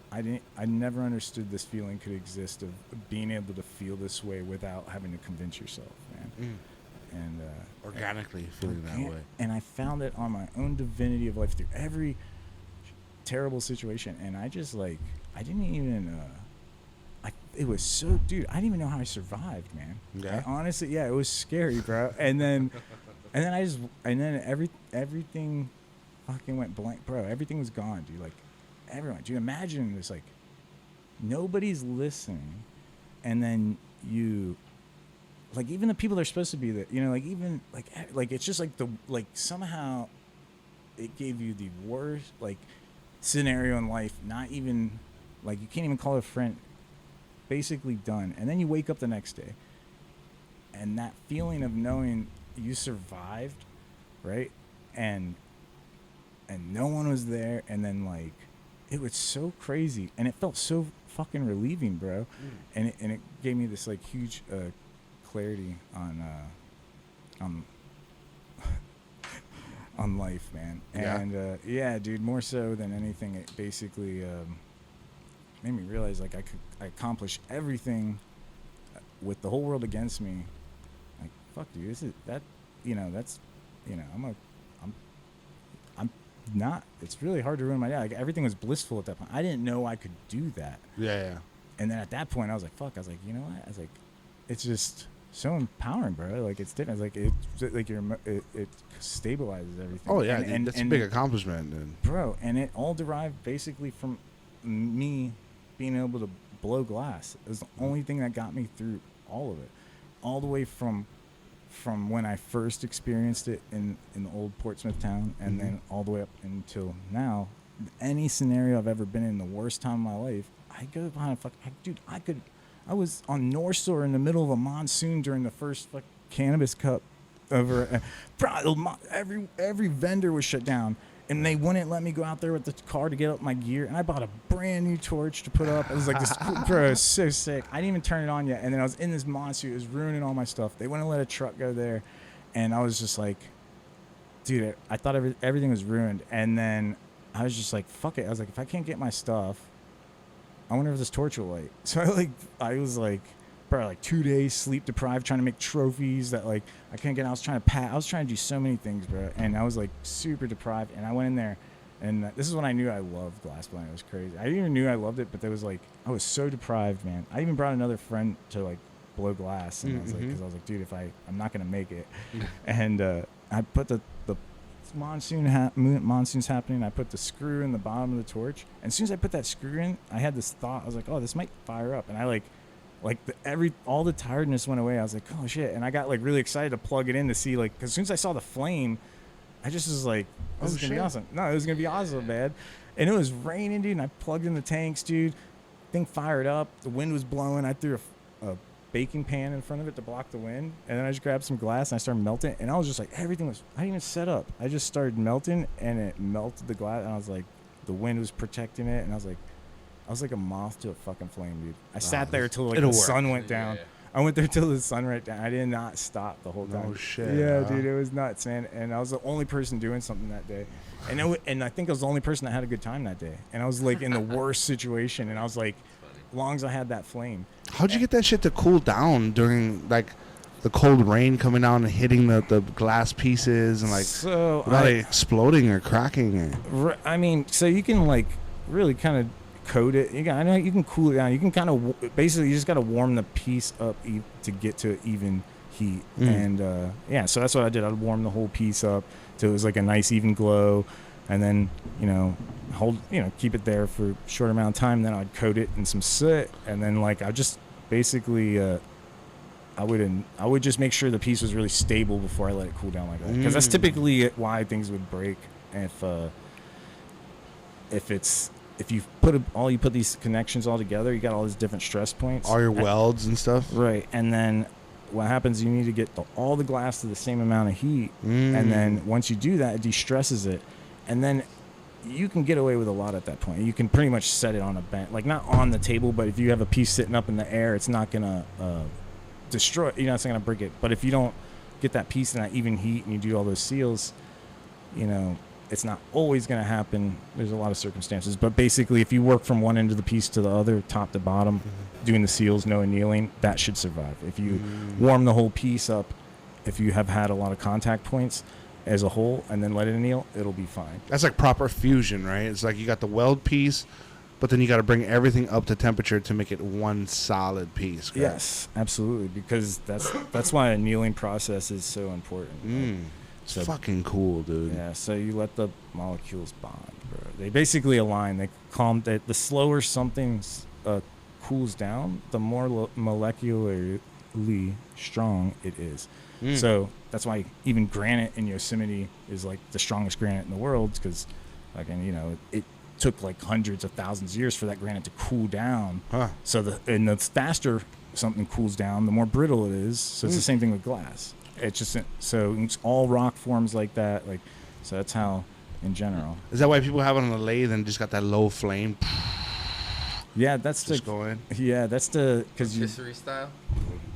I never understood this feeling could exist of being able to feel this way without having to convince yourself, man. And organically feeling that way. And I found it on my own divinity of life through every terrible situation. And I just like, I didn't even, it was so, dude, I didn't even know how I survived, man. Yeah. Honestly, yeah, it was scary, bro. And then everything fucking went blank, bro. Everything was gone, dude. Like, everyone, dude, imagine this, like, nobody's listening. And then you, like even the people that are supposed to be there, like even like it's just like somehow it gave you the worst like scenario in life. Not even like you can't even call it a friend. Basically done, and then you wake up the next day, and that feeling of knowing you survived, right? And no one was there, and then like it was so crazy, and it felt so fucking relieving, bro. And it gave me this like huge clarity on life, man. And yeah, dude, more so than anything, it basically made me realize like I accomplished everything with the whole world against me. Like fuck, dude, this is that, that's, I'm not. It's really hard to ruin my day. Like everything was blissful at that point. I didn't know I could do that. Yeah. And then at that point, I was like, fuck. I was like, you know what? I was like, it's just so empowering, bro. Like it's different. It's like it stabilizes everything. Oh yeah, and that's a big accomplishment, and bro. And it all derived basically from me being able to blow glass. It was the only thing that got me through all of it, all the way from when I first experienced it in the old Portsmouth town, and then all the way up until now. Any scenario I've ever been in, the worst time of my life, I go behind a fuck. Dude, I was on North Shore in the middle of a monsoon during the first cannabis cup over. Every vendor was shut down, and they wouldn't let me go out there with the car to get up my gear. And I bought a brand new torch to put up. It was like this, bro, it was so sick. I didn't even turn it on yet, and then I was in this monsoon. It was ruining all my stuff. They wouldn't let a truck go there, and I was just like, dude, I thought everything was ruined. And then I was just like, fuck it. I was like, if I can't get my stuff, I wonder if this torch will light. So I was like, bro, like 2 days sleep deprived, trying to make trophies that like I couldn't get. I was trying to do so many things, bro, and I was like super deprived. And I went in there, and this is when I knew I loved glass blowing. It was crazy. I even knew I loved it, but there was like I was so deprived, man. I even brought another friend to like blow glass, and I was like, because I was like, dude, if I'm not gonna make it, and I put the monsoon's happening. I put the screw in the bottom of the torch, and as soon as I put that screw in, I had this thought. I was like, oh, this might fire up, and I all the tiredness went away. I was like, oh shit, and I got like really excited to plug it in to see like, because as soon as I saw the flame, I just was like, this is gonna be awesome. No, it was gonna be awesome, man. And it was raining, dude, and I plugged in the tanks, dude. Thing fired up. The wind was blowing. I threw a baking pan in front of it to block the wind, and then I just grabbed some glass and I started melting, and I was just like, I didn't even set up. I just started melting, and it melted the glass, and I was like, the wind was protecting it, and I was like a moth to a fucking flame, dude. I sat there till like the sun went down. Yeah. I went there till the sun went down. I did not stop the whole time. Oh shit. Yeah, dude, it was nuts, man. And I was the only person doing something that day. And I think I was the only person that had a good time that day. And I was like in the worst situation, and I was like, as long as I had that flame. How'd you get that shit to cool down during like the cold rain coming down and hitting the glass pieces and like without it exploding or cracking? I mean, so you can like really kind of coat it. I know you can cool it down. You can kind of basically you just got to warm the piece up to get to even heat. And so that's what I did. I'd warm the whole piece up till it was like a nice even glow, and then keep it there for a short amount of time. Then I'd coat it in some soot, and then like I just basically I would just make sure the piece was really stable before I let it cool down like that, because that's typically why things would break. If you put these connections all together, you got all these different stress points, all your welds and stuff, right? And then what happens, you need to get all the glass to the same amount of heat, and then once you do that, it de-stresses it, and then you can get away with a lot at that point. You can pretty much set it on a bench, like not on the table, but if you have a piece sitting up in the air, it's not gonna destroy. It's not gonna break it. But if you don't get that piece in that even heat and you do all those seals, it's not always going to happen. There's a lot of circumstances, but basically if you work from one end of the piece to the other, top to bottom, doing the seals, no annealing, that should survive. If you warm the whole piece up, if you have had a lot of contact points as a whole and then let it anneal, it'll be fine. That's like proper fusion, right? It's like you got the weld piece, but then you got to bring everything up to temperature to make it one solid piece. Correct? Yes, absolutely, because that's why annealing process is so important. It's fucking cool, dude. Yeah, so you let the molecules bond, bro. They basically align. They calm. The slower something cools down, the more molecularly strong it is. So that's why even granite in Yosemite is like the strongest granite in the world, because, it took like hundreds of thousands of years for that granite to cool down. So the faster something cools down, the more brittle it is. So it's the same thing with glass. It's all rock forms like that. So that's how, in general. Is that why people have it on the lathe and just got that low flame? Yeah, that's just go in. Yeah, that's the rotisserie style.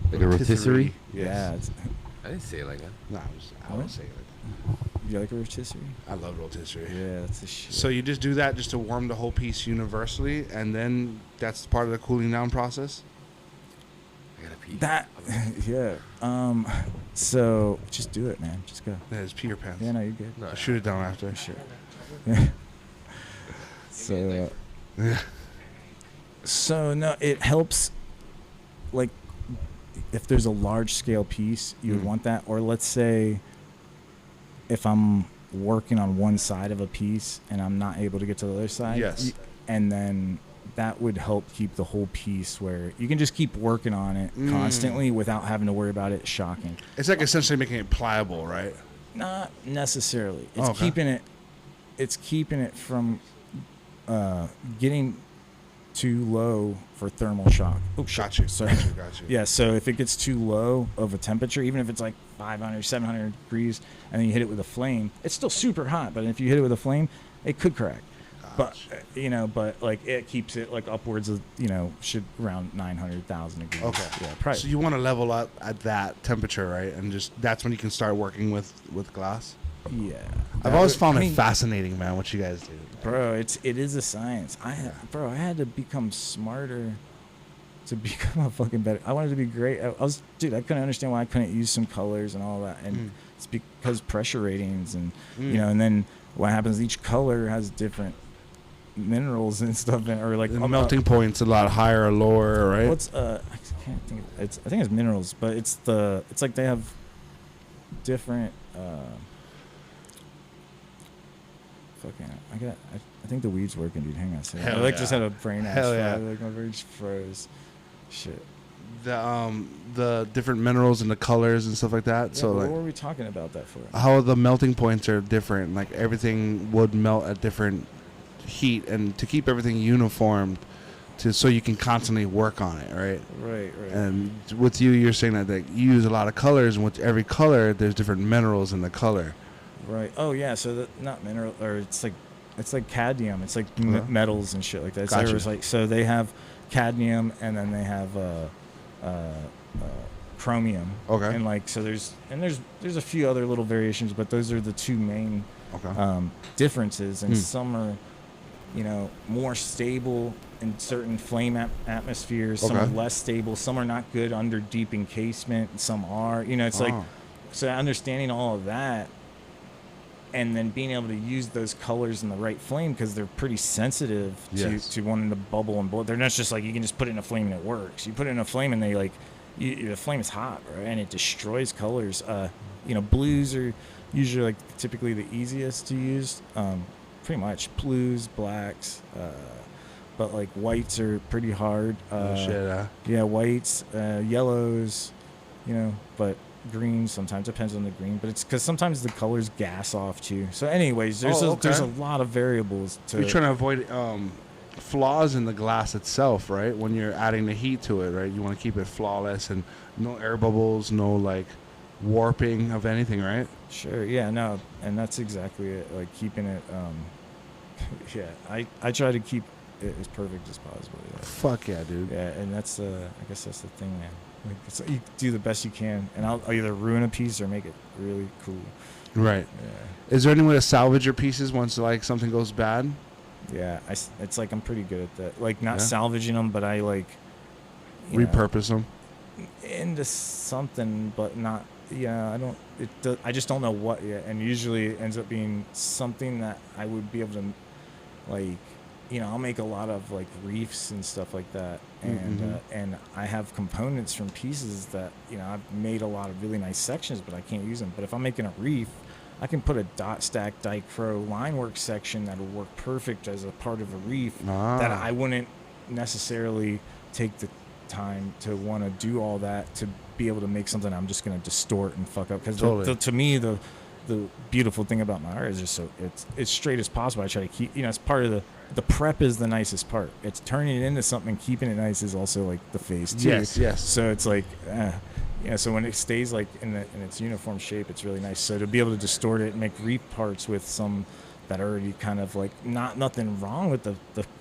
Like a rotisserie. Yes. Yeah. I didn't say it like that. No, I would say it like that. You like a rotisserie? I love rotisserie. Yeah, that's the shit. So you just do that just to warm the whole piece universally, and then that's part of the cooling down process? I gotta pee. That, yeah. So just do it, man. Just go. Yeah, just pee your pants. Yeah, no, you're good. No, I'll shoot it down after. Sure. Yeah. So no, it helps. Like, if there's a large scale piece, you would want that. Or let's say, if I'm working on one side of a piece and I'm not able to get to the other side, yes, and then that would help keep the whole piece where you can just keep working on it constantly without having to worry about it shocking. It's like essentially making it pliable, right? Not necessarily. It's keeping it from getting too low for thermal shock. Oh, got you. Sorry. Got you. Yeah, so if it gets too low of a temperature, even if it's like 500, 700 degrees, and then you hit it with a flame, it's still super hot, but if you hit it with a flame, it could crack. But like it keeps it like upwards of should around 900,000 degrees. Okay. Yeah. Probably. So you want to level up at that temperature, right? And just that's when you can start working with glass. Yeah. I've always found it fascinating, man. What you guys do. Bro, it is a science. I had to become smarter to become a fucking better. I wanted to be great. I couldn't understand why I couldn't use some colors and all that. And it's because pressure ratings and and then what happens? Each color has different minerals and stuff, or like the melting point's a lot higher or lower, right? What's I can't think. I think it's minerals, but it's like they have different. I think the weed's working, dude. Hang on a second. I just had a brain ass. Hell yeah. Like my brain just froze. Shit. The different minerals and the colors and stuff like that. Yeah, So what like, were we talking about that for? how the melting points are different. Like everything would melt at different heat, and to keep everything uniform, so you can constantly work on it, right? Right. And with you're saying that like, you use a lot of colors, and with every color, there's different minerals in the color. Right. Oh yeah. So not mineral, or it's like cadmium. It's like metals and shit like that. Gotcha. So they have cadmium, and then they have chromium. Okay. And like there's a few other little variations, but those are the two main differences. And some are, more stable in certain flame atmospheres. Some are less stable. Some are not good under deep encasement. And some are. It's like, so understanding all of that. And then being able to use those colors in the right flame, because they're pretty sensitive to wanting to bubble and blow. They're not just like you can just put it in a flame and it works. You put it in a flame and they the flame is hot, right? And it destroys colors. Blues are usually typically the easiest to use. Pretty much blues, blacks, but like whites are pretty hard. Yeah, whites, yellows, but green sometimes depends on the green, but it's because sometimes the colors gas off too. So anyways, there's a lot of variables to you're trying to avoid flaws in the glass itself, right? When you're adding the heat to it, right? You want to keep it flawless and no air bubbles, no like warping of anything, right? Sure. Yeah, no, and that's exactly it. Like keeping it I try to keep it as perfect as possible. Fuck yeah, dude. Yeah, and that's I guess that's the thing, man. Like, you do the best you can, and I'll either ruin a piece or make it really cool. Right. Yeah. Is there any way to salvage your pieces once like something goes bad? Yeah, it's like I'm pretty good at that. Like not salvaging them, but I like repurpose them into something, but not. Yeah, I don't. I just don't know what yet, and usually it ends up being something that I would be able to, like. I'll make a lot of like reefs and stuff like that, and I have components from pieces that I've made a lot of really nice sections, but I can't use them. But if I'm making a reef, I can put a dot stack dichro line work section that'll work perfect as a part of a reef that I wouldn't necessarily take the time to want to do all that to be able to make something I'm just going to distort and fuck up. Because to me the beautiful thing about my art is just so it's straight as possible. I try to keep it's part of the prep is the nicest part. It's turning it into something and keeping it nice is also like the face too. Yes. So it's like so when it stays like in its uniform shape, it's really nice. So to be able to distort it and make reef parts with some that are already kind of like nothing wrong with the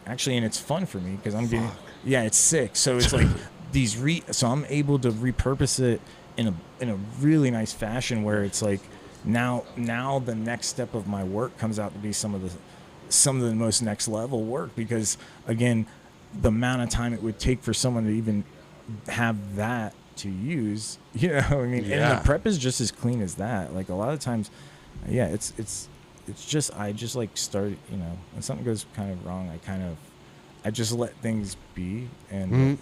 actually, and it's fun for me because I'm getting it's sick. So it's like these so I'm able to repurpose it in a really nice fashion where it's like now the next step of my work comes out to be some of the most next level work, because again the amount of time it would take for someone to even have that to use, and the prep is just as clean as that. Like a lot of times it's just I just like start when something goes kind of wrong, I just let things be and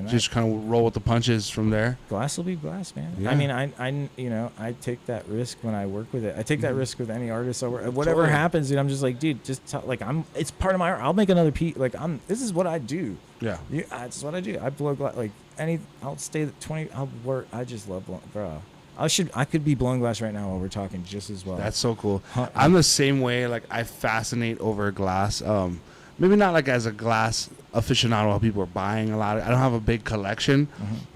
just kind of roll with the punches from there. Glass will be glass, man. Yeah. I mean, I take that risk when I work with it. I take that risk with any artist I work. Whatever happens, I'm just like, dude, it's part of my art. I'll make another piece. Like this is what I do. Yeah. That's what I do. I blow glass. Like I'll stay at 20. I'll work. I just love blowing, bro. I could be blowing glass right now while we're talking just as well. That's so cool. I'm the same way. Like I fascinate over glass. Maybe not like as a glass aficionado, how people are buying a lot. I don't have a big collection,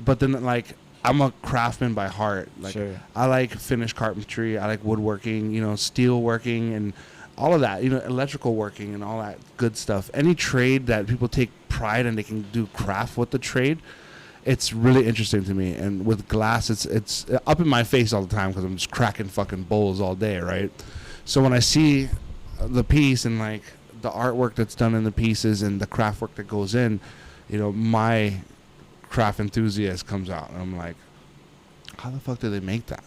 but then like I'm a craftsman by heart. Like I like finished carpentry. I like woodworking, steel working and all of that, electrical working and all that good stuff. Any trade that people take pride and they can do craft with the trade, it's really interesting to me. And with glass, it's up in my face all the time because I'm just cracking fucking bowls all day, right? So when I see the piece and like the artwork that's done in the pieces and the craft work that goes in, you know, my craft enthusiast comes out and I'm like, how the fuck do they make that?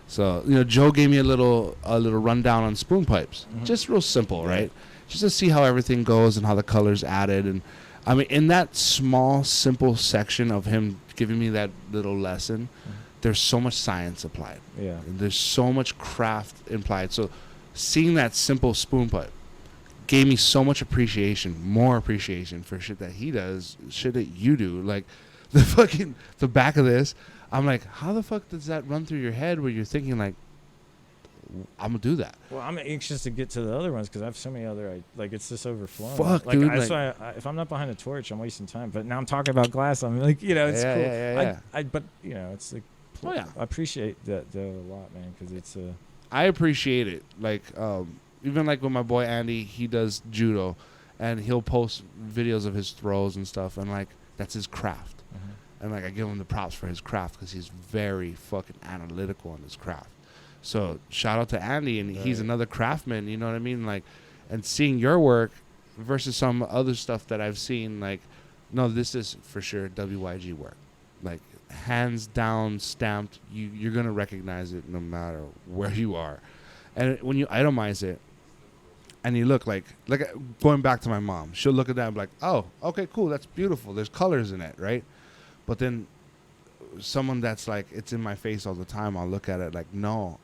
So, you know, Joe gave me a little rundown on spoon pipes. Just real simple, right? Just to see how everything goes and how the color's added. And I mean, in that small, simple section of him giving me that little lesson, there's so much science applied. Yeah. There's so much craft implied. So seeing that simple spoon pipe gave me so much appreciation, more appreciation for shit that he does, shit that you do. Like the back of this, I'm like, how the fuck does that run through your head where you're thinking like, I'm gonna do that? Well, I'm anxious to get to the other ones because I have so many other. Like, it's just overflowing. Fuck, like, dude. That's why if I'm not behind a torch, I'm wasting time. But now I'm talking about glass. I'm like, you know, it's cool. Yeah. But you know, it's like, Oh, yeah. I appreciate that though a lot, man, because it's a. I appreciate it. Like, even like with my boy Andy, he does judo, and he'll post videos of his throws and stuff, and like that's his craft. And like I give him the props for his craft because he's very fucking analytical in his craft. So shout out to Andy, and he's another craftsman. You know what I mean? Like, and seeing your work versus some other stuff that I've seen, like, no, this is for sure WYG work. Like, hands down, stamped. You're gonna recognize it no matter where you are. And when you itemize it, and you look like going back to my mom, she'll look at that and be like, oh, okay, cool, that's beautiful. There's colors in it, right? But then someone that's like, it's in my face all the time, I'll look at it like, no,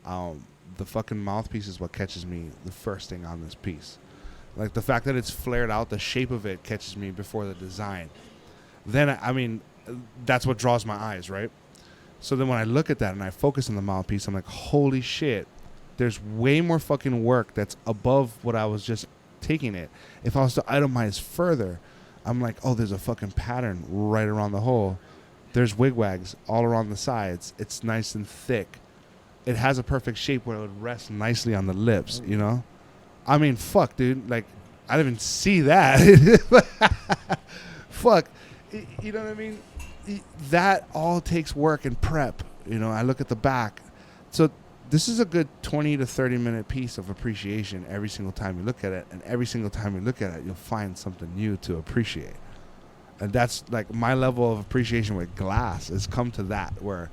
the fucking mouthpiece is what catches me the first thing on this piece. Like the fact that it's flared out, the shape of it catches me before the design. Then, I mean, that's what draws my eyes, right? So then when I look at that and I focus on the mouthpiece, I'm like, holy shit, there's way more fucking work that's above what I was just taking it. If I was to itemize further, I'm like, oh, there's a fucking pattern right around the hole. There's wigwags all around the sides. It's nice and thick. It has a perfect shape where it would rest nicely on the lips, you know? I mean, fuck, dude. Like, I didn't even see that. Fuck. You know what I mean? That all takes work and prep. You know, I look at the back. So this is a good 20 to 30 minute piece of appreciation every single time you look at it. And every single time you look at it, you'll find something new to appreciate. And that's like my level of appreciation with glass has come to that where,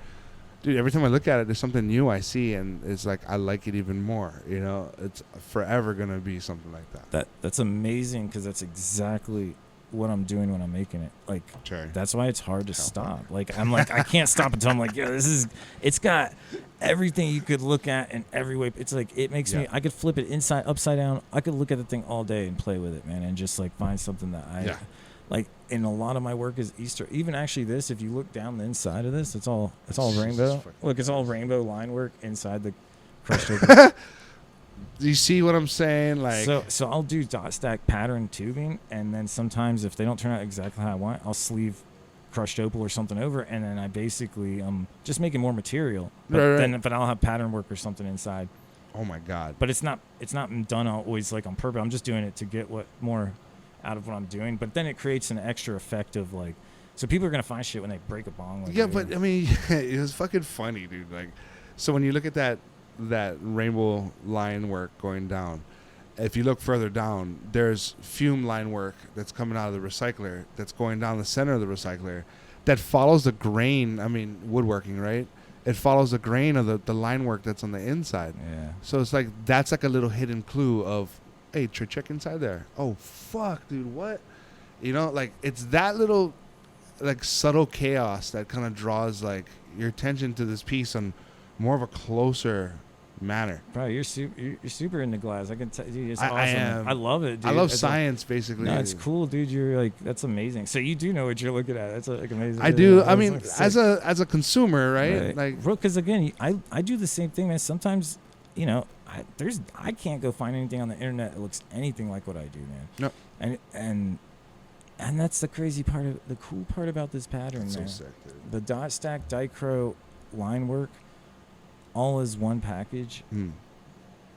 dude, every time I look at it, there's something new I see, and it's like I like it even more. You know, it's forever gonna be something like that. That's amazing because that's exactly what I'm doing when I'm making it. Like, that's why it's hard to stop. Like, I'm like, I can't stop until I'm like, yo, it's got everything you could look at in every way. It's like, it makes me, I could flip it inside, upside down. I could look at the thing all day and play with it, man, and just like find something that I like. And a lot of my work is Easter. Even actually this, if you look down the inside of this, it's all rainbow. Look, it's all rainbow line work inside the crushed open. Do you see what I'm saying? Like, so I'll do dot stack pattern tubing, and then sometimes if they don't turn out exactly how I want, I'll sleeve crushed opal or something over, and then I basically just making more material. But but I'll have pattern work or something inside. Oh my god! But it's not done always like on purpose. I'm just doing it to get what more out of what I'm doing. But then it creates an extra effect of like, so people are gonna find shit when they break a bong. Like, yeah, but I mean, it was fucking funny, dude. Like, so when you look at that rainbow line work going down, if you look further down, there's fume line work that's coming out of the recycler that's going down the center of the recycler that follows the grain. I mean, woodworking, right? It follows the grain of the line work that's on the inside. Yeah. So it's like, that's like a little hidden clue of, hey, check inside there. Oh, fuck, dude, what? You know, like, it's that little, like, subtle chaos that kind of draws, like, your attention to this piece on more of a closer manner. Bro, you're super into glass. I can tell you, it's awesome. I am. I love it, dude. I love science, basically. No, it's cool, dude. You're like, that's amazing. So you do know what you're looking at. That's like amazing. I do. Yeah, I mean, like as a consumer, right? Like, bro, because again, I do the same thing, man. Sometimes, you know, I can't go find anything on the internet that looks anything like what I do, man. No. And that's the crazy part of the cool part about this pattern, man. So sick, dude. The dot stack dichro line work, all as one package,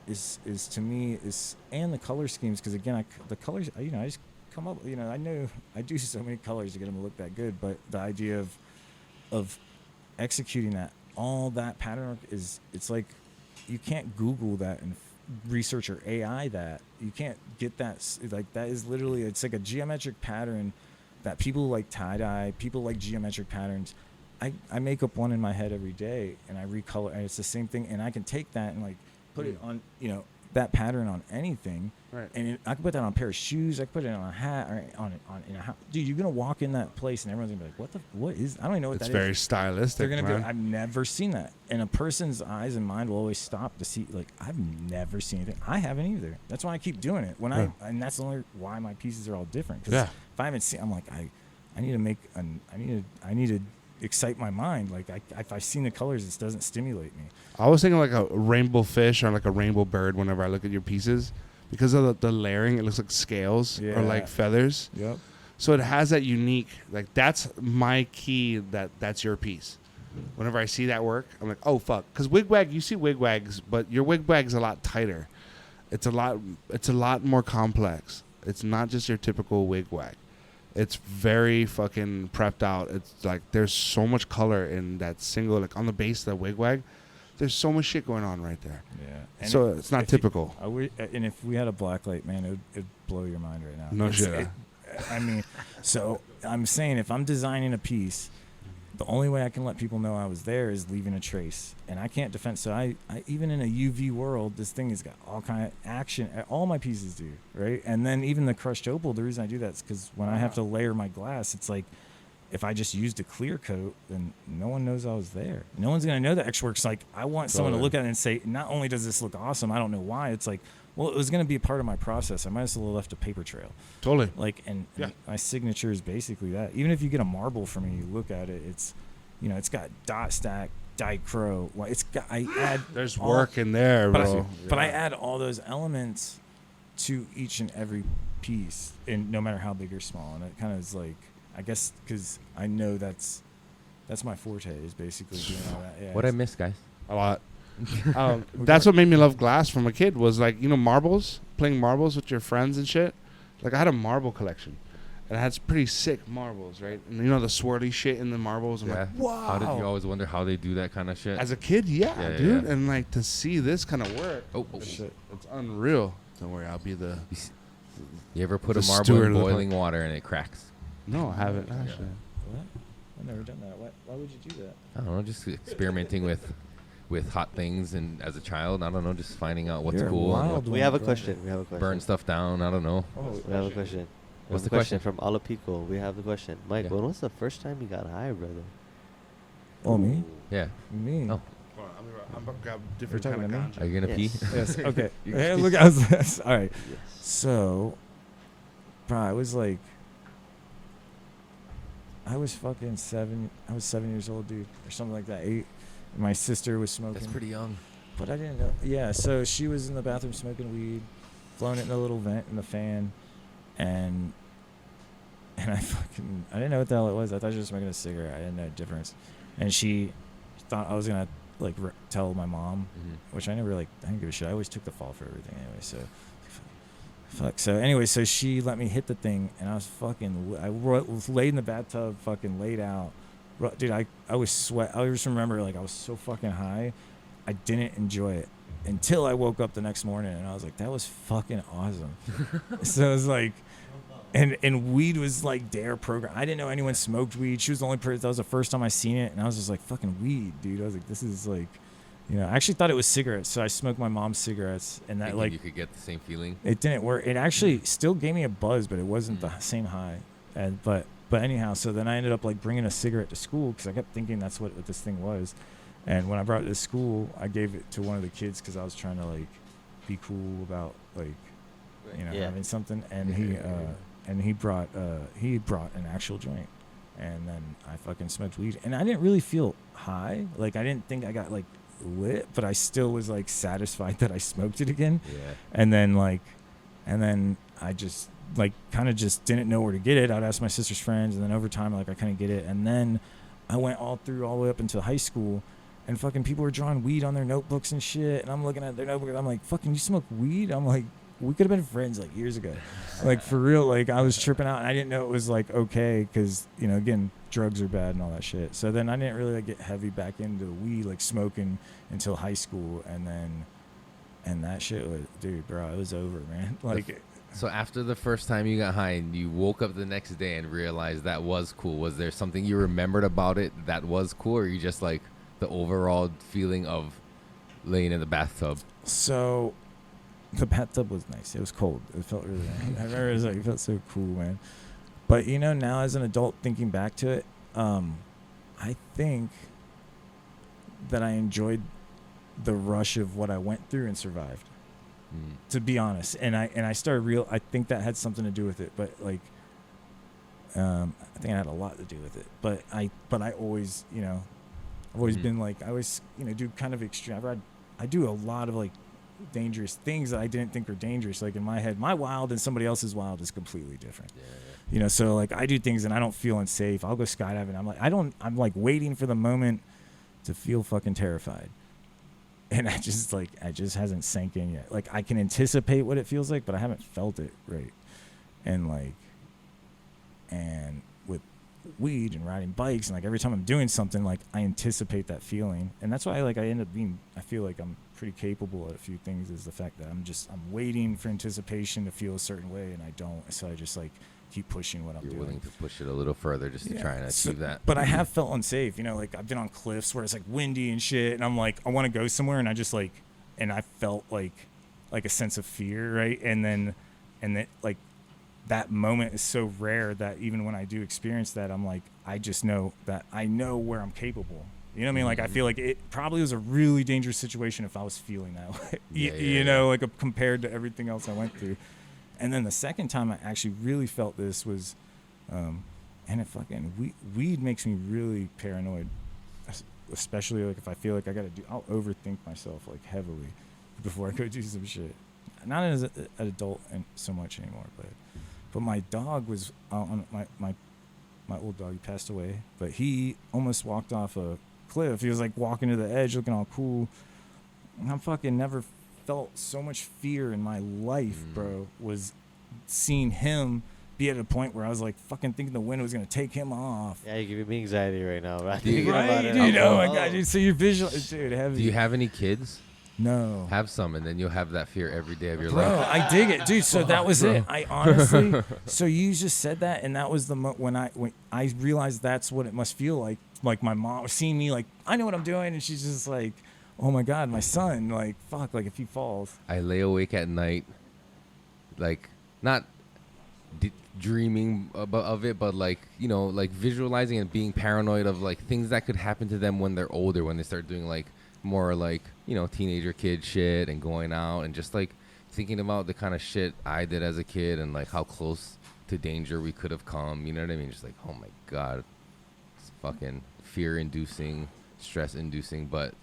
is to me is, and the color schemes, because again, the colors, you know, I just come up, you know, I know I do so many colors to get them to look that good, but the idea of executing that, all that pattern work is, it's like you can't Google that research or AI that. You can't get that. Like, that is literally, it's like a geometric pattern that people like tie-dye, people like geometric patterns. I make up one in my head every day, and I recolor, and it's the same thing, and I can take that and like put it on, that pattern on anything, Right. and I can put that on a pair of shoes, I can put it on a hat, or in a house. Dude, you're gonna walk in that place and everyone's gonna be like, what is, I don't even know what It's that very is. stylistic, They're gonna man. be, I've never seen that, and a person's eyes and mind will always stop to see, like, I've never seen anything. I haven't either. That's why I keep doing it. And that's the only why my pieces are all different. 'Cause if I haven't seen, I'm like, I need to make I need to excite my mind. Like, if I've seen the colors, it doesn't stimulate me. I was thinking like a rainbow fish or like a rainbow bird whenever I look at your pieces. Because of the layering, it looks like scales or like feathers. Yep. So it has that unique, like, that's my key, that's your piece. Whenever I see that work, I'm like, oh, fuck. Because wigwag, you see wigwags, but your wigwag's a lot tighter. It's a lot more complex. It's not just your typical wigwag. It's very fucking prepped out. It's like there's so much color in that single, like on the base of the wigwag. There's so much shit going on right there. Yeah. And So it's not typical. And if we had a black light, man, it'd blow your mind right now. No shit. I mean, so I'm saying if I'm designing a piece, the only way I can let people know I was there is leaving a trace, and I can't defend. So I even in a UV world, this thing has got all kind of action. All my pieces do, right? And then even the crushed opal, the reason I do that is because when I have to layer my glass, it's like if I just used a clear coat, then no one knows I was there. No one's gonna know the X works. Like, I want someone to look at it and say, not only does this look awesome, I don't know why. It's like, well, it was gonna be a part of my process. I might as well have left a paper trail. Totally. Like, and my signature is basically that. Even if you get a marble from me, you look at it, it's, it's got dot stack, dichro. Well, it's got, I add. There's work in there, bro. But I add all those elements to each and every piece, and no matter how big or small. And it kind of is like, I guess, because I know that's my forte, is basically doing all that. Yeah, What I miss, guys? A lot. That's what made me love glass from a kid, was like, marbles, playing marbles with your friends and shit. Like, I had a marble collection, and I had some pretty sick marbles, right? And the swirly shit in the marbles. I'm like, wow. How did you always wonder how they do that kind of shit? As a kid, yeah, dude. And like, to see this kind of work, shit. It's unreal. Don't worry, I'll be the. You ever put a the marble steward in of the boiling water and it cracks? No, I haven't actually. What? I've never done that. Why would you do that? I don't know, just experimenting with hot things, and as a child, I don't know, just finding out what's You're cool. And wild. We have a question. burn stuff down. I don't know. We have a question. What's the question from Alapico? We have the question. Mike, Yeah. when was the first time you got high, brother? Oh, me? Yeah. Me? Oh. I'm gonna grab You're different talking kind to of me? ganja. Are you gonna pee? Yes. Okay. You Hey, can look, I was all right. Yes. So, bro, I was like, I was 7 years old, dude, or something like that. 8. My sister was smoking. That's pretty young. But I didn't know. Yeah, so she was in the bathroom smoking weed, blowing it in a little vent in the fan, and I didn't know what the hell it was. I thought she was smoking a cigarette. I didn't know the difference. And she thought I was gonna like tell my mom, which I never I didn't give a shit. I always took the fall for everything anyway. So fuck. So anyway, so she let me hit the thing, and I was was laid in the bathtub, fucking laid out. Dude, I was sweat. I just remember I was so fucking high. I didn't enjoy it until I woke up the next morning, and I was like, that was fucking awesome. So it was like, and weed was like their program. I didn't know anyone smoked weed. She was the only person. That was the first time I seen it, and I was just like, fucking weed, dude. I was like, this is like, I actually thought it was cigarettes, so I smoked my mom's cigarettes, and that Thinking you could get the same feeling. it didn't work. It actually still gave me a buzz, but it wasn't the same high. And but anyhow, so then I ended up bringing a cigarette to school because I kept thinking that's what this thing was. And when I brought it to school, I gave it to one of the kids because I was trying to be cool about having something. And he brought an actual joint, and then I fucking smoked weed, and I didn't really feel high. I didn't think I got lit, but I still was satisfied that I smoked it again. Yeah. And then I just kind of just didn't know where to get it. I'd ask my sister's friends, and then over time I couldn't get it. And then I went all the way up into high school, and fucking people were drawing weed on their notebooks and shit. And I'm looking at their notebook, and I'm like, fucking, you smoke weed? I'm like, we could have been friends years ago. For real, I was tripping out, and I didn't know it was okay because again, drugs are bad and all that shit. So then I didn't really get heavy back into the weed, smoking until high school. And then And that shit was, dude, bro, it was over, man. Like, So after the first time you got high and you woke up the next day and realized that was cool, was there something you remembered about it that was cool, or you just like the overall feeling of laying in the bathtub? so the bathtub was nice. It was cold. It felt really nice. I remember it was like, it felt so cool, man. But, you know, now as an adult thinking back to it, I think that I enjoyed the rush of what I went through and survived, to be honest. And I started I think that had something to do with it, but like, I think it had a lot to do with it, but I always, you know, I've always been like, I always, you know, do kind of extreme. I do a lot of like dangerous things that I didn't think were dangerous. Like in my head, my wild and somebody else's wild is completely different. You know, so like I do things and I don't feel unsafe. I'll go skydiving. I'm like waiting for the moment to feel fucking terrified. And I just hasn't sank in yet. Like I can anticipate what it feels like, but I haven't felt it right. And with weed and riding bikes and like every time I'm doing something, like I anticipate that feeling. And that's why I feel like I'm pretty capable at a few things, is the fact that I'm waiting for anticipation to feel a certain way and I don't. So I just like keep pushing what I'm doing. You're willing to push it a little further just to try and achieve that. But I have felt unsafe, you know, like I've been on cliffs where it's like windy and shit, and I'm like, I want to go somewhere, and I just like, and I felt like a sense of fear, right? And then like that moment is so rare that even when I do experience that, I'm like, I just know that I know where I'm capable. You know what I mean? Like I feel like it probably was a really dangerous situation if I was feeling that way. You know, like compared to everything else I went through. And then the second time I actually really felt this was, and it fucking weed makes me really paranoid, especially like if I feel like I'll overthink myself like heavily before I go do some shit. Not as an adult and so much anymore, but my dog was on my old dog. He passed away, but he almost walked off a cliff. He was like walking to the edge, looking all cool. And I'm fucking never felt so much fear in my life, bro. Was seeing him be at a point where I was like fucking thinking the wind was gonna take him off. Yeah, you're giving me anxiety right now, right? Dude, oh my god, dude. So you're visual, dude. Heavy. Do you have any kids? No. Have some, and then you'll have that fear every day of your Bro, life. I dig it, dude. So that was it. I honestly, so you just said that, and that was the when I realized that's what it must feel like. Like my mom was seeing me, like I know what I'm doing, and she's just like, oh my god, my son, like fuck, like if he falls. I lay awake at night, like not dreaming of it, but like, you know, like visualizing and being paranoid of like things that could happen to them when they're older, when they start doing like more like, you know, teenager kid shit and going out and just like thinking about the kind of shit I did as a kid and like how close to danger we could have come. You know what I mean? Just like, oh my god, it's fucking fear-inducing, stress-inducing, but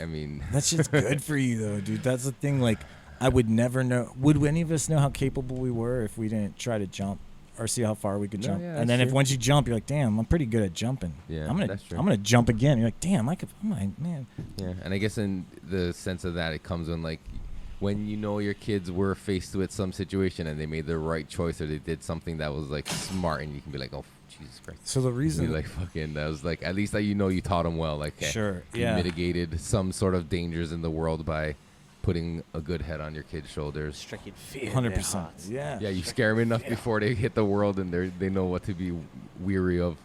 I mean, that shit's good for you though, dude. That's the thing. Like, I would never know. Would any of us know how capable we were if we didn't try to jump or see how far we could jump? Yeah, and then true. if once you jump, you're like, damn, I'm pretty good at jumping. Yeah, I'm gonna jump again. You're like, damn, man. Yeah, and I guess in the sense of that, it comes when like when you know your kids were faced with some situation and they made the right choice or they did something that was like smart, and you can be like, oh, Jesus Christ. So the reason, like fucking, that was like, at least that, you know, you taught them well. Like, sure, you mitigated some sort of dangers in the world by putting a good head on your kids' shoulders. Striking fear. 100%. Yeah. Yeah, you scare them enough before they hit the world, and they know what to be weary of.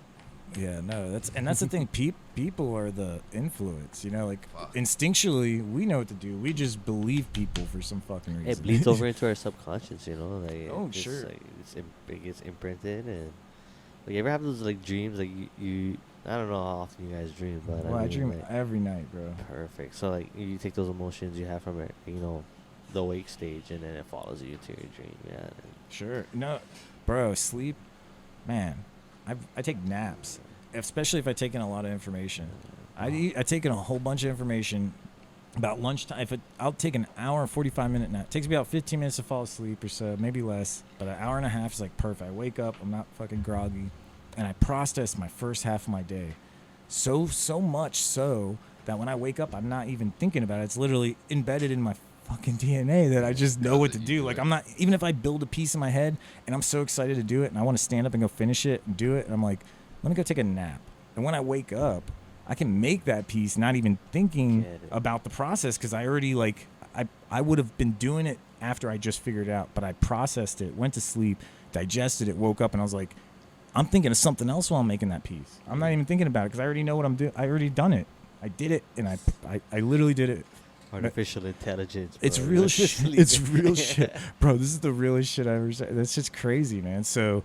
Yeah, no, that's the thing. People are the influence, you know. Like instinctually, we know what to do. We just believe people for some fucking reason. It bleeds over into our subconscious, you know. Like, oh, sure. Like, it gets imprinted, and like, you ever have those like dreams, like you I don't know how often you guys dream, but well, I dream like, every night, bro. Perfect. So like you take those emotions you have from it, you know, the wake stage, and then it follows you to your dream. Yeah. Sure. No, bro, sleep, man. I take naps, especially if I take in a lot of information. I take in a whole bunch of information about lunchtime. I'll take an hour and 45-minute nap. It takes me about 15 minutes to fall asleep or so, maybe less. But an hour and a half is like perfect. I wake up, I'm not fucking groggy, and I process my first half of my day. So much so that when I wake up, I'm not even thinking about it. It's literally embedded in my fucking DNA that I just know what to do. Like, I'm not, even if I build a piece in my head and I'm so excited to do it and I want to stand up and go finish it and do it, and I'm like, let me go take a nap. And when I wake up, I can make that piece, not even thinking Get it. about the process, because I already like I would have been doing it after I just figured it out, but I processed it, went to sleep, digested it, woke up, and I was like, I'm thinking of something else while I'm making that piece. I'm not even thinking about it because I already know what I'm doing. I already done it. I did it, and I literally did it. Artificial intelligence. It's bro. real Let's just shit. leave It's it. real shit, bro. This is the realest shit I ever said. That's just crazy, man. So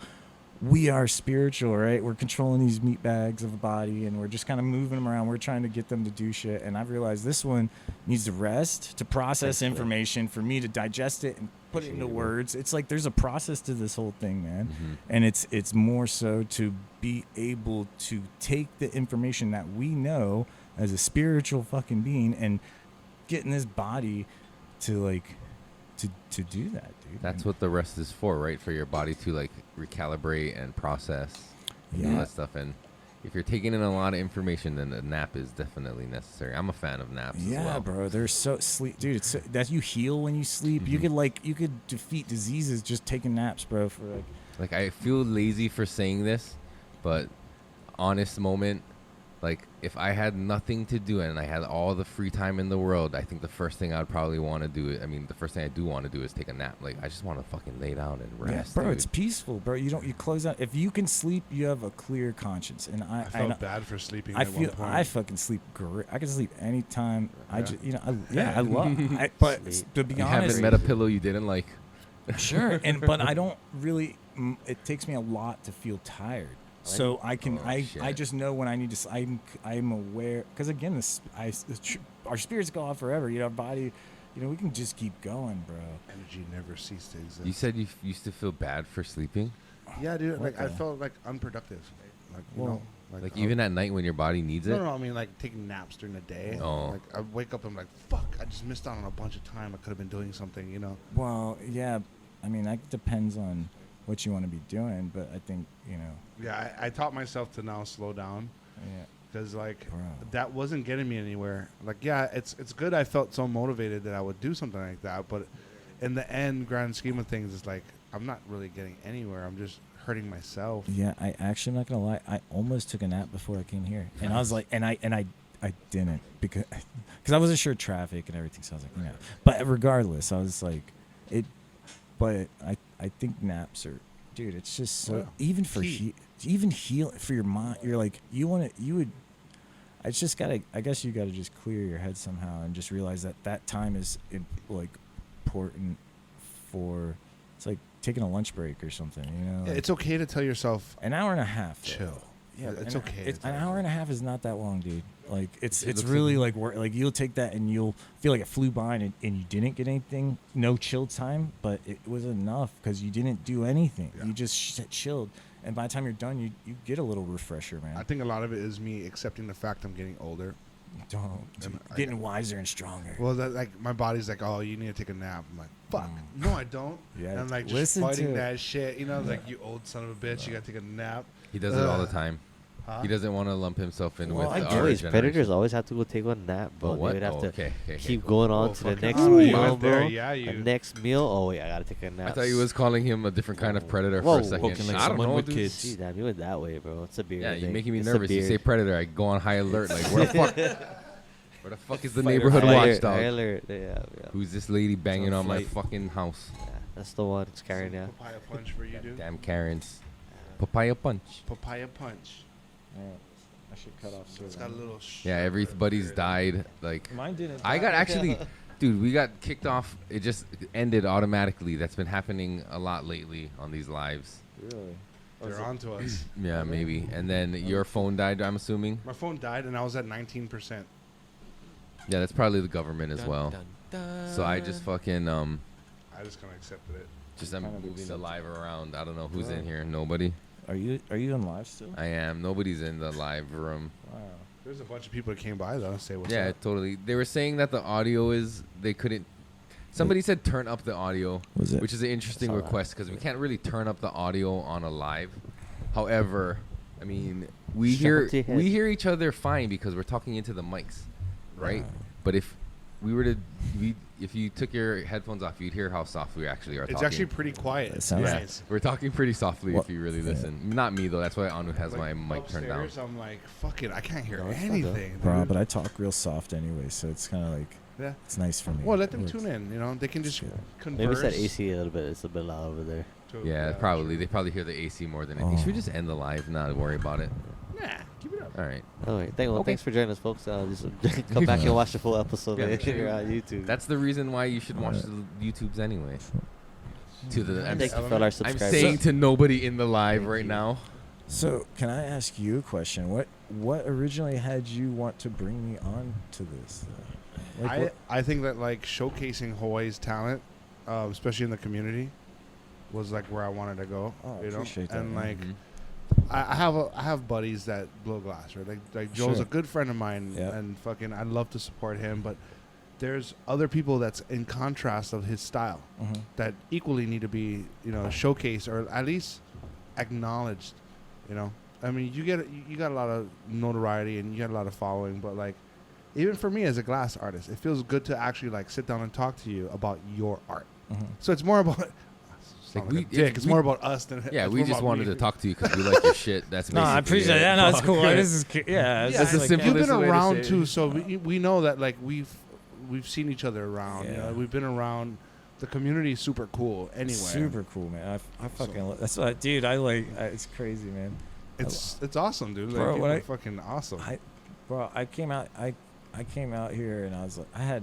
we are spiritual, right? We're controlling these meat bags of a body, and we're just kind of moving them around. We're trying to get them to do shit. And I've realized this one needs to rest, to process information, for me to digest it and put it into words. It's like there's a process to this whole thing, man. And it's more so to be able to take the information that we know as a spiritual fucking being and get in this body to like to do that, dude. That's what the rest is for, right? For your body to like recalibrate and process and all Yeah. that stuff. And if you're taking in a lot of information, then a nap is definitely necessary. I'm a fan of naps as Yeah, well. bro. They're so sleep, dude. It's so, that you heal when you sleep. You could defeat diseases just taking naps, bro. For Like, I feel lazy for saying this, but honest moment, like, if I had nothing to do and I had all the free time in the world, I think the first thing I'd probably want to do, the first thing I do want to do is take a nap. Like, I just want to fucking lay down and yeah, rest. bro. dude. It's peaceful, bro. You close out. If you can sleep, you have a clear conscience. And I felt bad for sleeping. I at one feel point. I fucking sleep great. I can sleep anytime. I Yeah. just I love. But to be You honest, haven't met a pillow you didn't like. sure, but I don't really. It takes me a lot to feel tired. So I can Oh, I shit. just know when I need to. I'm aware, because again, our spirits go off forever. You know, our body. You know, we can just keep going, bro. Energy never ceased to exist. You said you used to feel bad for sleeping? Yeah, dude. Like I Okay. felt like unproductive. Like you Well, know, Like, I- even at night when your body needs it? No, I mean like taking naps during the day. Oh. Like I wake up and I'm like, fuck, I just missed out on a bunch of time. I could have been doing something, you know. Well, yeah. I mean, that depends on what you want to be doing, but I think Yeah, I taught myself to now slow down yeah. because like Bro. that wasn't getting me anywhere. Like yeah, it's good. I felt so motivated that I would do something like that, but in the end, grand scheme of things, it's like I'm not really getting anywhere. I'm just hurting myself. Yeah, I actually, I'm not gonna lie. I almost took a nap before I came here, and I was like, and I didn't because I wasn't sure traffic and everything. So I was like, yeah. But regardless, I was like, it. But I think naps are, dude. It's just so Yeah. even for even heal for your mind. You're like you would. I just gotta. I guess you gotta just clear your head somehow and just realize that time is like important for. It's like taking a lunch break or something. You know. Yeah, like, it's okay to tell yourself an hour and a half. though. chill. Yeah, it's an- okay. An hour and a half is not that long, dude. Like it's It looks really like- like you'll take that and you'll feel like it flew by and you didn't get anything, no chill time, but it was enough because you didn't do anything. Yeah. You just chilled, and by the time you're done, you get a little refresher, man. I think a lot of it is me accepting the fact I'm getting older. Don't And I- getting wiser and stronger. Well, that, like my body's like, oh, you need to take a nap. I'm like, fuck, no, I don't. Yeah, and like just listen fighting to it. that shit, you know, like you old son of a bitch, you gotta take a nap. He does it all the Ugh. time. Huh? He doesn't want to lump himself in Well, with I the get our it. Always generation. predators always have to go take one nap, bro. Oh, what? They would have Oh, to okay, keep cool. going on Oh, to the fucking- next oh, you meal, went there, bro. yeah, The you- next meal. Oh wait, I gotta take a nap. I thought he was calling him a different kind of predator Whoa, for a second. poking like I don't someone know, with dude. kids. Gee, damn, you went that way, bro. It's a beard. Yeah, you're thing. making me It's a nervous. You say beard. predator, I go on high alert. Like, where the fuck? Where the fuck is the Fighter neighborhood pilot. High watchdog? alert, yeah. Who's this lady banging on my flight. fucking house? Yeah, that's the one. It's carrying out. Papaya punch for you, dude. Damn Karens. Papaya punch. Papaya punch. I should cut off. It's got a little. Yeah, everybody's died. Like, Mine didn't. I got actually, dude, we got kicked off. It just ended automatically. That's been happening a lot lately on these lives. Really. They're on to us. Yeah, maybe. And then your phone died, I'm assuming. My phone died and I was at 19%. Yeah, that's probably the government as well. Dun, dun, So I just fucking I just kind of accepted it. just I'm Kind of moving the accepted. live around. I don't know who's in Right. here. Nobody. Are you in live still? I am. Nobody's in the live room. Wow. There's a bunch of people that came by though. Say what's Yeah, up. totally. They were saying that the audio is they couldn't. Somebody said turn up the audio, Was it? which is an interesting saw that. request because we can't really turn up the audio on a live. However, I mean we Shut your head. hear each other fine because we're talking into the mics, right? Yeah. But if we were to if you took your headphones off, you'd hear how soft we actually are talking. It's actually pretty quiet. It sounds nice. We're talking pretty softly Well, if you really listen. Not me though. That's why Anu has my mic turned down. Upstairs, I'm like, fuck it, I can't hear No, it's not anything. Bro, dude. but I talk real soft anyway, so it's kind of like Yeah. it's nice for me. Well, let them It tune works. in. You know, they can just converse. Maybe it's that AC a little bit. It's a bit loud over there. Yeah, probably. They probably hear the AC more than anything. Should we just end the live? Not worry about it. Nah, keep it up. All right. All right. Okay. Thanks for joining us, folks. Just come back and watch the full episode Yeah, later sure. on YouTube. That's the reason why you should watch the YouTubes anyway. To the I'm, Thank you for all our I'm subscribers. saying to nobody in the live right now. So, can I ask you a question? What originally had you want to bring me on to this? Like, I think that like showcasing Hawaii's talent, especially in the community, was like where I wanted to go. Oh, I you know, appreciate that, and man. like Mhm. I have buddies that blow glass, right? Like Joe's Sure. a good friend of mine, Yeah. and fucking I'd love to support him, but there's other people that's in contrast of his style Mhm. that equally need to be, you know, showcased or at least acknowledged. You know, I mean, you got a lot of notoriety and you got a lot of following, but like, even for me as a glass artist, it feels good to actually like sit down and talk to you about your art. Mhm. So it's more about. Like Like we- it's we- more about us than Yeah, it's we more just about wanted me. to talk to you because we like your shit. That's No, I basically appreciate it. that. No, it's cool. Fuck. This is yeah. Yeah, It's That's just the like, simplest You've been way to around say it. too, so we know that like we've seen each other around. You Yeah. know, we've been around. The community is super cool. Anyway, super cool, man. I fucking that's what, dude. I like. It's crazy, man. It's awesome, dude. Like, Bro, people when are I- fucking awesome. I came out. I came out here and I was like, I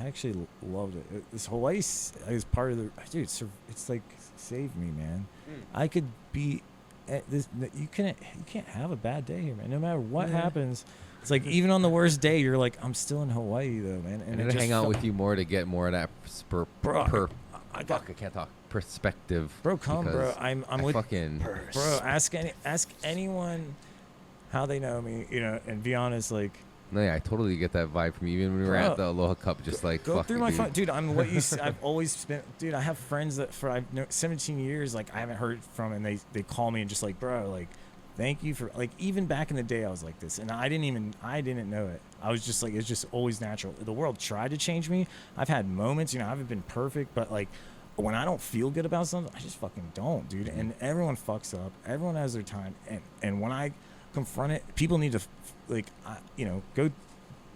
actually loved it. This Hawaii is part of the dude. It's like saved me, man. I could be at this. You can't have a bad day here, man. No matter what happens, it's like even on the worst day, you're like, I'm still in Hawaii though, man. And it to just hang out felt- with you more to get more of that Bro, I got I can't talk perspective. bro. Come, bro. because I'm I with fucking bro. Ask anyone how they know me, you know, and be honest, like. no, yeah, I totally get that vibe from you. Even when we were at the Aloha Cup, just like Go fuck through it, my dude. phone, dude. I'm what you. I've always spent, dude. I have friends that for 17 years, like I haven't heard from, and they call me and just like, bro, like, thank you for like even back in the day, I was like this, and I didn't know it. I was just like, it's just always natural. The world tried to change me. I've had moments, you know, I haven't been perfect, but like when I don't feel good about something, I just fucking don't, dude. And everyone fucks up. Everyone has their time, and when I confront it, people need to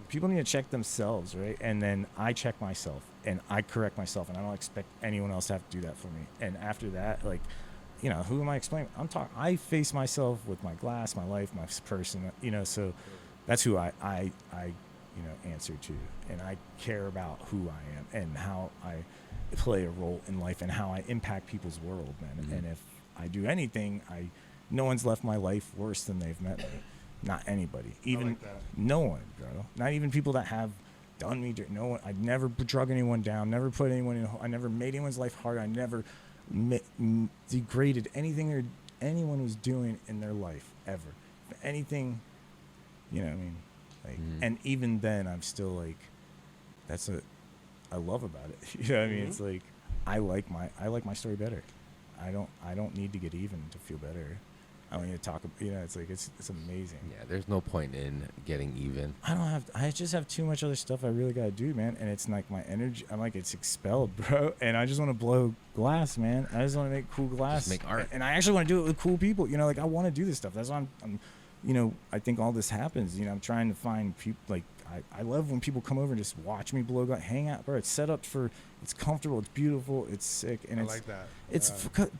people need to check themselves, right? And then I check myself and I correct myself, and I don't expect anyone else to have to do that for me. And after that, like, you know, who am I explaining? I face myself with my glass, my life, my person, you know, so that's who I answer to, and I care about who I am and how I play a role in life and how I impact people's world, man. Mhm. And if I do anything, no one's left my life worse than they've met me. Not anybody. Even like that. no one, bro. Not even people that have done me. No one. I never drug anyone down. Never put anyone in. I never made anyone's life hard. I never degraded anything anyone was doing in their life ever. If anything, you know what I mean? Like, and even then, I'm still like, that's what I love about it. You know what I mean? It's like I like my story better. I don't need to get even to feel better. I don't need to talk. You know, it's like it's amazing. Yeah, there's no point in getting even. I just have too much other stuff I really gotta do, man. And it's like my energy. I'm like, it's expelled, bro. And I just want to blow glass, man. I just want to make cool glass. Just make art. And I actually want to do it with cool people. You know, like I want to do this stuff. That's why I'm. You know, I think all this happens. You know, I'm trying to find people. Like I love when people come over and just watch me blow glass, hang out, bro. It's set up for. It's comfortable. It's beautiful. It's sick. And I it's like that. It's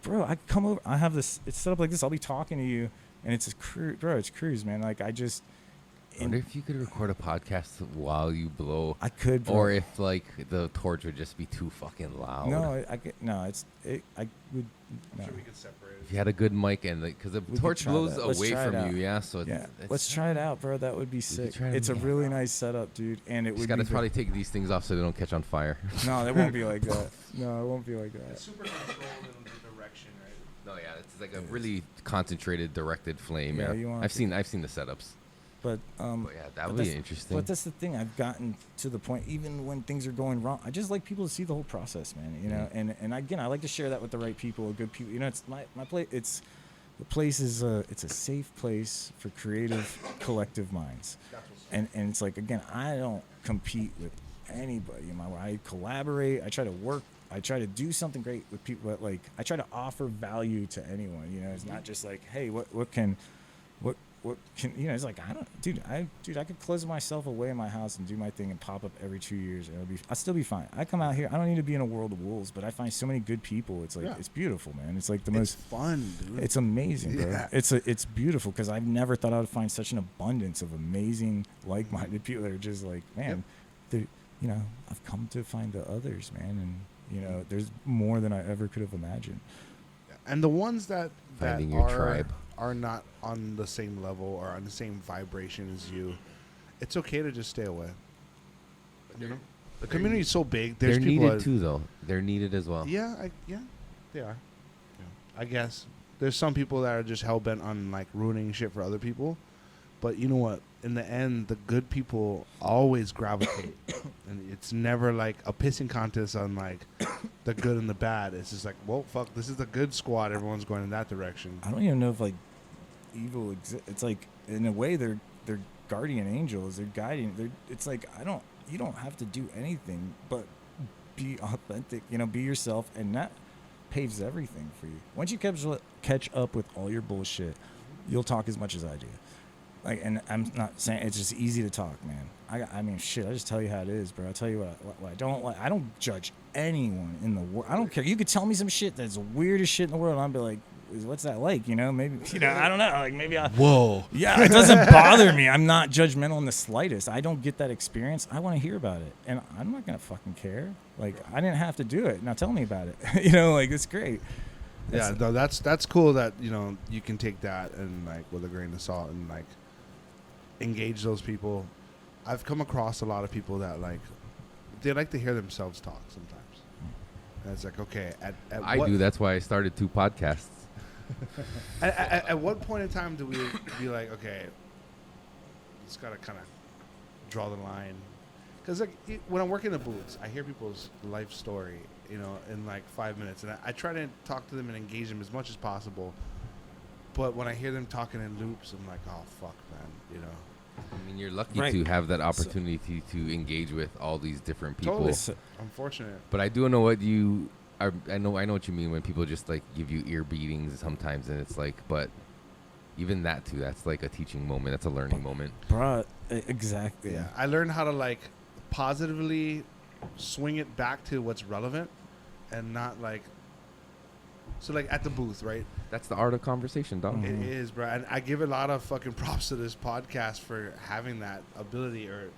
bro. I come over. I have this. It's set up like this. I'll be talking to you, and it's a cruise, bro. It's cruise, man. Like I just. I wonder if you could record a podcast while you blow, I could, bro. or if like the torch would just be too fucking loud. No, I would. No. I'm sure we could separate it. If you had a good mic and because the We could torch try blows that. Let's away try it from out. you, yeah. So Yeah, it's, let's try it out, bro. That would be sick. try it It's a out. really nice setup, dude, and it Just would gotta be. probably take these things off so they don't catch on fire. No, it won't be like that. No, it won't be like that. It's super controlled in the direction, right? No, yeah, it's like a really concentrated, directed flame. Yeah, Yeah, you want I've to- seen the setups. But But yeah, that but would be that's- interesting. But that's the thing. I've gotten to the point, even when things are going wrong, I just like people to see the whole process, man. You know, and again, I like to share that with the right people, good people. You know, it's my place. The place is it's a safe place for creative, collective minds. And it's like, again, I don't compete with anybody in my world. I collaborate. I try to work. I try to do something great with people. But like, I try to offer value to anyone. You know, it's not just like, hey, what can, you know? It's like, I could close myself away in my house and do my thing and pop up every 2 years, and I'll still be fine. I come out here. I don't need to be in a world of wolves, but I find so many good people. It's like it's beautiful, man. It's like the most fun, dude. It's amazing, bro. Yeah. It's beautiful because I've never thought I would find such an abundance of amazing, like-minded people that are just like, man, you know, I've come to find the others, man, and you know, there's more than I ever could have imagined. And the ones that Finding your are tribe. are not on the same level or on the same vibration as you, it's okay to just stay away. You know, the community is so big. There's They're people needed too, though. They're needed as well. Yeah, they are. I guess there's some people that are just hell bent on like ruining shit for other people, but you know what? In the end, the good people always gravitate, and it's never like a pissing contest on like the good and the bad. It's just like, well, fuck, this is the good squad. Everyone's going in that direction. I don't even know if like evil exists. It's like in a way they're guardian angels. They're guiding. It's like you don't have to do anything but be authentic. You know, be yourself, and that paves everything for you. Once you catch up with all your bullshit, you'll talk as much as I do. Like, and I'm not saying it's just easy to talk, man. I mean, shit. I just tell you how it is, bro. I tell you what I don't like. I don't judge anyone in the world. I don't care. You could tell me some shit that's weirdest shit in the world, and I'll be like, what's that like? You know, maybe, you know, I don't know. Like, maybe I. Whoa. Yeah, it doesn't bother me. I'm not judgmental in the slightest. I don't get that experience. I want to hear about it, and I'm not gonna fucking care. Like, I didn't have to do it. Now tell me about it. You know, like, it's great. Yeah, no, that's cool that, you know, you can take that and like with a grain of salt and like engage those people. I've come across a lot of people that like they like to hear themselves talk sometimes. And it's like, okay, I do. That's why I started 2 podcasts. at what point in time do we be like, okay, just gotta kind of draw the line? Because like when I'm working the booths, I hear people's life story, you know, in like 5 minutes, and I try to talk to them and engage them as much as possible. But when I hear them talking in loops, I'm like, oh fuck, man, you know. I mean, you're lucky Right. to have that opportunity to engage with all these different people. Totally. I'm fortunate. But I do know what you are. I know what you mean when people just like give you ear beatings sometimes, and it's like, but even that too, that's like a teaching moment. That's a learning moment. Bruh, exactly. Yeah, I learned how to like positively swing it back to what's relevant, and not like. So like at the booth, right? That's the art of conversation, dog. It is, bro. And I give a lot of fucking props to this podcast for having that ability or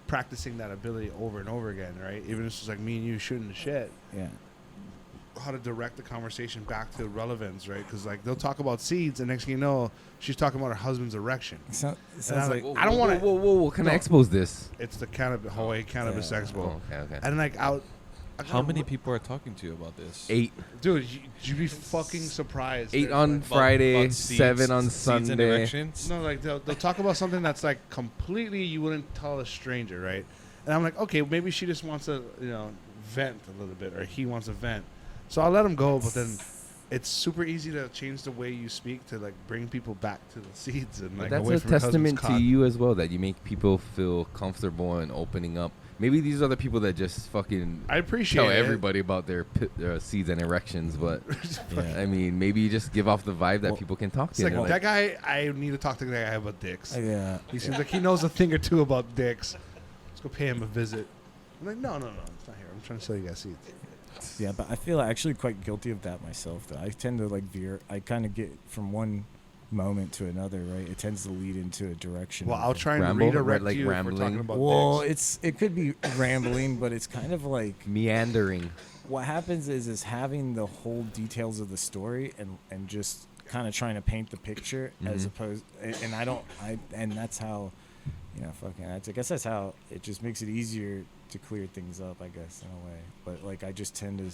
practicing that ability over and over again, right? Even if it's just like me and you shooting the shit. Yeah. How to direct the conversation back to relevance, right? Because like they'll talk about seeds, and next thing you know, she's talking about her husband's erection. It sounds I'm like like, I don't want to. Whoa! Can I expose this? It's the Hawaii Cannabis Yeah. Expo. Oh, okay. And like out. How many people are talking to you about this? 8. Dude, you'd be fucking surprised. 8 There's, on like, Friday, About seeds- 7 on seeds and Sunday. erections? No, like they'll talk about something that's like completely you wouldn't tell a stranger, right? And I'm like, okay, maybe she just wants to, you know, vent a little bit, or he wants to vent. So I'll let him go, but then it's super easy to change the way you speak to like bring people back to the seeds and like But that's away a from your husband's testament to cock. you as well, that you make people feel comfortable and opening up. Maybe these are the people that just fucking I appreciate tell it. everybody about their seeds and erections, but Yeah. I mean, maybe you just give off the vibe that Well, people can talk It's to. like you. that guy. I need to talk to that guy about dicks. Yeah. He seems like he knows a thing or two about dicks. Let's go pay him a visit. I'm like, no, it's not here. I'm trying to sell you guys seeds. Yeah, but I feel actually quite guilty of that myself. Though I tend to like veer. I kind of get from one moment to another, right? It tends to lead into a direction. Well, of- I'll try and Ramble, redirect like you if we're rambling. talking about Well, dicks. it could be rambling, but it's kind of like Meandering. what happens is having the whole details of the story and just kind of trying to paint the picture as opposed. And and that's how, you know, fucking. I guess that's how it just makes it easier to clear things up, I guess, in a way. But like, I just tend to,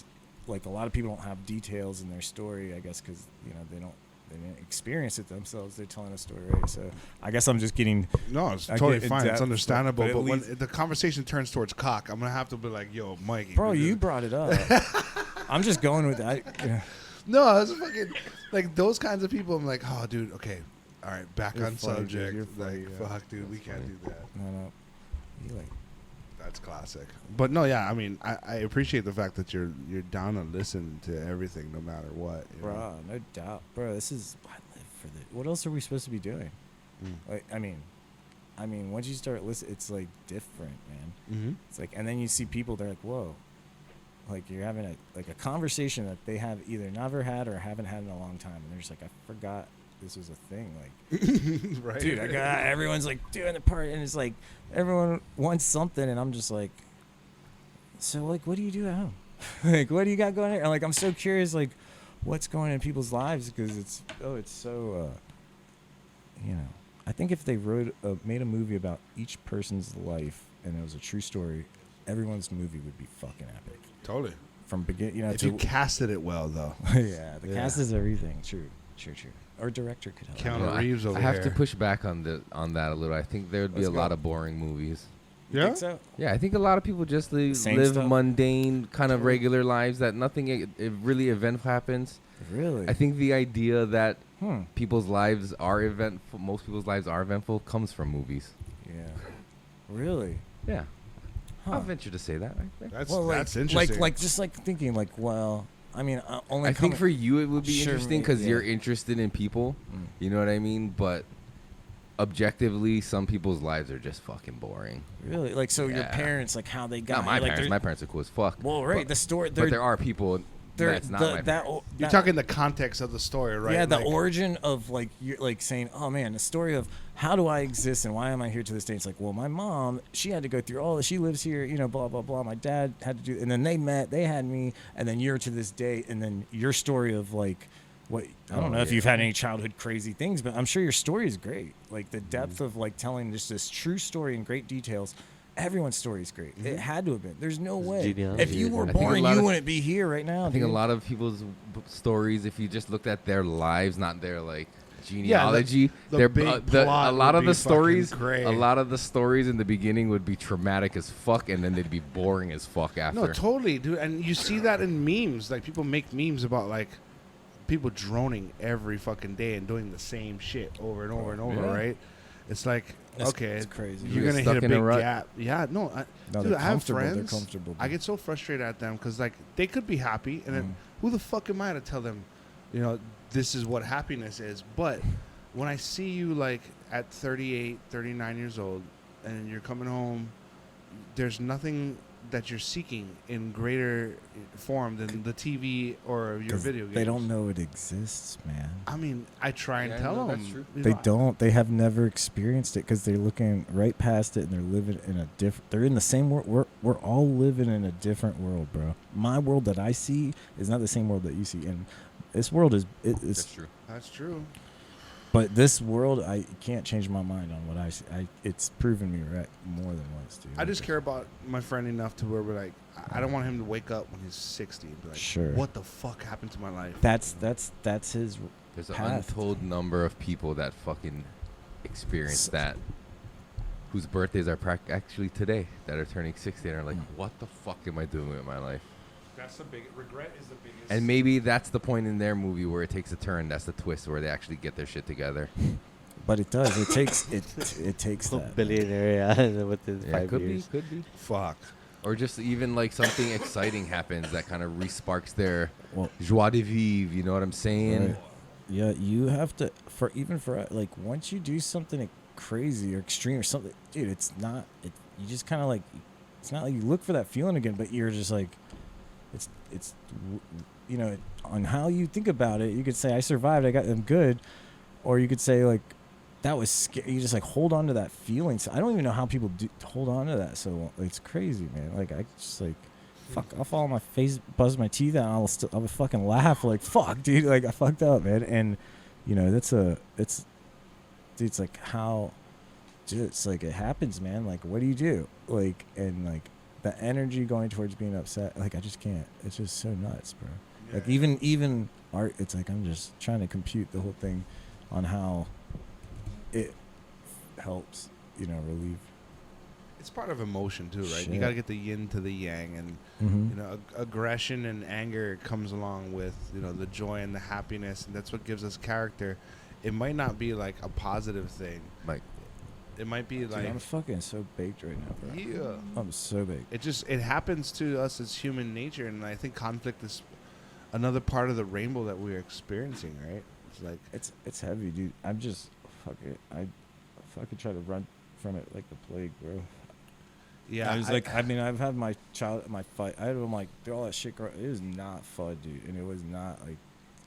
like, a lot of people don't have details in their story, I guess, because you know they didn't experience it themselves. They're telling a story, right? So I guess I'm just getting. No, it's I totally get fine. in-depth, It's understandable. but it But when leads- the conversation turns towards cock, I'm gonna have to be like, "Yo, Mike, Bro, you brought it up. I'm just going with that. Yeah. No, it's fucking like those kinds of people. I'm like, oh, dude, okay, all right, back You're on funny, dude. subject. You're funny, Like, yeah. fuck, dude, we can't do that. No. You like. That's classic. But no, yeah, I mean, I appreciate the fact that you're down to listen to everything, no matter what. You know? Bro, no doubt, bro. This is I live for this. What else are we supposed to be doing? Like, I mean, once you start listening, it's like different, man. Mm-hmm. It's like, and then you see people, they're like, whoa, like you're having a conversation that they have either never had or haven't had in a long time, and they're just like, I forgot this was a thing. Like, Right. dude, everyone's like doing the part, and it's like everyone wants something, and I'm just like, so like, what do you do at home? Like, what do you got going on? And like, I'm so curious, like, what's going on in people's lives, because it's so, you know, I think if they made a movie about each person's life and it was a true story, everyone's movie would be fucking epic. Totally. From begin, you know, if you casted it well, though. Yeah, the cast is everything. True. Or director could help. Keanu Reeves over I have here. to push back on that a little. I think there would be Let's a go. lot of boring movies. You think so? Yeah, I think a lot of people just live Same stuff? mundane, kind of regular lives that nothing really eventful happens. Really? I think the idea that people's lives are eventful, most people's lives are eventful, comes from movies. Yeah. Really? Yeah. Huh. I'll venture to say that. Right? That's interesting. Like just like thinking like, well, I mean, only I think for you it would be Sure, interesting because yeah. you're interested in people. You know what I mean? But objectively, some people's lives are just fucking boring. Really? Like, so your Yeah. parents, like how they got Not my like, parents. My parents are cool as fuck. Well, right. But, The story. but there are people that's not my parents. You're talking the context of the story, right? Yeah, the Like, origin of like you're like saying, oh man, the story of how do I exist and why am I here to this day? It's like, well, my mom, she had to go through all this. She lives here, you know, blah blah blah. My dad had to do, and then they met, they had me, and then you're to this day, and then your story of like, what I don't know if you've had any childhood crazy things, but I'm sure your story is great. Like the depth of like telling just this true story in great details. Everyone's story is great. It had to have been. There's no way. genealogy. If you were I think a born, lot you of- wouldn't be here right now. I think a dude. lot of people's stories, if you just looked at their lives, not their like genealogy, the their big a plot lot would of be the stories, fucking great. a lot of the stories in the beginning would be traumatic as fuck, and then they'd be boring as fuck after. No, totally, dude. And you see that in memes. Like people make memes about like people droning every fucking day and doing the same shit over and over and over, Yeah. right? It's like, okay, it's crazy. you're You're gonna stuck hit a in a big rut. gap. Yeah, no, No, dude, they're I have comfortable. They're friends. comfortable, I get so frustrated at them because like they could be happy, and then who the fuck am I to tell them, you know, this is what happiness is? But when I see you like at 38, 39 years old, and you're coming home, there's nothing that you're seeking in greater form than the TV or your 'Cause video games. They don't know it exists, man. I mean, I try and Yeah, tell no, them. that's true. They don't. They have never experienced it because they're looking right past it and they're living in a different. They're in the same world. We're all living in a different world, bro. My world that I see is not the same world that you see, and this world is. It's That's true. That's true. But this world, I can't change my mind on what I see. It's proven me right more than once, dude. I just care about my friend enough to where we're like, I don't want him to wake up when he's 60 and be like, Sure. what the fuck happened to my life? That's his. There's an path. untold number of people that fucking experience that, whose birthdays are actually today, that are turning 60 and are like, what the fuck am I doing with my life? That's the big regret is the biggest. And maybe that's the point in their movie where it takes a turn. That's the twist where they actually get their shit together. But it does. It takes it takes that. Billionaire, yeah, within Yeah, 5 could years. be, could be. fuck. Or just even like something exciting happens that kind of resparks their Well, joie de vivre. You know what I'm saying? Right. Yeah, you have to for like once you do something crazy or extreme or something, dude. It's not. You just kind of like. It's not like you look for that feeling again, but you're just like. It's you know, on how you think about it. You could say I survived. I'm good, or you could say like that was scary. You just like hold on to that feeling. So I don't even know how people do hold on to that. So it's crazy, man. Like I just like. Fuck! I'll fall on my face, buzz my teeth out, and I'll fucking laugh like fuck, dude. Like I fucked up, man. And you know it's like how, dude. It's like it happens, man. Like what do you do? Like and like the energy going towards being upset. Like I just can't. It's just so nuts, bro. Like even art. It's like I'm just trying to compute the whole thing on how it helps, you know, relieve. It's part of emotion too, right? You Shit. got to get the yin to the yang, and Mm-hmm. you know, aggression and anger comes along with, you know, the joy and the happiness, and that's what gives us character. It might not be like a positive thing. Like, It might be Dude, like I'm fucking so baked right now, bro. yeah. I'm so baked. It happens to us as human nature, and I think conflict is another part of the rainbow that we're experiencing, right? It's like It's heavy, dude. I'm just fuck it. I fucking try to run from it like the plague, bro. yeah. I was like, I mean, I've had my fight. I'm like, dude, all that shit. It was not fun, dude, and it was not like,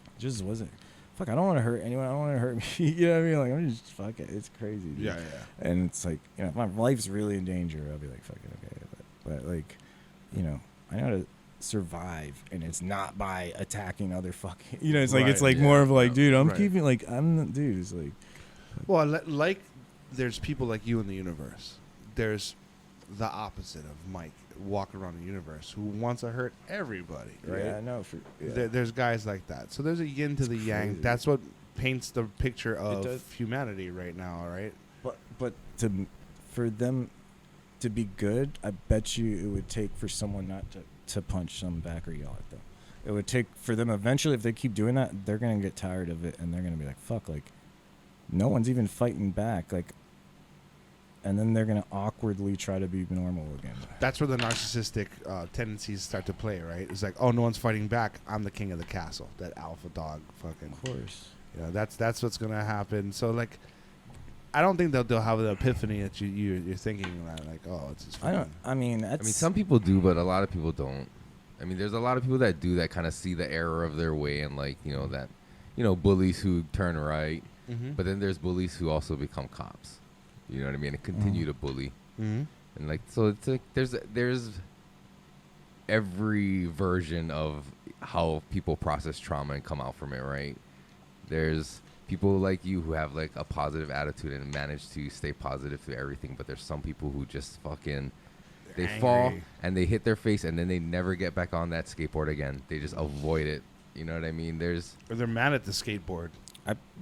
it just wasn't. Fuck, I don't want to hurt anyone. I don't want to hurt me. You know what I mean? Like, I'm just fuck it. It's crazy, dude. yeah. And it's like, you know, if my life's really in danger, I'll be like, fuck it, okay. But like, you know, I know how to survive, and it's not by attacking other fucking. You know, it's like it's Right, like yeah, more of like, dude, I'm right. keeping like dude. It's like, Well, like there's people like you in the universe. There's the opposite of Mike walking around the universe who wants to hurt everybody, right? yeah, I know. There's guys like that. So there's a yin to the yang. crazy. That's what paints the picture does. of humanity right now, right? But for them to be good, I bet you it would take for someone not to punch some back or yell at them. It would take for them eventually, if they keep doing that, they're gonna get tired of it, and they're gonna be like, fuck, like no one's even fighting back, like, and then they're gonna awkwardly try to be normal again. That's where the narcissistic tendencies start to play, right? It's like, oh, no one's fighting back. I'm the king of the castle. That alpha dog, fucking. Of course. You know, that's what's gonna happen. So like, I don't think they'll have the epiphany that you're thinking that, like, oh, it's just. I mean, some people do, but a lot of people don't. I mean, there's a lot of people that do that kind of see the error of their way and like, you know, that, you know, bullies who turn right, Mm-hmm. but then there's bullies who also become cops. You know what I mean? And continue to bully. Mm-hmm. And like, so it's like there's every version of how people process trauma and come out from it, right? There's people like you who have like a positive attitude and manage to stay positive through everything, but there's some people who just fucking they fall angry. and they hit their face and then they never get back on that skateboard again. They just avoid it. You know what I mean? Or they're mad at the skateboard.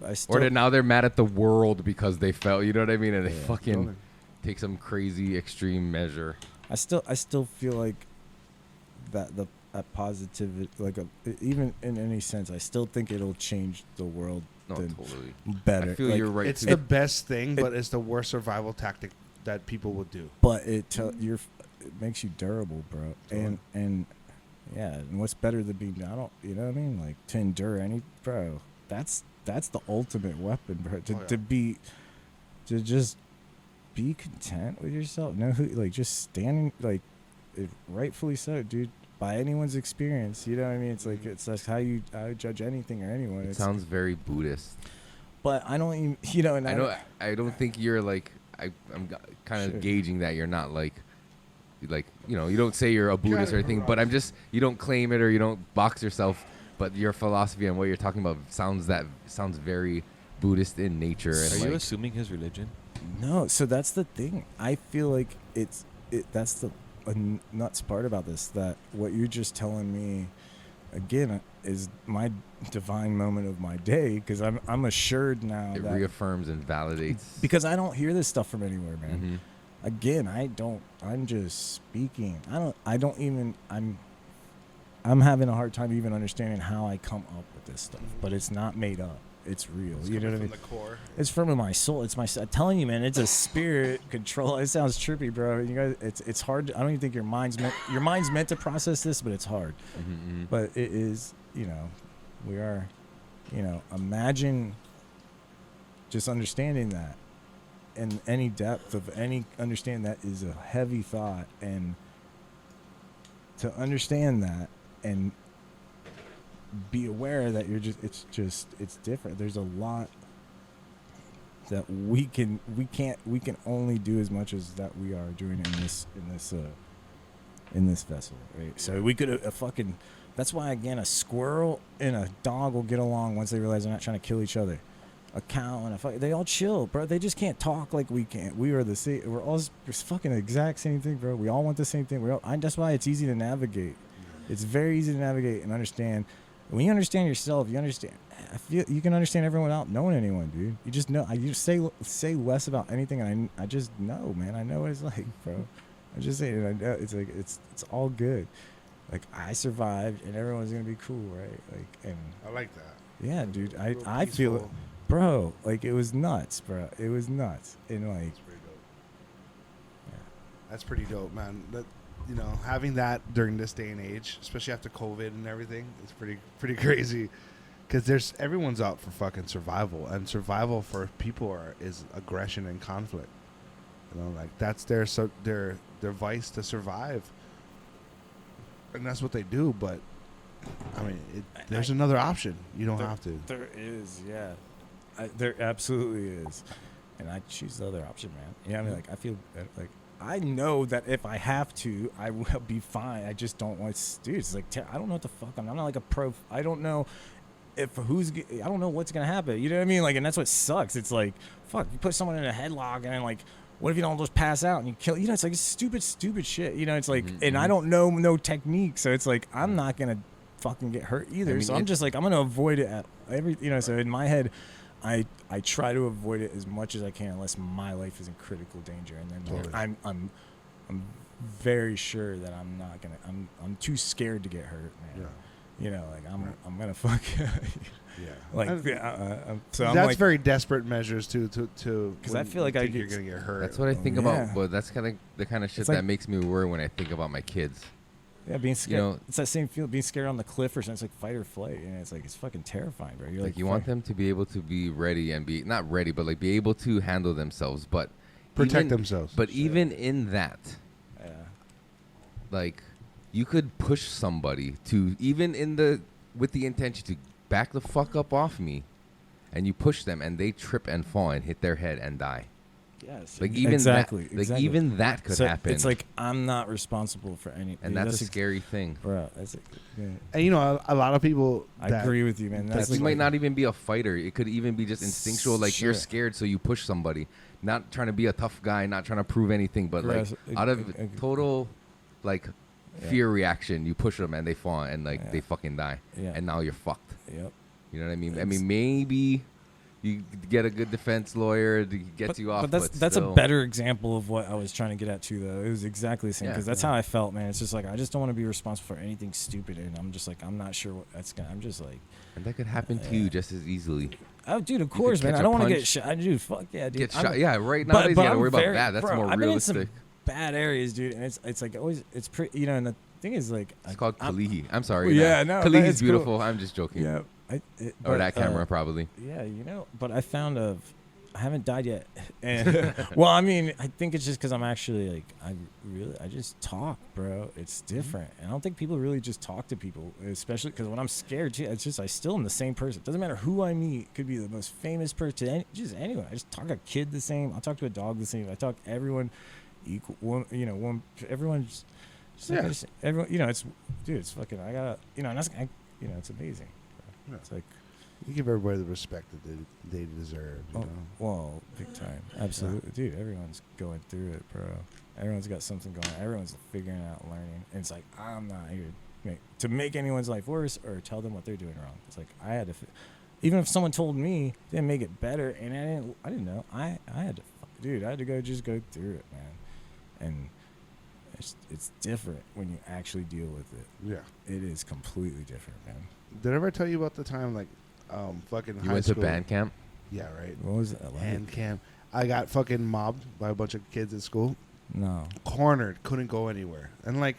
I still, Now they're mad at the world because they fell. You know what I mean? And they fucking totally. take some crazy extreme measure. I still feel like that positivity, like even in any sense, I still think it'll change the world. No, totally. Better. I feel Like, you're right. It's too. the best thing, but it's the worst survival tactic that people will do. But it makes you durable, bro. Totally. And yeah, and what's better than being, you know what I mean? Like to endure bro. That's the ultimate weapon, bro. To just be content with yourself. No, like just standing, like rightfully so, dude. By anyone's experience, you know what I mean? It's like that's how you judge anything or anyone. It sounds very Buddhist. But I don't even, you know, and I don't think you're like I'm kind of Sure. gauging that you're not like you know, you don't say you're a Buddhist or anything, but you don't claim it or you don't box yourself, but your philosophy and what you're talking about sounds very Buddhist in nature. And Are you assuming his religion? No, so that's the thing. I feel like that's the nuts part about this, that what you're just telling me again is my divine moment of my day, because I'm assured now it that reaffirms and validates. because I don't hear this stuff from anywhere, man. Mhm. Again, I'm just speaking. I'm having a hard time even understanding how I come up with this stuff, but it's not made up. It's real. You know what I mean? From the core. It's from my soul. It's I'm telling you, man. It's a spirit control. It sounds trippy, bro. You guys, it's hard. I don't even think your mind's meant to process this, but it's hard. Mm-hmm. But it is. You know, we are. You know, imagine just understanding that, and any depth of any understanding that is a heavy thought, and to understand that and be aware that it's different. There's a lot that we can only do as much as that we are doing in this vessel, right? So we could fucking, that's why again a squirrel and a dog will get along once they realize they're not trying to kill each other. A cow and they all chill, bro. They just can't talk like we can't. We are the same. We're all fucking the exact same thing, bro. We all want the same thing. That's why it's easy to navigate. It's very easy to navigate and understand. When you understand yourself, you understand. I feel you can understand everyone without knowing anyone, dude. You just know. You just say less about anything, and I just know, man. I know what it's like, bro. I just say it. I know it's like it's all good. Like I survived, and everyone's gonna be cool, right? Like, and I like that. yeah, dude. Real I feel it, peaceful. bro. Like it was nuts, bro. It was nuts, and like That's pretty dope, man. That, you know, having that during this day and age, especially after COVID and everything, is pretty crazy. Because everyone's out for fucking survival, and survival for people is aggression and conflict. You know, like that's their vice to survive, and that's what they do. But I mean, there's another option. You don't have to. There is, yeah. There absolutely is, and I choose the other option, man. Yeah, I mean, like I feel like I know that if I have to, I will be fine. I just don't want to. Dude, it's like I don't know what the fuck. I'm not like a pro. I don't know. I don't know what's gonna happen. You know what I mean? Like, and that's what sucks. It's like, fuck, you put someone in a headlock, and then like, what if you don't just pass out and you kill? You know, it's like stupid shit. You know, it's like, and I don't know no technique, so it's like I'm not gonna fucking get hurt either. I mean, so I'm just like, I'm gonna avoid it at every. You know, so in my head, I try to avoid it as much as I can, unless my life is in critical danger, and then Totally. I'm very sure that I'm not gonna. I'm too scared to get hurt, man. Yeah. You know, like I'm gonna fuck. Yeah. Like, so I'm that's like, very desperate measures to because I feel like you're gonna get hurt. That's what I think Yeah. about. But that's kind of the kind of shit It's like- that makes me worry when I think about my kids. yeah, being scared. You know, it's that same feel, being scared on the cliff or something. It's like fight or flight, and it's like it's fucking terrifying, bro. You're Like you want them to be able to be ready and be not ready, but like be able to handle themselves, but Protect themselves. But even in that, Yeah. like you could push somebody to with the intention to back the fuck up off me, and you push them and they trip and fall and hit their head and die. Yes. Like even exactly. that, even that could happen. It's like I'm not responsible for any. and that's a scary thing. bro. That's yeah. And you know, a lot of people. I agree with you, man. That's You like, might not even be a fighter. It could even be just instinctual. Like you're Sure. scared, so you push somebody. Not trying to be a tough guy, not trying to prove anything, but like out of total, like fear reaction, you push them and they fall and like they fucking die. Yeah. And now you're fucked. Yep. You know what I mean? I mean, maybe you get a good defense lawyer to get you off. But that's a still. better example of what I was trying to get at too, though. It was exactly the same Yeah. because that's how I felt, man. It's just like I just don't want to be responsible for anything stupid, and I'm just like I'm not sure what that's gonna. I'm just like, And that could happen to you just as easily. oh, dude, of could course, man. catch I a don't want to get punch. shot, dude. Fuck yeah, dude. Get I'm- shot. Yeah, right nowadays you gotta I'm worry about very- that. That's bro, more I've been in some realistic. bad areas, dude, and it's like always it's pretty, you know. And the thing is, like, It's called I'm- Kalei. I'm sorry. Yeah, no, Kalihi's it's cool. beautiful. I'm just joking. Yeah, Or but, that camera, probably. Yeah, you know, but I found I haven't died yet, and well, I mean, I think it's just because I'm actually like I just talk, bro. It's different, and I don't think people really just talk to people, especially because when I'm scared too, it's just I still am the same person. It doesn't matter who I meet. Could be the most famous person, just anyone. I just talk to a kid the same. I talk to a dog the same. I talk to everyone equal. Everyone's. Everyone, you know, it's dude, it's fucking. I gotta, you know, and that's, it's amazing. Yeah. It's like. You give everybody the respect that they deserve. You know? Well, big time. Absolutely. Dude, everyone's going through it, bro. Everyone's got something going on. Everyone's figuring out, learning. And it's like, I'm not here to make anyone's life worse or tell them what they're doing wrong. It's like, I had to, even if someone told me, they didn't make it better, and I didn't know. I had to, dude, I had to go through it, man. And it's different when you actually deal with it. Yeah. It is completely different, man. Did I ever tell you about the time, like, fucking You high went school? to band camp? Yeah, right. What was it? Band camp. I got fucking mobbed by a bunch of kids at school. No. Cornered. Couldn't go anywhere. And, like,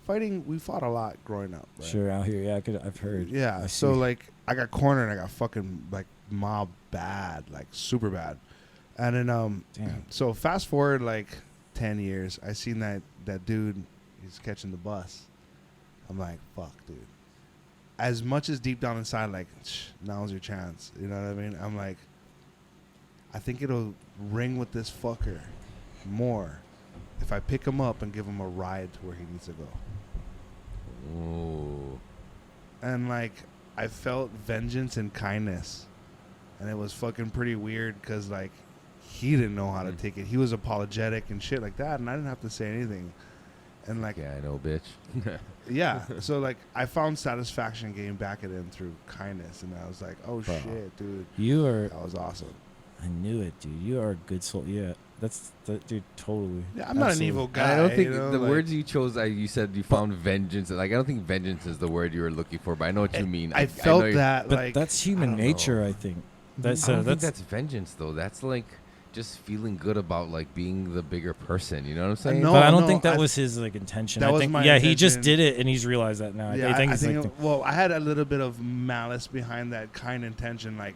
fighting, we fought a lot growing up. Right? Sure, out here, yeah, I've heard. Yeah, I so see. like I got cornered and I got fucking like mobbed bad, like super bad. And then Damn. so fast forward like 10 years, I seen that dude, he's catching the bus. I'm like, fuck, dude. As much as deep down inside, like, now's your chance. You know what I mean? I'm like, I think it'll ring with this fucker more if I pick him up and give him a ride to where he needs to go. Ooh. And like I felt vengeance and kindness, and it was fucking pretty weird because like he didn't know how to take it. He was apologetic and shit like that, and I didn't have to say anything. And like Yeah, I know, bitch. yeah, so like I found satisfaction getting back at him through kindness, and I was like, oh Bro. shit, dude, You are. that was awesome. I knew it, dude. You are a good soul. Yeah, dude. Totally. Yeah, I'm not an evil And guy. I don't think you know, the like- words you chose. You said you found vengeance. Like I don't think vengeance is the word you were looking for, but I know what you mean. I know felt you- that But like that's I human don't nature, know. I think. That's I don't think that's that's vengeance though. That's like just feeling good about like being the bigger person. You know what I'm saying? No, but I don't no, think that was his like intention. that I was think my he just intention. did it and he's realized that now. Yeah, I think it's think like well, I had a little bit of malice behind that kind intention. Like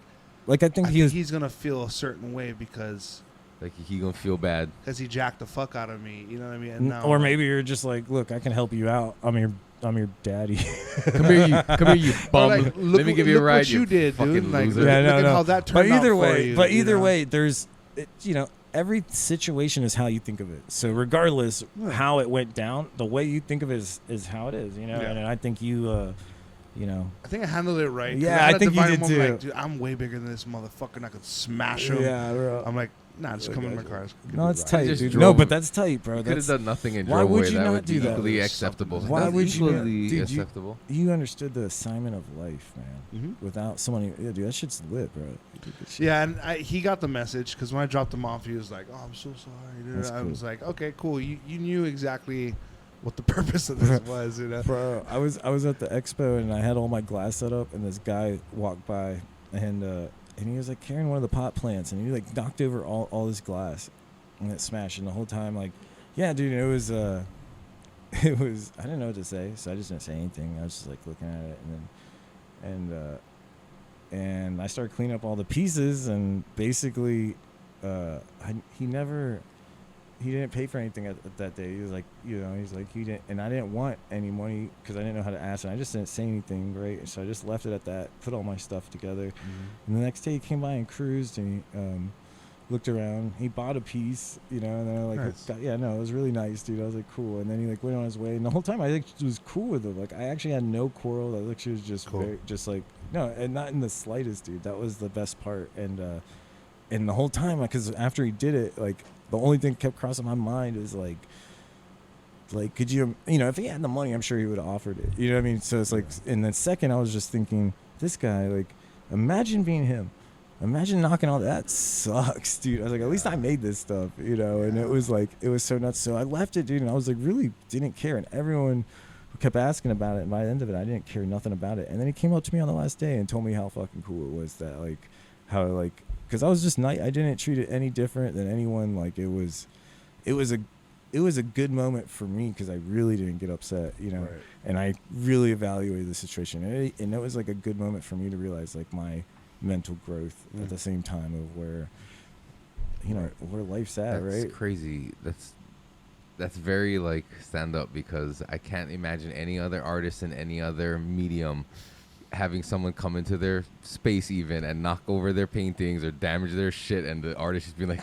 I think I he think was. he's gonna feel a certain way because Like he gonna feel bad. he jacked the fuck out of me. You know what I mean? And now, Or like, maybe you're just like, look, I can help you out. I'm your daddy. Come here, you bum. like, look Let me give you a look ride. what you did, fucking dude. Like, loser. look, Yeah, look no, at no. how that turned out for you. But you either know? way, there's, every situation is how you think of it. So regardless how it went down, the way you think of it is how it is. Yeah. And I think you, I think I handled it right. 'cause Yeah, had I a think you divine did moment, too. Like, dude, I'm way bigger than this motherfucker, and I could smash him. Yeah, bro. I'm like, nah, just come in my car. No, it's tight, just dude. drove. No, but that's tight, bro. Could have That's, done nothing and why drove would away. you That not would be do that? equally There's acceptable. something- Why That's would you not- equally dude, you- acceptable? you understood the assignment of life, man. Mhm. Without someone, yeah, dude, that shit's lit, bro. You did good shit. Yeah, and he got the message because when I dropped him off, he was like, "Oh, I'm so sorry." Dude. That's I cool. was like, "Okay, cool. You knew exactly what the purpose of this was." You know? Bro, I was at the expo and I had all my glass set up, and this guy walked by and he was like carrying one of the pot plants, and he like knocked over all his glass, and it smashed. And the whole time, like, yeah, dude, it was I didn't know what to say, so I just didn't say anything. I was just like looking at it, and I started cleaning up all the pieces, and basically, he didn't pay for anything at that day. He was like, he's like, he didn't, and I didn't want any money because I didn't know how to ask, and I just didn't say anything, right? So I just left it at that, put all my stuff together. Mm-hmm. And the next day he came by and cruised, and he looked around. He bought a piece, and then I like, Nice. it was really nice, dude. I was like, cool. And then he like went on his way, and the whole time I think was cool with him. Like I actually had no quarrel. I like she was just Cool. very, just like no, and not in the slightest, dude. That was the best part, and the whole time, because after he did it, like. The only thing kept crossing my mind is like could you, if he had the money, I'm sure he would have offered it. You know what I mean? So it's like, in the second, I was just thinking, this guy, like, imagine being him. Imagine knocking all that sucks, dude. I was like, at least I made this stuff, and it was like, it was so nuts. So I left it, dude, and I was like, really didn't care. And everyone who kept asking about it, and by the end of it, I didn't care nothing about it. And then he came up to me on the last day and told me how fucking cool it was that, like, how, like, because I was just I didn't treat it any different than anyone. Like it was a good moment for me because I really didn't get upset, Right. and I really evaluated the situation, and it was like a good moment for me to realize like my mental growth at the same time of where, where life's at, That's right? crazy. That's very like stand up, because I can't imagine any other artist in any other medium having someone come into their space even and knock over their paintings or damage their shit, and the artist just be like,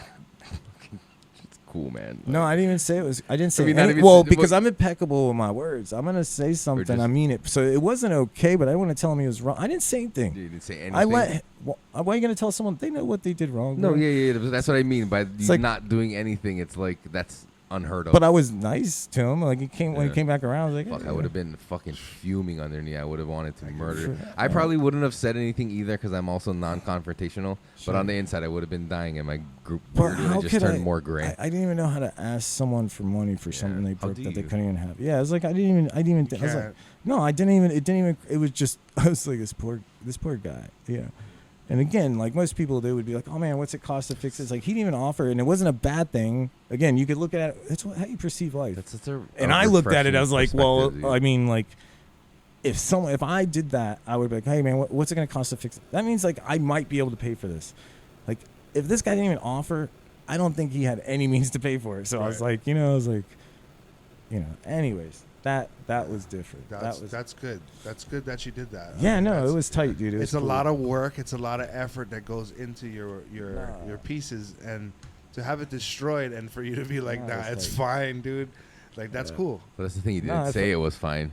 it's cool, man. No, I didn't even say it was. I didn't say. mean, not even well, say- because I'm impeccable with my words. I'm gonna say something. just- I mean it. So it wasn't okay, but I want to tell him he was wrong. I didn't say anything. You didn't say anything. Why are you gonna tell someone they know what they did wrong? No, bro? yeah. That's what I mean by you like- not doing anything. It's like that's unheard of. But I was nice to him. Like when he Yeah. came back around, I was like, Fuck, "Hey, I would have been fucking fuming underneath. I would have wanted to murder. Sure. I probably wouldn't have said anything either because I'm also non-confrontational. Sure. But on the inside, I would have been dying, and my group But would how have just could turned I? more gray. I didn't even know how to ask someone for money for something they how broke do that they you? couldn't even have. Yeah, it was like I didn't even. I was like, can't. no, I didn't even. It didn't even. It was just. I was like, this poor guy. Yeah. And again, like most people, they would be like, "Oh man, what's it cost to fix it?" It's like he didn't even offer, and it wasn't a bad thing. Again, you could look at it. That's how you perceive life. That's such a And I looked at it, refreshing I was like, well, perspective, I mean, like, if I did that, I would be like, hey man, what's it gonna cost to fix it? That means like I might be able to pay for this. Like, if this guy didn't even offer, I don't think he had any means to pay for it. So I was like, anyways, that was different. That's good. That's good that you did that. Yeah, no, That's- it was tight, dude. It was It's a cool. lot of work. It's a lot of effort that goes into your pieces, and to have it destroyed, and for you to be like, Nah, nah, it's it's like- fine, dude. Like that's cool. But that's the thing. He No, didn't I say thought- it was fine.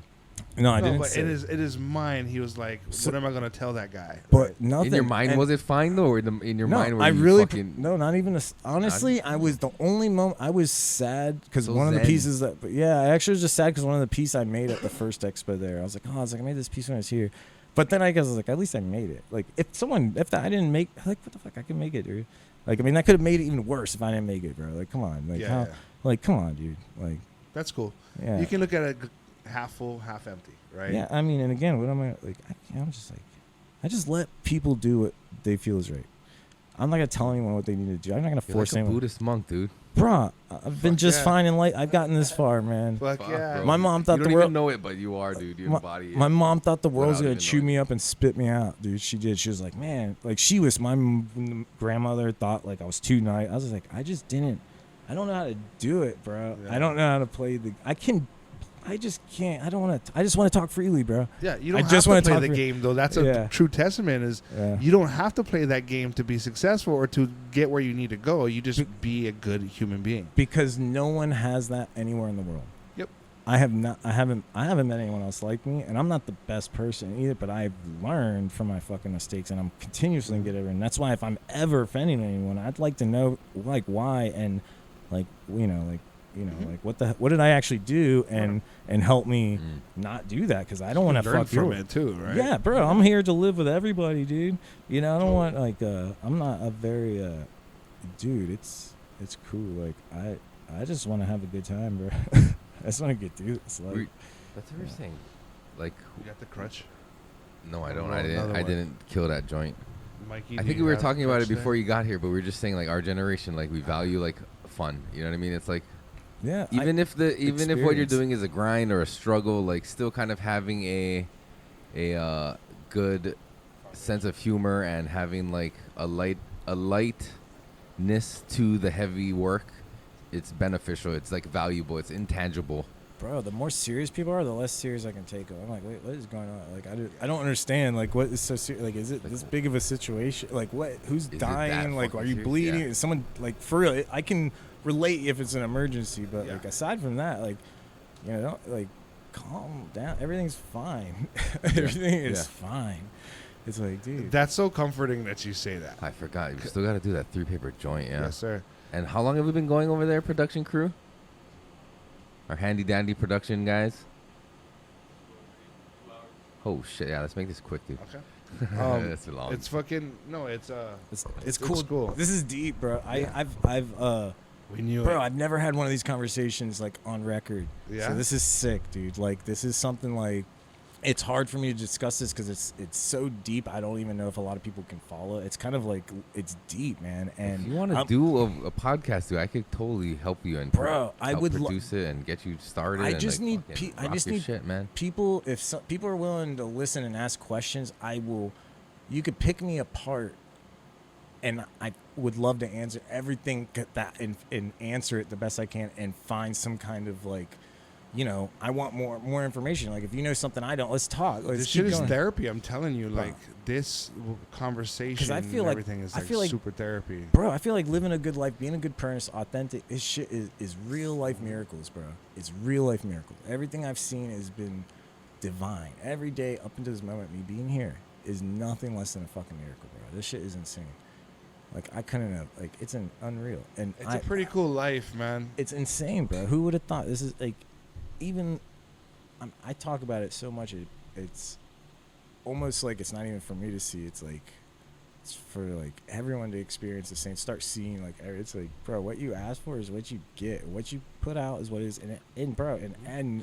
No, I No, didn't. but say it is mine. He was like, So- what am I gonna tell that guy? But nothing. In your mind, and- was it fine though, or in your no, mind, were I you really fucking? no, not even honestly. I was the only moment I was sad because So one of the zen. pieces that, but yeah, I actually was just sad because one of the pieces I made at the first expo there, I was like, I made this piece when I was here, but then I guess I was like, at least I made it. Like if I didn't make, like what the fuck, I can make it, dude. Like I mean, I could have made it even worse if I didn't make it, bro. Like come on, like Yeah, how, like come on, dude. Like That's cool. yeah, You can look at it half full, half empty, right? yeah. I mean, and again, what am I like? I'm just like, I just let people do what they feel is right. I'm not gonna tell anyone what they need to do. I'm not gonna You're force like a anyone. Buddhist monk, dude. Bruh, I've been just yeah. fine in life. I've gotten this far, man. Fuck Fuck, yeah. bro. My mom thought you the don't world. even know it, but you are, dude. You embody it. My mom thought the world was without gonna even chew knowing me it. up and spit me out, dude. She did. She was like, man, like she was. My grandmother thought like I was too nice. I was like, I don't know how to do it, bro. Yeah. I don't know how to play I just can't. I don't want to. I just want to talk freely, bro. Yeah, you don't I just have wanna to play talk the for- game, though. That's a Yeah. true testament is Yeah. you don't have to play that game to be successful or to get where you need to go. You just be a good human being. Because no one has that anywhere in the world. Yep. I haven't met anyone else like me, and I'm not the best person either, but I've learned from my fucking mistakes, and I'm continuously gonna get over. And that's why if I'm ever offending anyone, I'd like to know like why and like like what did I actually do and help me not do that, because I don't want to Learn fuck from you. it too, right? Yeah, bro, I'm here to live with everybody, dude. You know, I don't want like I'm not a very dude. It's cool. Like I just want to have a good time, bro. I just want to get through this. Like, That's what we're saying. Like, You got the crutch, no, I don't. No, I didn't. another I one. didn't kill that joint. Mikey. I do think you we were have talking the about it crutch before there? you got here, but we were just saying like our generation, like we value like fun. You know what I mean? It's like yeah, even if what you're experience. doing is a grind or a struggle, like still kind of having a good sense of humor and having like a lightness to the heavy work. It's beneficial. It's like valuable. It's intangible. bro, the more serious people are, the less serious I can take them. I'm like, wait, what is going on? Like, I don't understand. Like, what is so serious? Like, is it this big of a situation? Like, what? Who's Is it dying? that Like, fucking are you serious? bleeding? Yeah. Is someone like for real? I can relate if it's an emergency, but Yeah. like aside from that, like, you know, like, calm down. Everything's fine. Everything is fine. It's like, dude. That's so comforting that you say that. I forgot. You still got to do that 3-paper joint, yeah. Yes, sir. And how long have we been going over there, production crew? Our handy dandy production guys. Oh shit! Yeah, let's make this quick, dude. Okay. That's too long. It's fucking no. It's It's cool. cool. This is deep, bro. Yeah. I've We knew bro, it. I've never had one of these conversations like on record. Yeah? So this is sick, dude. Like this is something like it's hard for me to discuss this because it's so deep. I don't even know if a lot of people can follow. It's kind of like it's deep, man. And if you want to I'm- do a podcast, dude, I could totally help you and Bro, I help would lo- produce it and get you started. I and, just like, need fucking I rock just your need shit, man. people. If some, people are willing to listen and ask questions, I will. You could pick me apart, and I would love to answer everything that and answer it the best I can and find some kind of like, you know, I want more information. Like if you know something I don't, let's talk. Let's This keep shit is going. therapy. I'm telling you, like this conversation. I feel and like- everything is I like feel like- super therapy. Bro, I feel like living a good life, being a good person, authentic, this shit is real life miracles, bro. It's real life miracles. Everything I've seen has been divine. Every day up until this moment, me being here is nothing less than a fucking miracle, bro. This shit is insane. Like I couldn't have, like it's unreal. And It's a pretty cool life, man. it's insane, bro. Who would have thought this is like, even, I talk about it so much. It's almost like it's not even for me to see. It's like, it's for like everyone to experience the same. Start seeing like it's like, bro, what you ask for is what you get. What you put out is what is. And bro, and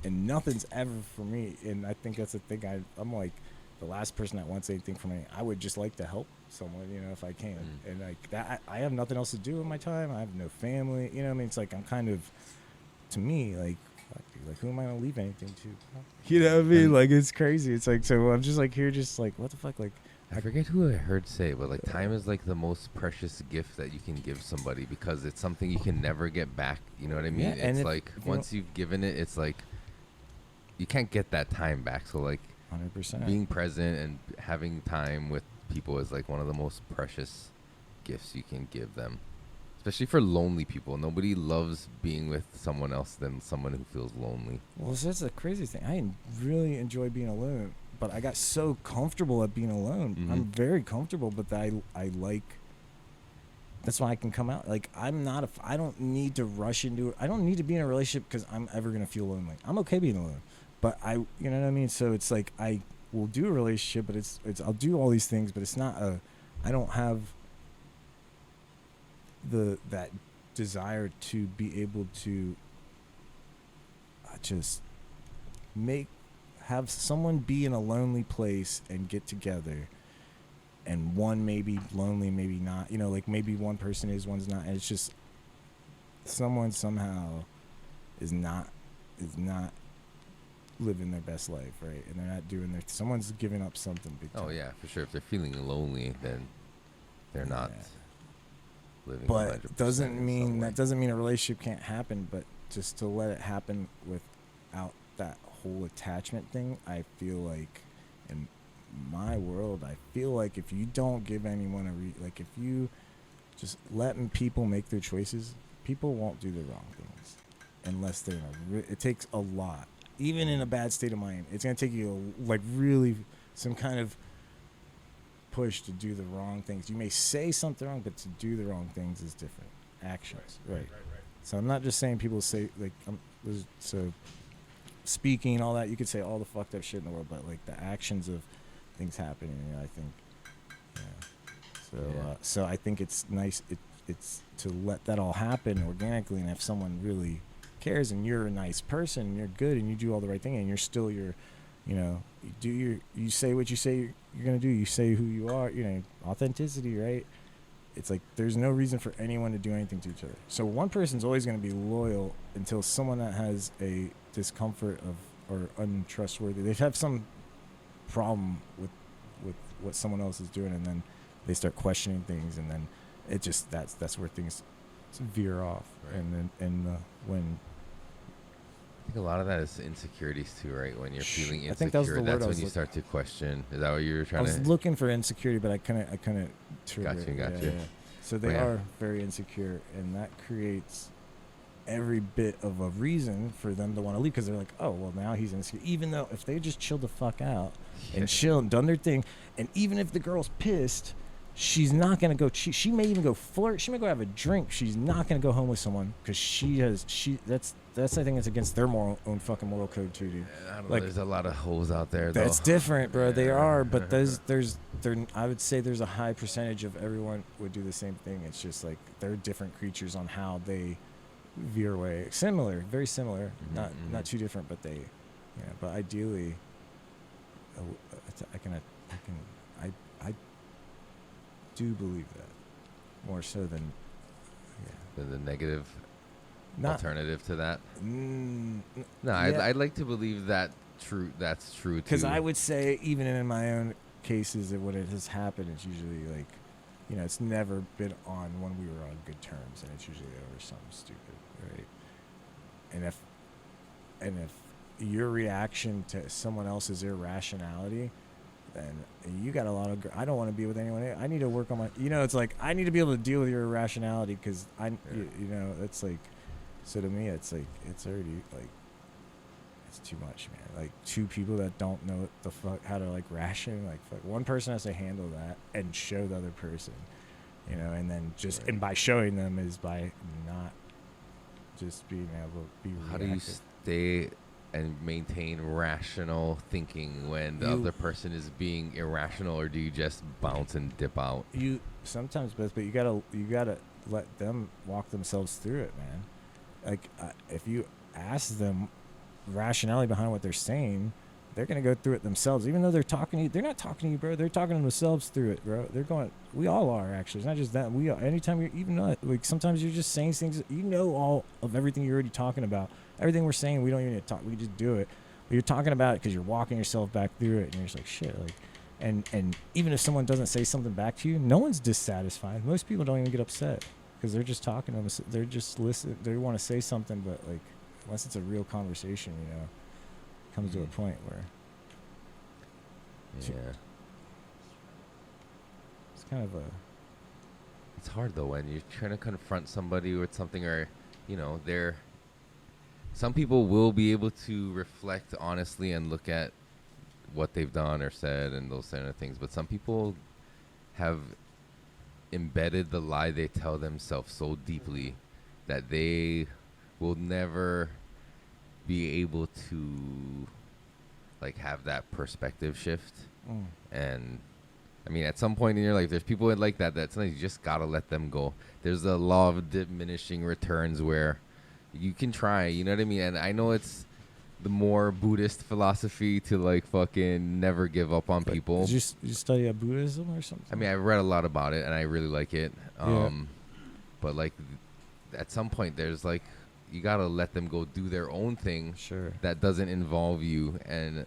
nothing's ever for me. And I think that's the thing. I'm like the last person that wants anything from me. I would just like to help someone, you know, if I can. And like that, I have nothing else to do with my time. I have no family. You know what I mean? It's like I'm kind of, to me, like, fuck, dude, like who am I gonna leave anything to? You know what I mean? Like it's crazy. It's like, so I'm just like here, just like what the fuck, like. I forget who I heard say, but like time is like the most precious gift that you can give somebody because it's something you can never get back. You know what I mean? Yeah, and It's if- like if you once you've given it, it's like you can't get that time back. So like 100%. being present and having time with people is like one of the most precious gifts you can give them, especially for lonely people. Nobody loves being with someone else than someone who feels lonely. Well, so that's the crazy thing. I really enjoy being alone, but I got so comfortable at being alone. Mhm. I'm very comfortable, but I like. That's why I can come out. Like I'm not. I don't need to rush into it. I don't need to be in a relationship because I'm ever gonna feel lonely. I'm okay being alone, but you know what I mean. So it's like I will do a relationship, but it's I'll do all these things, but it's not a. I don't have that desire to be able to just have someone be in a lonely place and get together and one may be lonely, maybe not. You know, like maybe one person is, one's not. And it's just someone somehow is not living their best life, right? And they're not doing someone's giving up something big time. Oh yeah, for sure. If they're feeling lonely, then they're not living. But 100% doesn't in mean some way. that doesn't mean a relationship can't happen. But just to let it happen without that whole attachment thing, I feel like in my world, I feel like if you don't give anyone like if you just let people make their choices, people won't do the wrong things unless they're in it takes a lot. Even in a bad state of mind, it's gonna take you like really some kind of push to do the wrong things. You may say something wrong, but to do the wrong things is different. Actions, right. So I'm not just saying people say like so speaking all that. You could say all the fucked up shit in the world, but like the actions of things happening, I think. Yeah. So I think it's nice. It's to let that all happen organically, and if someone really cares and you're a nice person and you're good and you do all the right thing and you're still you say what you say you're gonna do, you say who you are, authenticity, right? It's like there's no reason for anyone to do anything to each other. So one person's always gonna be loyal until someone that has a discomfort or untrustworthy, they have some problem with what someone else is doing, and then they start questioning things, and then it just that's where things veer off, right. And when I think a lot of that is insecurities too, right? When you're feeling insecure, I think that was the word that's I when was you start to question. Is that what you were trying to? I was looking for insecurity, but I couldn't trigger Gotcha. it. Yeah. So they are very insecure, and that creates every bit of a reason for them to want to leave, because they're like, oh, well, now he's insecure. Even though if they just chilled the fuck out and chill and done their thing, and even if the girl's pissed, she's not going to go cheat. She may even go flirt. She may go have a drink. She's not going to go home with someone because that's I think it's against their own fucking moral code too, dude. I don't know, Like, there's a lot of hoes out there, though. that's different, bro. They are, but I would say there's a high percentage of everyone would do the same thing. It's just like they're different creatures on how they veer away. Similar, very similar. Not too different, but but ideally, I do believe that more so than the negative alternative to that. No, yeah. I'd like to believe that that's true too. Because I would say even in my own cases that when it has happened, it's usually like, it's never been on when we were on good terms, and it's usually over something stupid, right? And if your reaction to someone else's irrationality, then you got a lot of. I don't want to be with anyone. I need to work on my. It's like I need to be able to deal with your irrationality, because it's like. So to me, it's like it's already like it's too much, man. Like two people that don't know the fuck how to like ration. Like fuck, one person has to handle that and show the other person, and then just and by showing them is by not just being able to be. How do you stay and maintain rational thinking when the other person is being irrational, or do you just bounce and dip out? You sometimes both, but you gotta let them walk themselves through it, man. Like if you ask them rationality behind what they're saying, they're gonna go through it themselves. Even though they're talking to you, they're not talking to you, bro. They're talking to themselves through it, bro. They're going. We all are, actually. It's not just that. We are. Anytime you're even not like sometimes you're just saying things. All of everything you're already talking about. Everything we're saying, we don't even need to talk. We just do it. But you're talking about it because you're walking yourself back through it, and you're just like shit. Like, and even if someone doesn't say something back to you, no one's dissatisfied. Most people don't even get upset. Because they're just talking to them. They're just listening. They want to say something, but like, unless it's a real conversation, it comes to a point where. Yeah. It's kind of a. It's hard though when you're trying to confront somebody with something, or, some people will be able to reflect honestly and look at what they've done or said and those kind of things, but some people have embedded the lie they tell themselves so deeply that they will never be able to like have that perspective shift. And I mean, at some point in your life, there's people like that sometimes you just gotta let them go. There's a law of diminishing returns where you can try, you know what I mean? And I know it's the more Buddhist philosophy to like fucking never give up on people. Did you study Buddhism or something? I mean, I read a lot about it and I really like it. But like at some point there's like you got to let them go do their own thing. Sure. That doesn't involve you and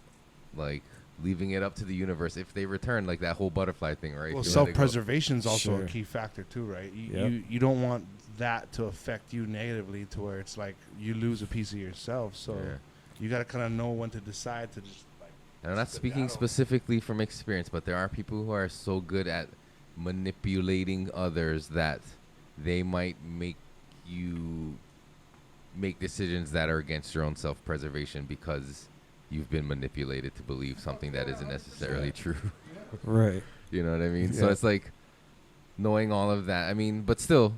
like leaving it up to the universe if they return, like that whole butterfly thing, right? Well, If you let it go. self-preservation is also Sure. a key factor too, right? Yep. You don't want that to affect you negatively to where it's like you lose a piece of yourself. So Yeah. you got to kind of know when to decide to just like. And I'm not spit speaking that out. specifically from experience, but there are people who are so good at manipulating others that they might make you make decisions that are against your own self-preservation because you've been manipulated to believe something that isn't necessarily true. Right. You know what I mean? So Yeah. it's like knowing all of that. I mean, but still,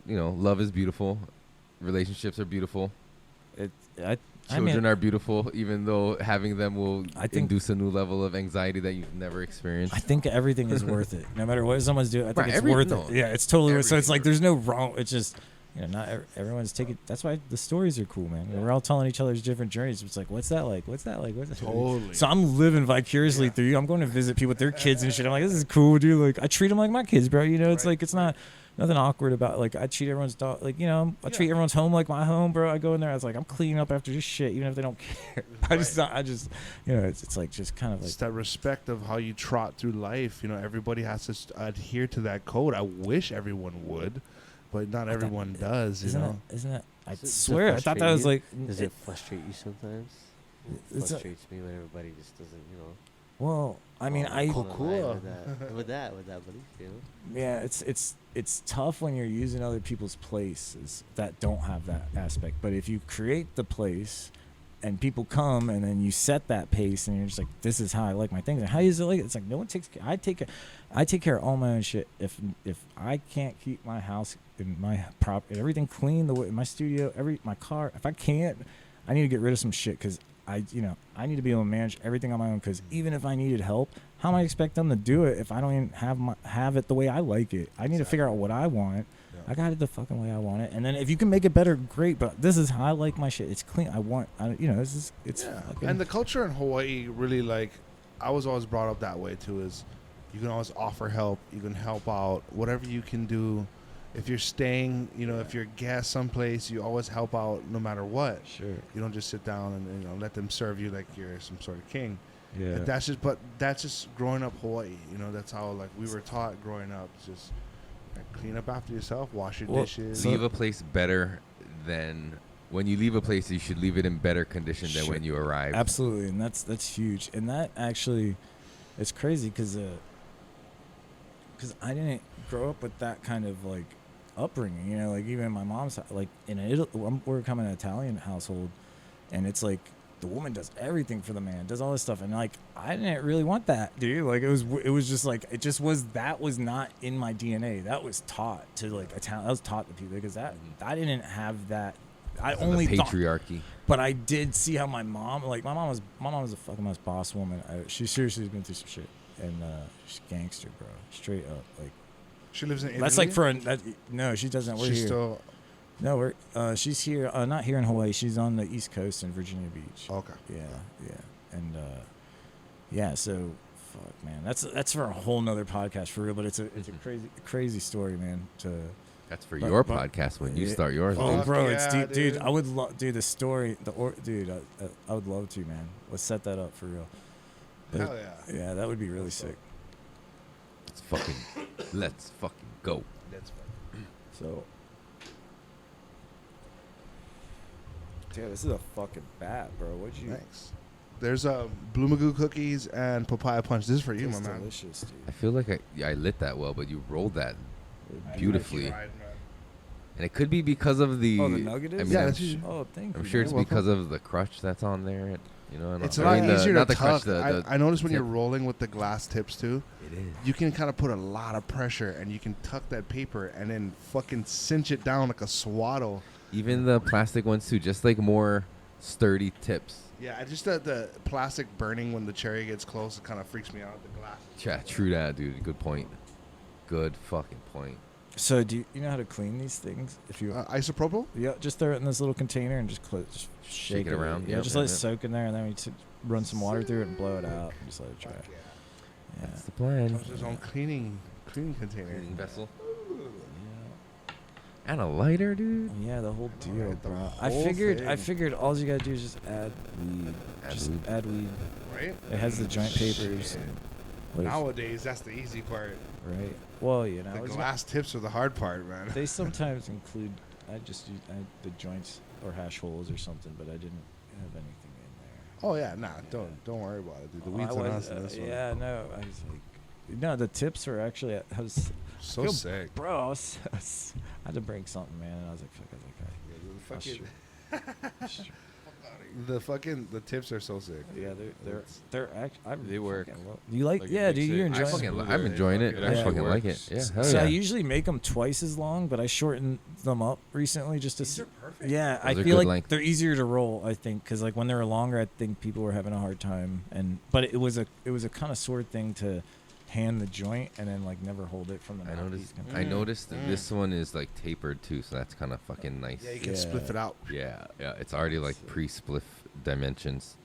you know, love is beautiful. Relationships are beautiful. Children are beautiful, even though having them will I think- induce a new level of anxiety that you've never experienced. I think everything is worth it, no matter what someone's doing. I think Right, it's worth no, it. Yeah, it's totally worth it. So it's everything like there's no wrong. It's just not everyone's taking. That's why the stories are cool, man. We're all telling each other's different journeys. It's like, what's that like? What's that like? What's that like? Totally. So I'm living vicariously through you. I'm going to visit people with their kids and shit. I'm like, this is cool, dude. Like I treat them like my kids, bro. You know, it's like it's not. Nothing awkward about like I treat everyone's dog like I treat everyone's home like my home, bro. I go in there, I was like I'm cleaning up after this shit, even if they don't care. I just it's like just kind of like It's that respect of how you trot through life. You know, everybody has to adhere to that code. I wish everyone would, but not everyone does. You know, isn't that? I Does it swear, I thought that was like. Does it frustrate you sometimes? It It's a- frustrates me when everybody just doesn't, Well, I mean, I fall in line cool. with that belief, yeah, it's tough when you're using other people's places that don't have that aspect. But if you create the place, and people come, and then you set that pace, and you're just like, this is how I like my things. And how is it like? It's like no one takes. I take care of all my own shit. If I can't keep my house and my everything clean, the way my studio, my car, if I can't, I need to get rid of some shit because I need to be able to manage everything on my own. Because even if I needed help, how am I expect them to do it if I don't even have it the way I like it? I need to figure out what I want. Yeah. I got it the fucking way I want it, and then if you can make it better, great. But this is how I like my shit. It's clean. It's fucking, and the culture in Hawaii really like. I was always brought up that way too. Is you can always offer help. You can help out. Whatever you can do. If you're staying, if you're a guest someplace, you always help out no matter what. sure. You don't just sit down and let them serve you like you're some sort of king. Yeah. That's just growing up Hawaii. That's how like we were taught growing up. Just clean up after yourself, wash your dishes. Leave a place better than when you leave a place. You should leave it in better condition than when you arrive. Absolutely, and that's huge. And that actually, it's crazy because I didn't grow up with that kind of like upbringing. Like even my mom's like we're coming an Italian household, and it's like the woman does everything for the man, does all this stuff, and like I didn't really want that, dude. Like it was just like that was not in my DNA. That was taught to like Italian. That was taught to people because that I didn't have that. I only the thought, patriarchy. but I did see how my mom was a fucking most boss woman. She seriously has been through some shit, and she's a gangster, bro, straight up. Like She lives in Italy. that's like for no, she doesn't. We're She's here. still No, she's here. Not here in Hawaii. She's on the East Coast in Virginia Beach. okay. Yeah, and So, fuck, man. That's for a whole nother podcast for real. But it's a crazy story, man. That's for your podcast when you start yours. Oh, dude. bro, it's yeah, deep, dude. dude. I would love, dude. The story, dude. I would love to, man. Let's set that up for real. Hell yeah. Yeah, that would be really sick. Let's fucking go. So, dude, this is a fucking bat, bro. What'd you? Thanks. There's Blue Magoo cookies and papaya punch. This is for you, my It's man. delicious, dude. I feel like I lit that well, but you rolled that beautifully. And it could be because of the. Oh, the nugget is? I mean, Yeah, I'm, that's sh- usually- Oh, thank I'm you. sure man. it's because of the crutch that's on there. And It's I a lot mean, easier not to the crutch, tuck. I noticed when you're tip. rolling with the glass tips too, It is. you can kind of put a lot of pressure and you can tuck that paper and then fucking cinch it down like a swaddle. Even the plastic ones too, just like more sturdy tips. Yeah, I just the plastic burning when the cherry gets close, it kind of freaks me out. The glass. Yeah, true that, dude. Good point. Good fucking point. So do you know how to clean these things? If you Isopropyl? yeah, just throw it in this little container and just just Shake it around. Yeah, Yep, just yep, let it yep. soak in there, and then we run some water through it and blow it out, and just let it dry. Yeah. That's the plan. Comes with his own cleaning container. Cleaning vessel. And a lighter, dude. Yeah, the whole deal, Alright, the bro. whole I thing. figured all you gotta do is just add weed. Add weed. Right? It has the joint papers. What is- Nowadays, that's the easy part. right. Well, you know, The it's glass tips are the hard part, man. they sometimes include. I just use the joints or hash holes or something, but I didn't have anything in there. Oh yeah, nah, don't worry about it, dude. The Oh, weed's I on was, us in this one. yeah, no, I was like, no, the tips were actually. I was So feel- sick. bro. I had to bring something, man. And I was like, fuck it, okay. The tips are so sick. Yeah, they're They work. You like? Like it Yeah, makes dude, you're it- I enjoying. I'm enjoying it. It I actually fucking like it. works. Yeah, hell So I yeah. usually make them twice as long, but I shortened them up recently just to. These are perfect. Yeah, I Those are feel good like length. they're easier to roll. I think because like when they were longer, I think people were having a hard time. But it was a kind of sore thing to hand the joint and then like never hold it from the I mouthpiece. noticed. I noticed that this one is like tapered too, so that's kind of fucking nice. Yeah, you can Yeah. spliff it out. Yeah, yeah. It's already like pre-spliff dimensions.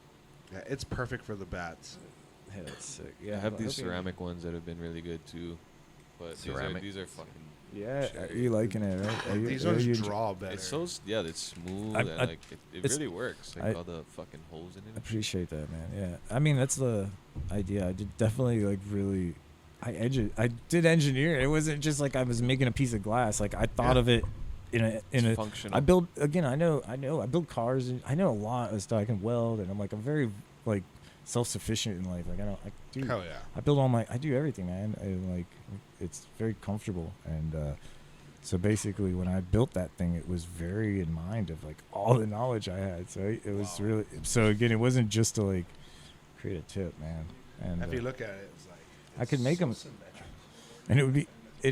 Yeah, it's perfect for the bats. Yeah, that's sick. I Yeah, have I these hope you- ceramic ones that have been really good too. But Ceramic? these are fucking. Yeah, are you liking it, right? These are ones you draw better. It's so it's smooth I- and I- like it it's- really works. Like I- all the fucking holes in I it. appreciate that, man. Yeah, I mean that's the idea. I did definitely like really. I did engineer. It wasn't just like I was making a piece of glass. Like I thought Yeah. of it in a. Functional. I build again. I know. I build cars and I know a lot of stuff. I can weld and I'm like I'm very like self-sufficient in life. Like I do. Hell yeah. I do everything, man. And like it's very comfortable and. So basically, when I built that thing, it was very in mind of like all the knowledge I had. So it was really. So again, it wasn't just to like create a tip, man. And If you look at it, it's like I could make them, and it would be. Yeah,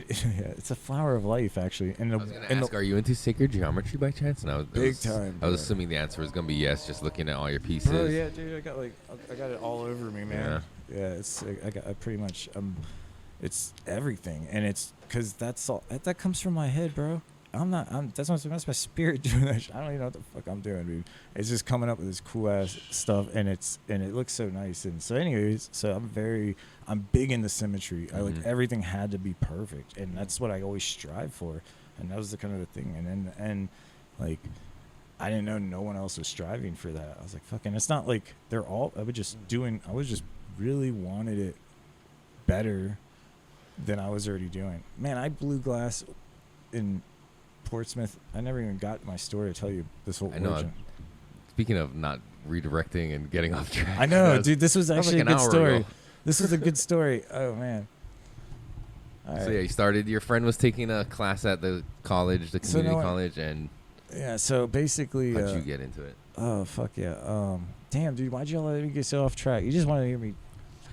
it's a flower of life, actually. And I was gonna ask, are you into sacred geometry by chance? And I was, Big time, I was bro. assuming the answer was gonna be yes, just looking at all your pieces. Bro, yeah, dude, I got it all over me, man. Yeah, it's I pretty much it's everything, and it's because that's all that comes from my head, bro. That's my spirit doing that shit. I don't even know what the fuck I'm doing, dude. It's just coming up with this cool ass stuff, and it looks so nice. And so, anyways, I'm big into symmetry. I like everything had to be perfect, and that's what I always strive for. And that was the kind of the thing. And like, I didn't know no one else was striving for that. I was like, fucking. It's not like they're all. I was just really wanted it better than I was already doing. Man, I blew glass in Portsmouth. I never even got my story to tell you this whole I know. origin. Speaking of not redirecting and getting off track, I know, that's- dude. This was that was actually like a an good hour story. ago. This was a good story. Oh man. All So right. yeah, you started. Your friend was taking a class at the college, the So community no, college, and Yeah. So basically, how'd you get into it? oh fuck yeah. Damn, dude. Why'd you let me get so off track? You just want to hear me.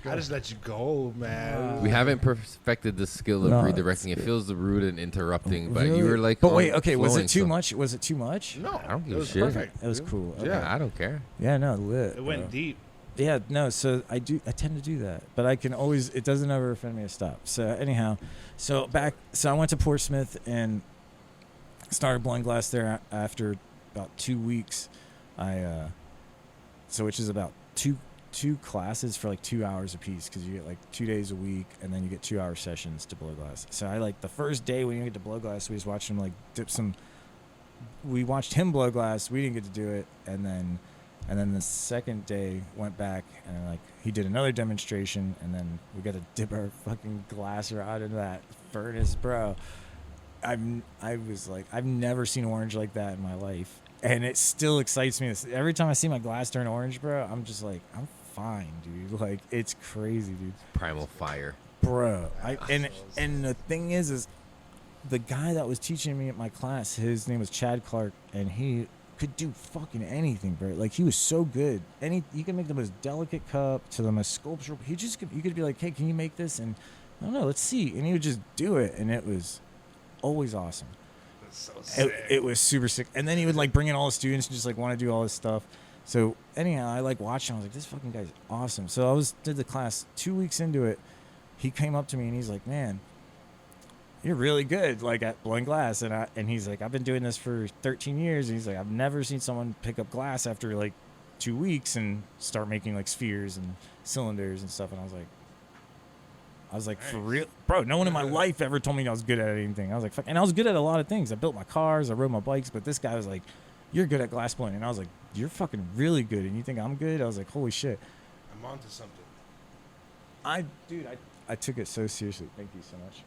I just let you go, man. We haven't perfected the skill of No, redirecting. It it's- feels rude and interrupting, but Really? you were like, But on wait, okay. Was flowing, it too so- much? Was it too much? No, I don't give it a was shit. perfect. It was dude. cool. Okay. Yeah, I don't care. Yeah. No. Lit. It went bro. deep. Yeah, no, so I tend to do that, but I can always, it doesn't ever offend me to stop. So anyhow, so I went to Portsmouth and started blowing glass there after about 2 weeks. Which is about two classes for like 2 hours a piece, because you get like 2 days a week, and then you get 2 hour sessions to blow glass. So I like the first day when you get to blow glass, we just watched him like we watched him blow glass. We didn't get to do it, and then the second day went back and like he did another demonstration, and then we got to dip our fucking glass rod into that furnace, bro. I was like, I've never seen orange like that in my life, and it still excites me. Every time I see my glass turn orange, bro, I'm just like, I'm fine, dude. Like, it's crazy, dude. Primal fire. Bro, and the thing is the guy that was teaching me at my class, his name was Chad Clark, and he could do fucking anything, bro. Like, he was so good. You can make the most delicate cup to the most sculptural. You could be like, hey, can you make this? And I don't know, let's see. And he would just do it, and it was always awesome. That's so sick. It was super sick. And then he would like bring in all the students and just like want to do all this stuff. So anyhow, I like watched him. I was like, this fucking guy's awesome. So did the class 2 weeks into it. He came up to me and he's like, man, you're really good, like at blowing glass. And he's like, I've been doing this for 13 years. And he's like, I've never seen someone pick up glass after like 2 weeks and start making like spheres and cylinders and stuff. And I was like, for real, bro, no one in my life ever told me I was good at anything. I was like, fuck. And I was good at a lot of things. I built my cars, I rode my bikes, but this guy was like, you're good at glass blowing. And I was like, you're fucking really good. And you think I'm good? I was like, holy shit. I'm onto something. I took it so seriously. Thank you so much.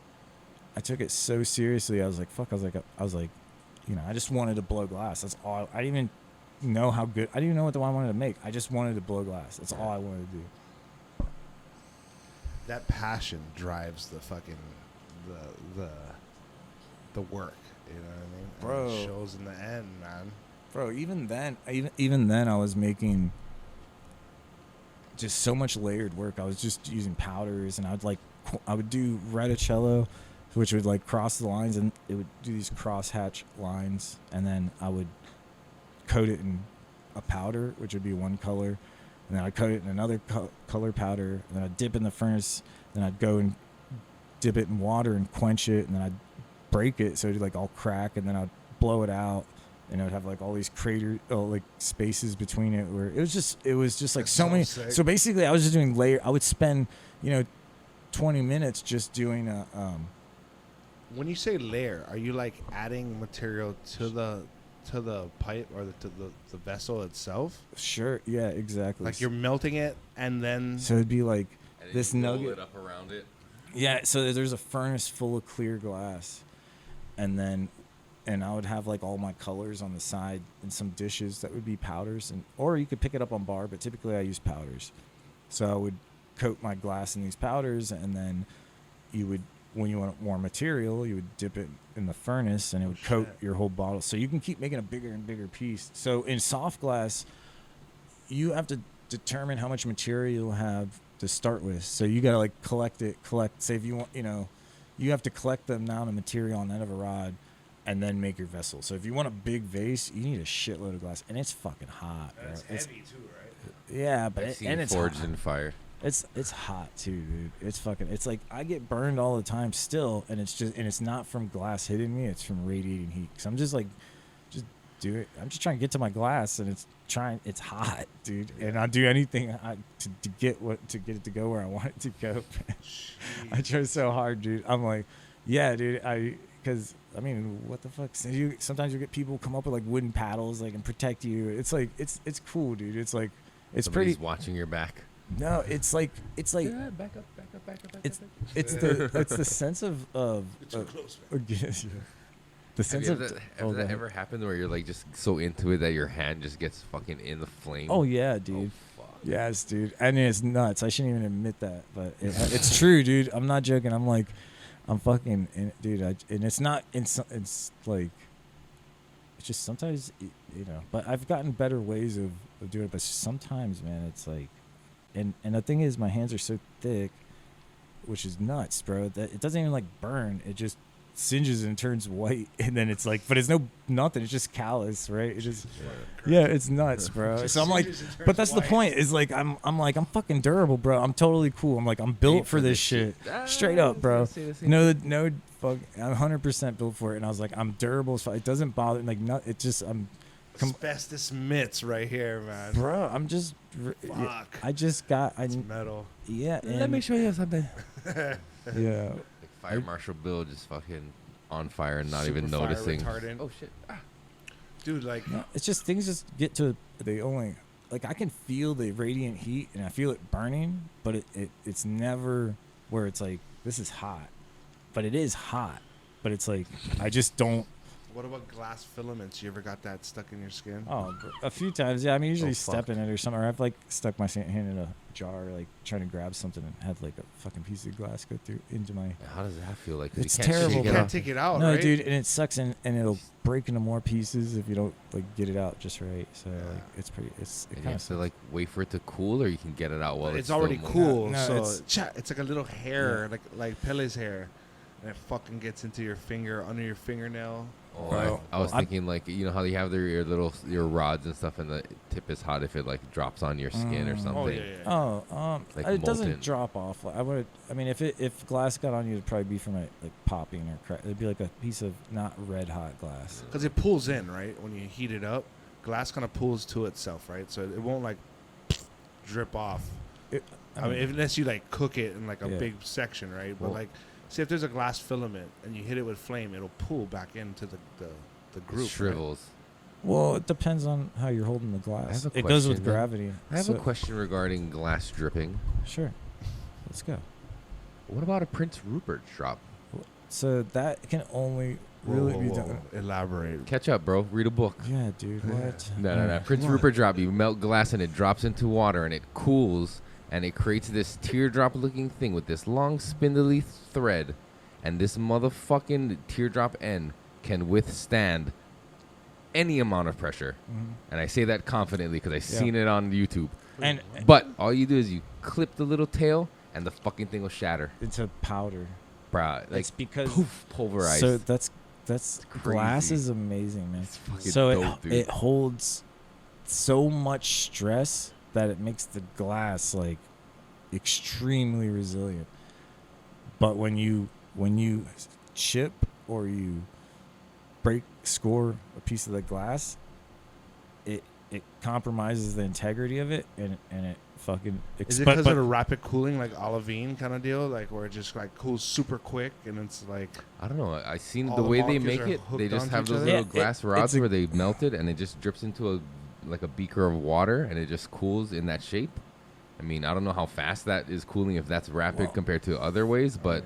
I took it so seriously. I was like, fuck. I was like, you know, I just wanted to blow glass. That's all. I didn't even know how good. I didn't even know what the one I wanted to make. I just wanted to blow glass. That's all I wanted to do. That passion drives the fucking the work. You know what I mean? Bro. And it shows in the end, man. Bro, even then, I was making just so much layered work. I was just using powders, and I would do reticello, which would like cross the lines, and it would do these cross-hatch lines, and then I would coat it in a powder, which would be one color, and then I'd coat it in another color powder, and then I'd dip in the furnace, then I'd go and dip it in water and quench it, and then I'd break it so it'd like all crack, and then I'd blow it out, and it would have like all these like spaces between it where it was just like That's so many. sick. So basically, I was just doing layer. I would spend 20 minutes just doing a When you say layer, are you like adding material to the pipe or to the vessel itself? Sure, yeah, exactly. Like you're melting it and then So it'd be like And then this you roll nugget. it up around it. Yeah, so there's a furnace full of clear glass, and I would have like all my colors on the side and some dishes that would be powders, or you could pick it up on bar, but typically I use powders. So I would coat my glass in these powders, and then you would, when you want more material, you would dip it in the furnace, and it would coat your whole bottle. So you can keep making a bigger and bigger piece. So in soft glass, you have to determine how much material you'll have to start with. So you got to like collect. Say if you want, you have to collect the amount of material on the end of a rod and then make your vessel. So if you want a big vase, you need a shitload of glass, and it's fucking hot, bro. it's heavy too, right? Yeah, but I've seen and it's forged hot. in fire. It's hot too, dude. It's like I get burned all the time still, and it's not from glass hitting me, it's from radiating heat. Cause I'm just do it. I'm just trying to get to my glass, and it's hot, dude. And I'll do anything to get it to go where I want it to go. I try so hard, dude. I'm like, yeah, dude. Because I mean, what the fuck? Sometimes you get people come up with like wooden paddles, like, and protect you. It's like it's cool, dude. It's like it's Somebody's pretty. watching your back. No, it's like Yeah, back up. it's the sense of Too close, the Have sense you of that ever happened where you're like just so into it that your hand just gets fucking in the flame? oh yeah, dude. Oh, fuck. Yes, dude. I mean, it's nuts. I shouldn't even admit that, but it's true, dude. I'm not joking. I'm fucking, dude. And it's not. It's like, it's just sometimes, But I've gotten better ways of doing it. But sometimes, man, it's like, and the thing is, my hands are so thick, which is nuts, bro. That it doesn't even like burn. It just singes and turns white, and then it's like, but it's nothing. It's just callus, right? It just, yeah, it's nuts, bro. So I'm like, but that's the point. Is like, I'm fucking durable, bro. I'm totally cool. I'm like, I'm built for this shit. Straight up, bro. No, fuck, I'm 100% built for it. And I was like, I'm durable as fuck. It doesn't bother. Like, it just, asbestos mitts right here, man. bro. I'm just, Fuck. I just got, It's metal. yeah. Let me show you something. Yeah. Like Fire Marshal Bill just fucking on fire and not Super even fire noticing. retardant. Oh shit. Dude, like, No, it's just things just get to they only like I can feel the radiant heat and I feel it burning, but it's never where it's like this is hot, but it is hot, but it's like I just don't. what about glass filaments? You ever got that stuck in your skin? Oh, a few times, yeah. I mean, usually Oh, step fuck. in it or something. Or I've like stuck my hand in a jar, like trying to grab something and had like a fucking piece of glass go through into my. How does that feel like? 'Cause It's you can't terrible, shake You it bro. can't off. take it out, No, right? dude, and it sucks, and it'll break into more pieces if you don't like get it out just right. So like, it's pretty. It And you kind have of to like wait for it to cool, or you can get it out while It's still already moving. cool, No, so it's- it's like a little hair, like Pele's hair, and it fucking gets into your finger, under your fingernail. Oh, Bro. I was thinking like how you have your rods and stuff, and the tip is hot if it like drops on your skin or something. Oh yeah. Like it doesn't molten. drop off. I mean, if glass got on you, it'd probably be from like popping or crack. It'd be like a piece of not red hot glass. Because it pulls in, right? When you heat it up, glass kind of pulls to itself, right? So it won't like drip off. I mean, unless you like cook it in like a big section, right? But like, see if there's a glass filament and you hit it with flame, it'll pull back into the group. It shrivels. Right? Well, it depends on how you're holding the glass. I have a It goes with question, gravity. I have a question regarding glass dripping. Sure. Let's go. What about a Prince Rupert drop? So that can only really be done. Elaborate. Catch up, bro. Read a book. Yeah, dude. What? No. Prince Rupert drop. You melt glass and it drops into water and it cools and it creates this teardrop-looking thing with this long spindly thread, and this motherfucking teardrop end can withstand any amount of pressure. Mm-hmm. And I say that confidently because I've seen it on YouTube. But all you do is you clip the little tail and the fucking thing will shatter. It's a powder. Bruh, like It's because poof, pulverized. So that's glass crazy. is amazing, man. It's fucking So dope, dude. it holds so much stress that it makes the glass like extremely resilient. But when you chip or you score a piece of the glass, it compromises the integrity of it, and it fucking. Is it because of the rapid cooling, like olivine kind of deal, like where it just like cools super quick, and it's like I don't know. I seen all the the way they molecules make are it. They hooked just onto have each those other? little Yeah, glass rods it's where they melt it, and it just drips into a beaker of water, and it just cools in that shape. I mean, I don't know how fast that is cooling, if that's rapid compared to other ways, but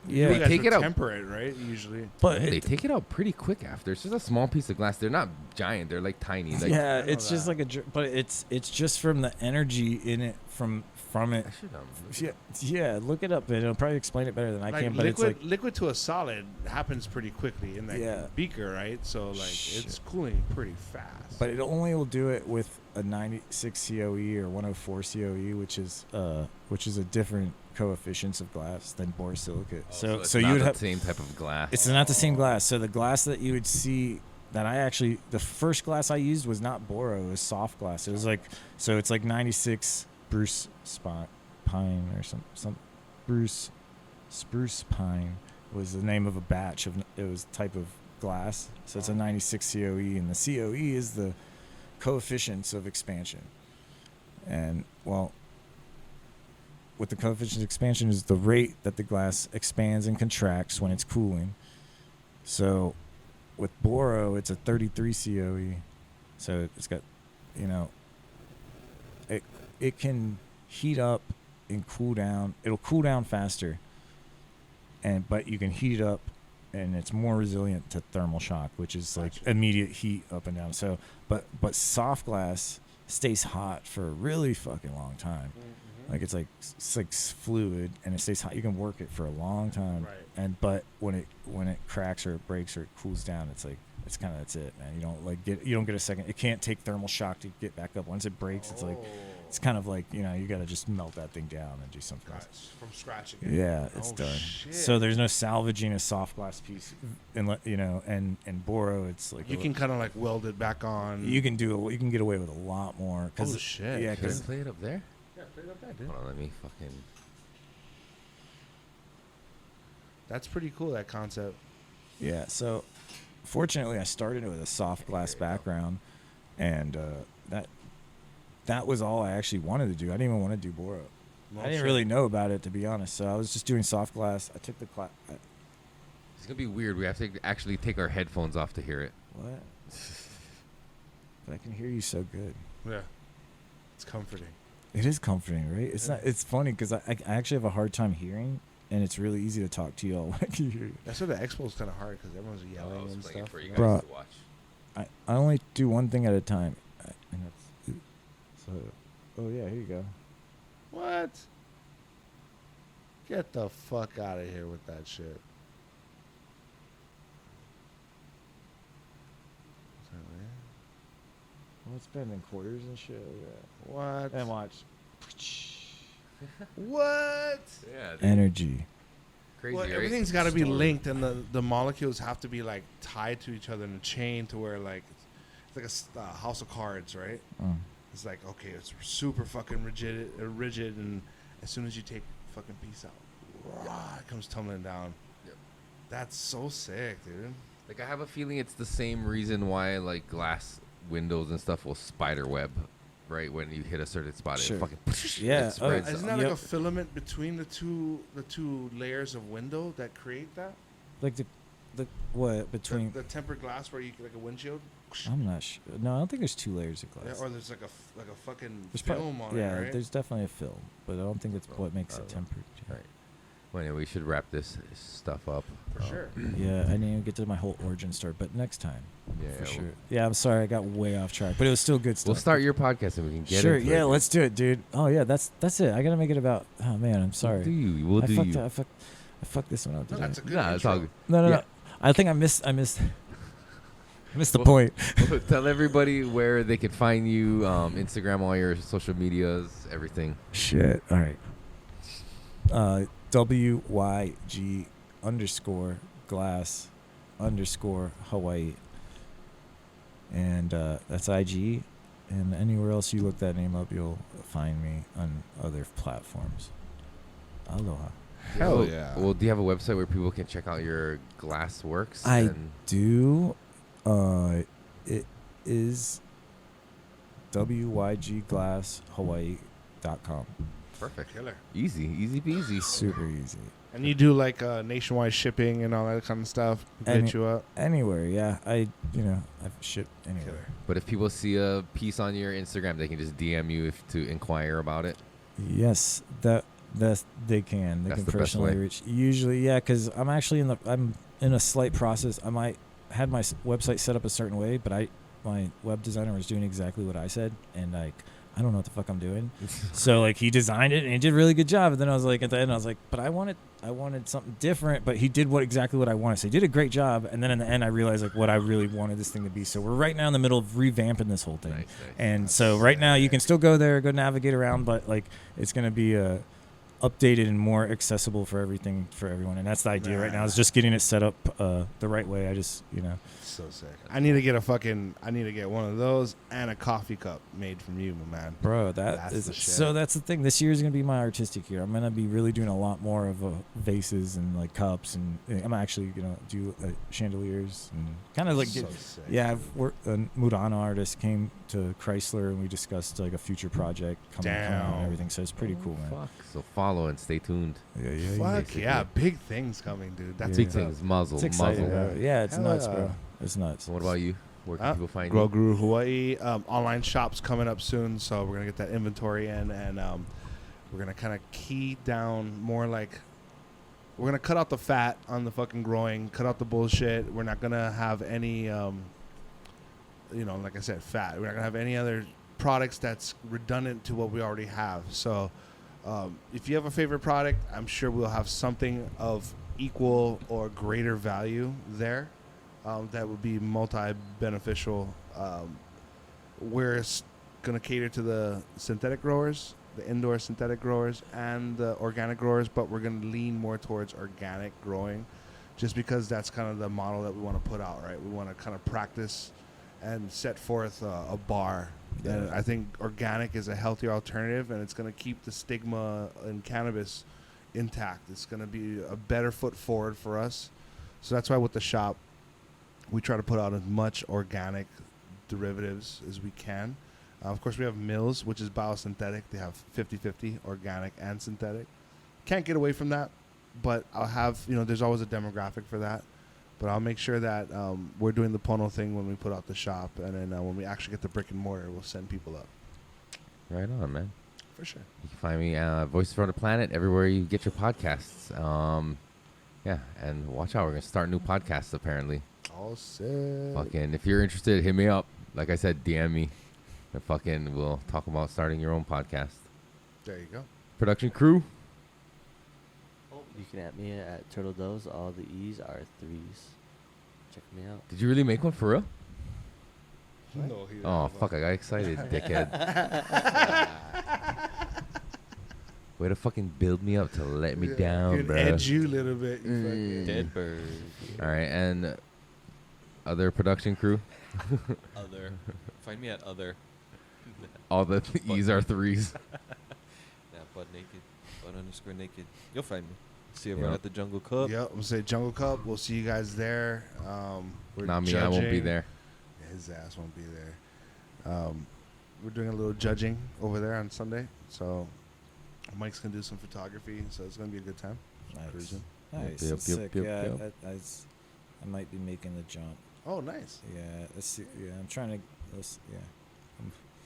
yeah, they take it out. Temper it, right? Usually, but they take it out pretty quick after. It's just a small piece of glass. They're not giant. They're like tiny. Like, yeah, it's just like but it's just from the energy in it from it. I should, Yeah, look it up. It'll probably explain it better than I like can. But liquid, it's like liquid to a solid happens pretty quickly in that beaker, right? So like it's cooling pretty fast. But it only will do it with a 96 COE or 104 COE, which is a different coefficients of glass than borosilicate. so so it's you not would the have same type of glass. It's not the same glass. So the glass that you would see the first glass I used was not boro, it was soft glass. It was like it's like 96 pine or some spruce pine was the name of a batch of it was type of glass. So it's a 96 COE, and the COE is the coefficients of expansion. And well, with the coefficient of expansion is the rate that the glass expands and contracts when it's cooling. So with boro, it's a 33 COE. So it's got, it can heat up and cool down. It'll cool down faster, but you can heat it up, and it's more resilient to thermal shock, which is like immediate heat up and down. So, but soft glass stays hot for a really fucking long time. Mm-hmm. Like it's like fluid, and it stays hot. You can work it for a long time. Right. But when it cracks or it breaks or it cools down, it's like that's it, man. You don't get a second. It can't take thermal shock to get back up. Once it breaks, it's kind of like you got to just melt that thing down and do something else. From scratch again. Yeah, it's done. Shit. So there's no salvaging a soft glass piece, and boro, it's like you can kind of like weld it back on. You can get away with a lot more. Oh shit! Yeah, Can I play it up there? Yeah, play it up there, dude. Hold on, let me fucking. That's pretty cool. That concept. Yeah. So, fortunately, I started with a soft glass background, and that was all I actually wanted to do. I didn't even want to do boro. I didn't really know about it, to be honest. So I was just doing soft glass. I took the class. It's gonna be weird. We have to actually take our headphones off to hear it. What? But I can hear you so good. Yeah, it's comforting. It is comforting, right? It's not. It's funny because I actually have a hard time hearing, and it's really easy to talk to y'all when I can hear you. That's why the expo's kind of hard because everyone's yelling and stuff. For you guys Bro, to watch. I only do one thing at a time. And that's, so, oh yeah, here you go. What? Get the fuck out of here with that shit. Well, it's been in quarters and shit. Look at What? that. And watch. What? Yeah. Dude. Energy. Crazy, Well, right? everything's got to be linked, and the molecules have to be like tied to each other in a chain to where like it's like a house of cards, right? It's like, okay, it's super fucking rigid, and as soon as you take a fucking piece out, rah, it comes tumbling down. Yep. That's so sick, dude. Like I have a feeling it's the same reason why like glass windows and stuff will spider web, right? When you hit a certain spot, Sure. it fucking Yeah. it spreads. Isn't that Yep. like a filament between the two layers of window that create that? Like the what between? The tempered glass where you like a windshield. I'm not sure. No, I don't think there's 2 layers of Yeah, glass. or there's like a fucking There's film on yeah, it, right? there's definitely a film, but I don't think it's what makes it know. tempered. Right. Well, anyway, we should wrap this stuff up. For sure. Yeah, I didn't even get to my whole origin story, but next time, Yeah, for yeah, sure. we'll- Yeah, I'm sorry, I got way off track, but it was still good stuff. We'll start your podcast and we can get sure, into yeah, it. let's do it, dude. Oh yeah, that's it. I gotta make it about. Oh man, I'm sorry. We'll do you. We'll do you. I fucked this one up. No, Did I? that's a good Nah, it's all intro. good. No, Yeah. no. I think I missed the Well- point. Tell everybody where they can find you, Instagram, all your social medias, everything. Shit. All right. WYG _glass _Hawaii. And that's IG. And anywhere else you look that name up, you'll find me on other platforms. Aloha. Hell Well, yeah. Well, do you have a website where people can check out your glass works? I and do. It is WYGGlassHawaii.com. Perfect. Killer. Easy peasy. Super easy. And you do like nationwide shipping and all that kind of stuff. Any- Get you up. Anywhere, yeah. I've shipped anywhere. Killer. But if people see a piece on your Instagram, they can just DM you to inquire about it. Yes, that's they can. They That's can the best personally way. reach. Usually, yeah, because I'm actually I'm in a slight process. I might had my website set up a certain way, but my web designer was doing exactly what I said, and like I don't know what the fuck I'm doing. So like he designed it and he did a really good job. And then I was like at the end I was like, but I wanted something different. But he did exactly what I wanted. So he did a great job. And then in the end I realized like what I really wanted this thing to be. So we're right now in the middle of revamping this whole thing. Nice. And so right now you can still go there, go navigate around, but like it's gonna be updated and more accessible for everything for everyone. And that's the idea right now is just getting it set up the right way. I just So sick. I need to get one of those and a coffee cup made from you, my man. bro, That's is the shit. so that's the thing. This year is gonna be my artistic year. I'm gonna be really doing a lot more of vases and like cups, and I'm actually gonna do chandeliers and kind of like So sick. yeah. A Murano artist came to Chrysler and we discussed like a future project coming out Damn. and everything. So it's pretty cool, man. Fuck. So follow and stay tuned. Yeah, Fuck basically. yeah, big things coming, dude. That's Big what's up. things, muzzle, It's exciting. muzzle. Bro. Yeah, it's Hell nuts, yeah. bro. It's nuts. So what about you? Where can people find Grow you? Guru Hawaii online shops coming up soon, so we're gonna get that inventory in, and we're gonna kind of key down more like we're gonna cut out the fat on the fucking growing, cut out the bullshit. We're not gonna have any, like I said, fat. We're not gonna have any other products that's redundant to what we already have. So if you have a favorite product, I'm sure we'll have something of equal or greater value there. That would be multi-beneficial. We're going to cater to the synthetic growers, the indoor synthetic growers, and the organic growers, but we're going to lean more towards organic growing just because that's kind of the model that we want to put out, right? We want to kind of practice and set forth a bar. Yeah. And I think organic is a healthier alternative, and it's going to keep the stigma in cannabis intact. It's going to be a better foot forward for us. So that's why with the shop, we try to put out as much organic derivatives as we can. Of course, we have Mills, which is biosynthetic. They have 50-50 organic and synthetic. Can't get away from that, but I'll have, there's always a demographic for that. But I'll make sure that we're doing the Pono thing when we put out the shop. And then when we actually get the brick and mortar, we'll send people up. Right on, man. For sure. You can find me, Voices from the Planet, everywhere you get your podcasts. Yeah, and watch out. We're going to start new podcasts, apparently. All set. Fucking, if you're interested, hit me up. Like I said, DM me. And fucking, we'll talk about starting your own podcast. There you go. Production crew. You can at me at Turtle Does. All the E's are 3s. Check me out. Did you really make one for real? No, he Oh, fuck, I got excited, dickhead. Way to fucking build me up to let me Yeah, down, you'd bro. edge you a little bit. You fucking- Dead bird. All right, and other production crew, Other. Find me at other. all the E's are threes. Yeah, butt naked. Butt_naked. You'll find me. See everyone Yeah. at the Jungle Cup. Yep, I'm gonna say Jungle Cup. We'll see you guys there. We're Not me, I won't be judging. there. His ass won't be there. We're doing a little judging over there on Sunday, so Mike's gonna do some photography, so it's gonna be a good time. Nice. Cruising. Nice. Yep, That's yep, sick. yep, Yeah, yep. I might be making the jump. Oh, nice. Yeah, let's see. Yeah, I'm trying to. Yeah.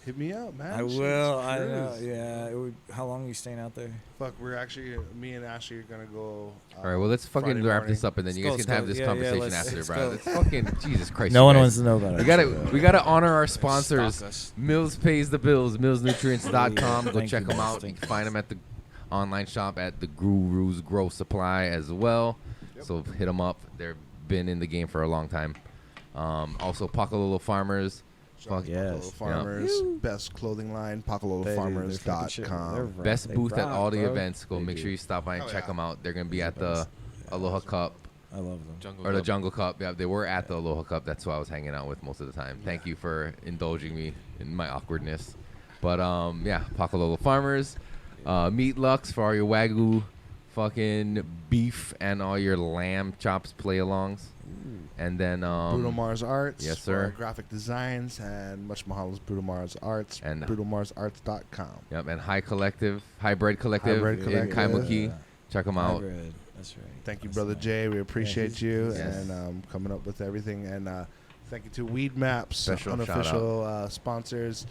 Hit me up, man. I Shit, will. let's I know. cruise. Yeah. How long are you staying out there? Fuck, we're actually, me and Ashley are gonna go. All right, well, let's fucking Friday wrap this morning. up, and then you Let's guys go, can have let's this go. Yeah, yeah, conversation let's- after, let's bro. go. Let's fucking Jesus Christ. No you one guys. wants to know about it. We gotta honor our sponsors. Stalk us. Mills pays the bills. MillsNutrients.com. Go Thank check you, them Mills. out. You Thank can find them at the online shop at the Guru's Grow Supply as well. Yep. So hit them up. They've been in the game for a long time. Also, Pakalolo Farmers. Shout out to Yes. Pakalolo Farmers, best clothing line, pakalolofarmers.com. Best They booth at rock, all the bro. events. Go They make do. sure you stop by and Oh, check yeah. them out. They're gonna be at the Aloha Cup I love them. Jungle or the Cup. Jungle Cup. Yeah, they were at the Aloha Cup. That's who I was hanging out with most of the time. Thank you for indulging me in my awkwardness. But yeah, Pakalolo Farmers, Meat Lux for all your Wagyu fucking beef and all your lamb chops play-alongs. And then Bruno Mars Arts. yes, for sir. our graphic designs, and much mahalos, Bruno Mars Arts, And- BrunoMarsArts.com. Yep, and Hybrid Collective Hybrid in Collective. Kaimuki. Check them out. Hybrid. That's right. Thank you, That's Brother nice. Jay. We appreciate you Yes. and coming up with everything. And thank you to Weed Maps, Special unofficial sponsors.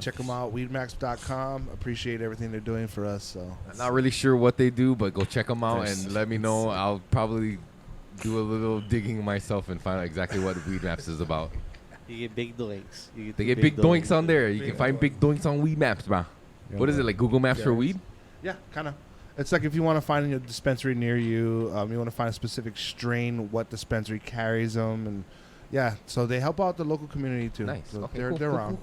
Check them out, weedmaps.com. Appreciate everything they're doing for us. So I'm not really sure what they do, but go check them out There's- and let me know. I'll probably do a little digging myself and find out exactly what Weed Maps is about. You get big doinks. You They do get big doinks on there. You Big can find big doinks on Weed Maps, bro. What is it, like Google Maps for Yes. weed? yeah, kind of. It's like if you want to find a dispensary near you, you want to find a specific strain, what dispensary carries them, and yeah, so they help out the local community too. Nice. So Okay, they're cool, they're cool, around.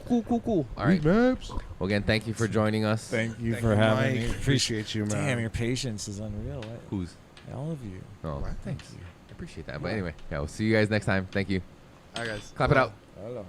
Cool. All right. Weed Maps. Well, again, thank you for joining us. Thank you Thank for you, having Mike. me. Appreciate you, man. Damn, your patience is unreal. Who's? All of you. Oh, Right. thanks. I appreciate that. But anyway, yeah, we'll see you guys next time. Thank you. All right, guys. Clap it out. Hello.